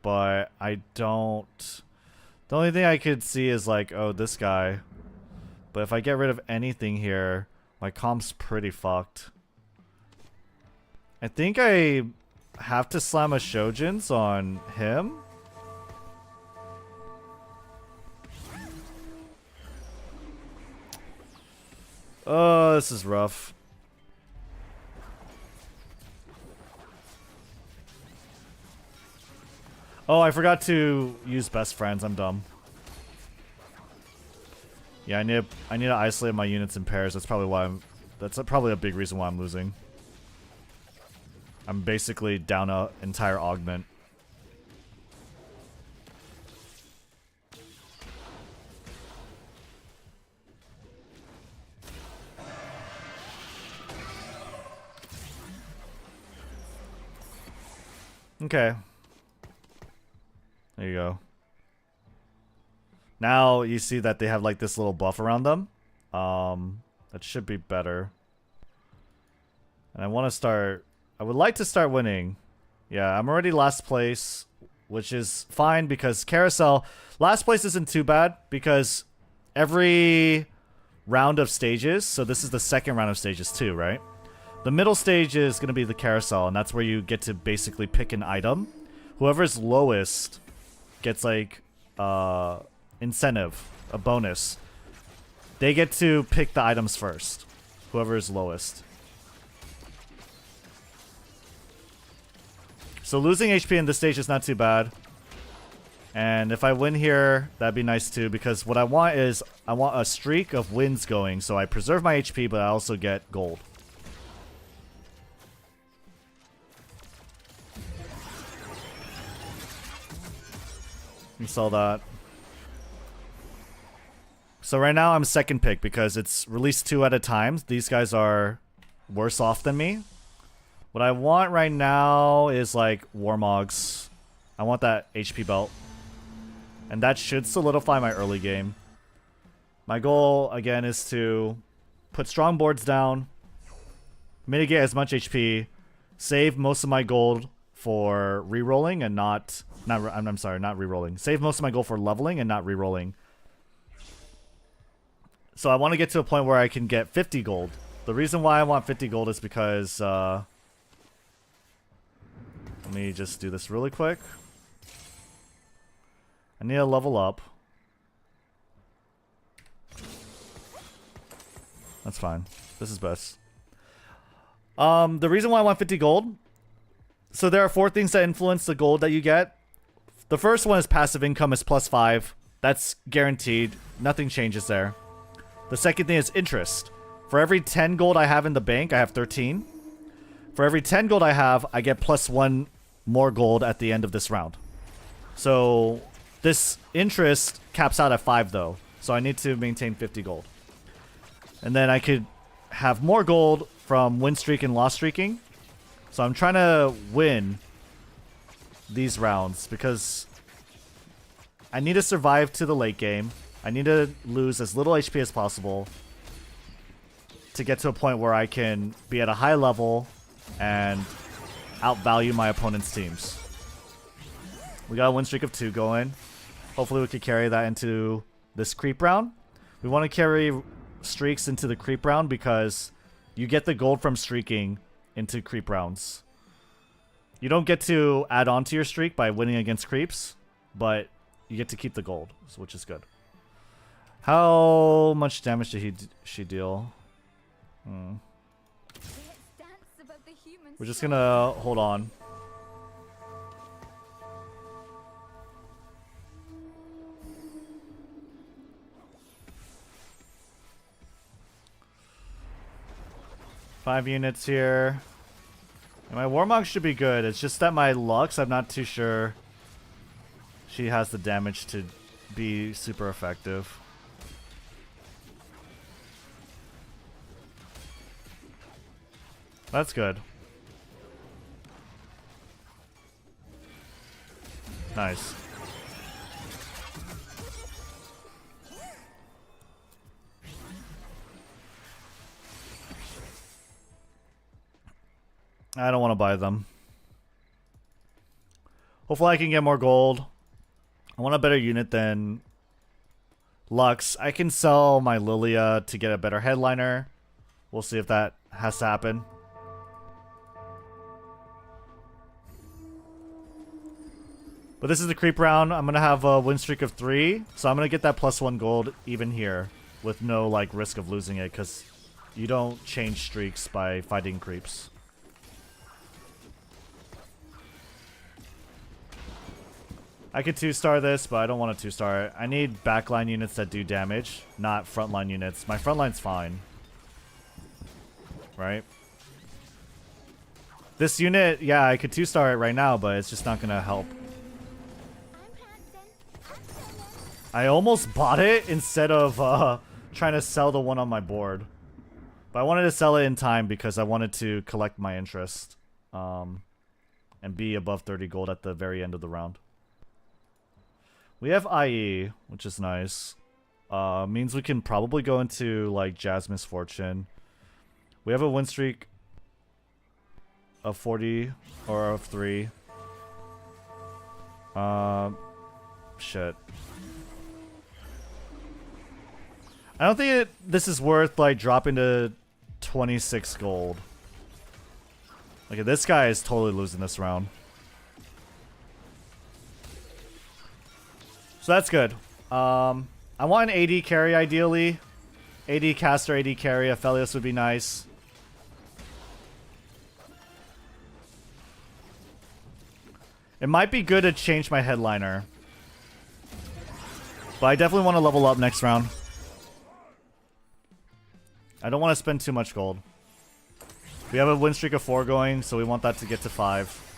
But I don't... The only thing I could see is like, oh, this guy. But if I get rid of anything here, My comp's pretty fucked. I think I have to slam a Shojin's on him. Oh, this is rough. Oh, I forgot to use best friends. I'm dumb. Yeah, I need to isolate my units in pairs. That's probably why probably a big reason why I'm losing. I'm basically down a entire augment. Okay. There you go. Now you see that they have like this little buff around them. That should be better. And I would like to start winning. Yeah, I'm already last place, which is fine because carousel, last place isn't too bad because every round of stages, so this is the second round of stages too, right? The middle stage is going to be the carousel, and that's where you get to basically pick an item. Whoever's lowest gets like incentive, a bonus. They get to pick the items first. Whoever is lowest. So losing HP in this stage is not too bad. And if I win here, that'd be nice too, because what I want is I want a streak of wins going, so I preserve my HP, but I also get gold. You saw that. So right now I'm second pick because it's released 2 at a time. These guys are worse off than me. What I want right now is like Warmogs. I want that HP belt. And that should solidify my early game. My goal again is to put strong boards down, mitigate as much HP, save most of my gold for re-rolling and not re-rolling. Save most of my gold for leveling and not re-rolling. So I want to get to a point where I can get 50 gold. The reason why I want 50 gold is because let me just do this really quick. I need to level up. That's fine. This is best. The reason why I want 50 gold. So there are 4 things that influence the gold that you get. The first one is passive income is +5. That's guaranteed. Nothing changes there. The second thing is interest. For every 10 gold I have in the bank, I have 13. For every 10 gold I have, I get +1 more gold at the end of this round. So this interest caps out at 5 though. So I need to maintain 50 gold. And then I could have more gold from win streak and loss streaking. So I'm trying to win these rounds because I need to survive to the late game. I need to lose as little HP as possible to get to a point where I can be at a high level and outvalue my opponent's teams. We got a win streak of 2 going. Hopefully we could carry that into this creep round. We want to carry streaks into the creep round because you get the gold from streaking into creep rounds. You don't get to add on to your streak by winning against creeps, but you get to keep the gold, which is good. How much damage did she deal? We're just gonna hold on. Five units here. And my Warmog should be good. It's just that my Lux, I'm not too sure she has the damage to be super effective. That's good. Nice. I don't want to buy them. Hopefully I can get more gold. I want a better unit than Lux. I can sell my Lilia to get a better headliner. We'll see if that has to happen. But this is the creep round. I'm going to have a win streak of 3. So I'm going to get that +1 gold even here with no like risk of losing it because you don't change streaks by fighting creeps. I could 2-star this, but I don't want to 2-star it. I need backline units that do damage, not frontline units. My frontline's fine. Right? This unit, yeah, I could 2-star it right now, but it's just not going to help. I almost bought it instead of trying to sell the one on my board. But I wanted to sell it in time because I wanted to collect my interest. And be above 30 gold at the very end of the round. We have IE, which is nice. Means we can probably go into like Jasmine's Fortune. We have a win streak of 40 or of 3. Shit. I don't think this is worth like dropping to 26 gold. Okay, this guy is totally losing this round. So that's good. I want an AD carry ideally. AD caster, AD carry. Aphelios would be nice. It might be good to change my headliner. But I definitely want to level up next round. I don't want to spend too much gold. We have a win streak of 4 going, so we want that to get to 5.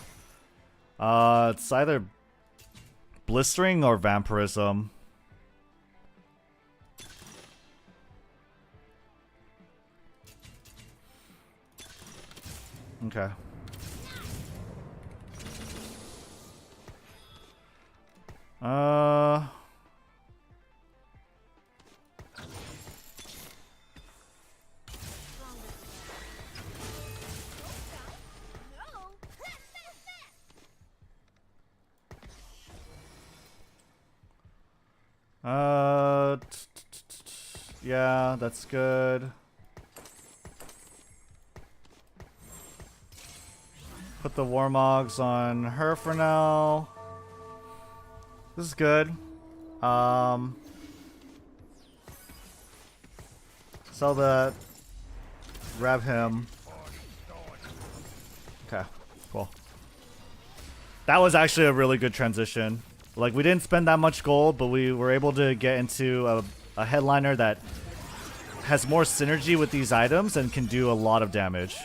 It's either blistering or vampirism. Okay. Yeah, that's good. Put the Warmogs on her for now. This is good. Sell that. Grab him. Okay, cool. That was actually a really good transition. Like, we didn't spend that much gold, but we were able to get into a headliner that has more synergy with these items and can do a lot of damage.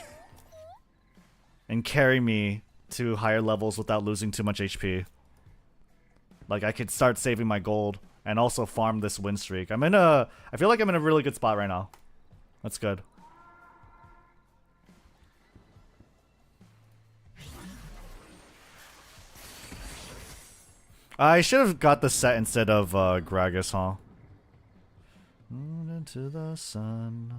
And carry me to higher levels without losing too much HP. Like, I could start saving my gold and also farm this win streak. I feel like I'm in a really good spot right now. That's good. I should have got the set instead of Gragas, huh? Moon into the sun.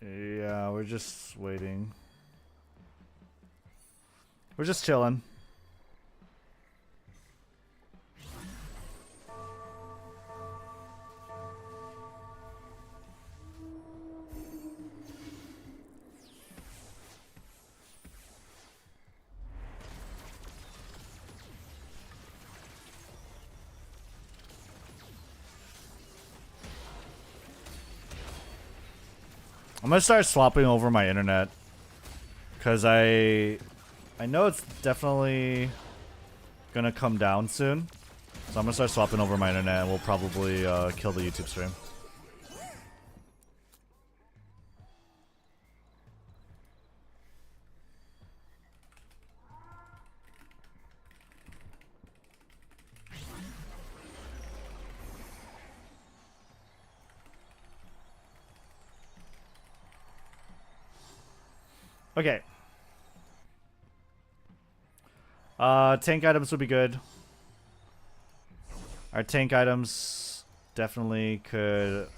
Yeah, we're just waiting. We're just chilling. I'm gonna start swapping over my internet because I know it's definitely gonna come down soon, so I'm gonna start swapping over my internet and we'll probably kill the YouTube stream. Okay. Tank items would be good. Our tank items definitely could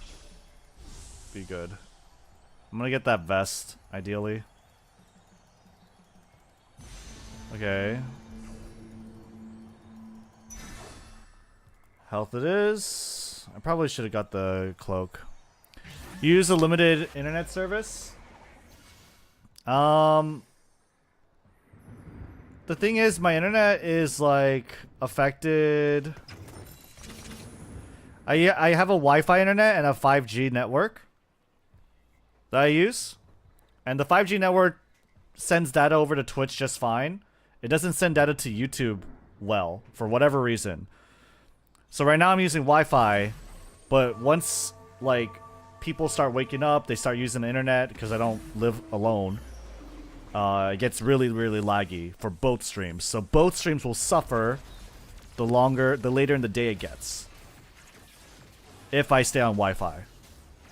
be good. I'm gonna get that vest, ideally. Okay. Health it is. I probably should have got the cloak. Use a limited internet service. The thing is, my internet is like affected. I have a Wi-Fi internet and a 5G network that I use, and the 5G network sends data over to Twitch just fine. It doesn't send data to YouTube well for whatever reason. So right now I'm using Wi-Fi, but once like people start waking up, they start using the internet because I don't live alone. It gets really, really laggy for both streams. So both streams will suffer the later in the day it gets. If I stay on Wi-Fi.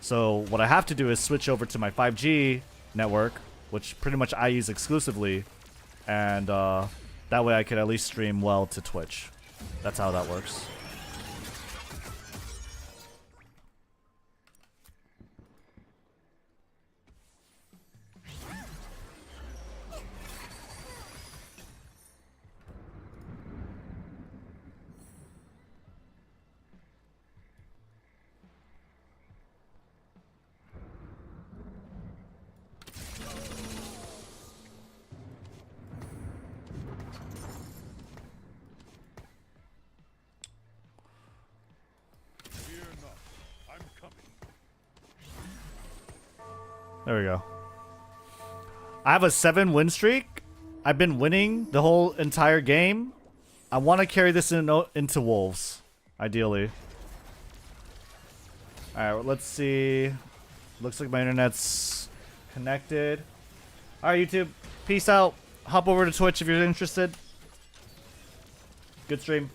So what I have to do is switch over to my 5G network, which pretty much I use exclusively. And that way I could at least stream well to Twitch. That's how that works. Fear not. I'm coming. There we go. I have a 7-win streak. I've been winning the whole entire game. I want to carry this into Wolves, ideally. Alright, well, let's see. Looks like my internet's connected. Alright, YouTube. Peace out. Hop over to Twitch if you're interested. Good stream.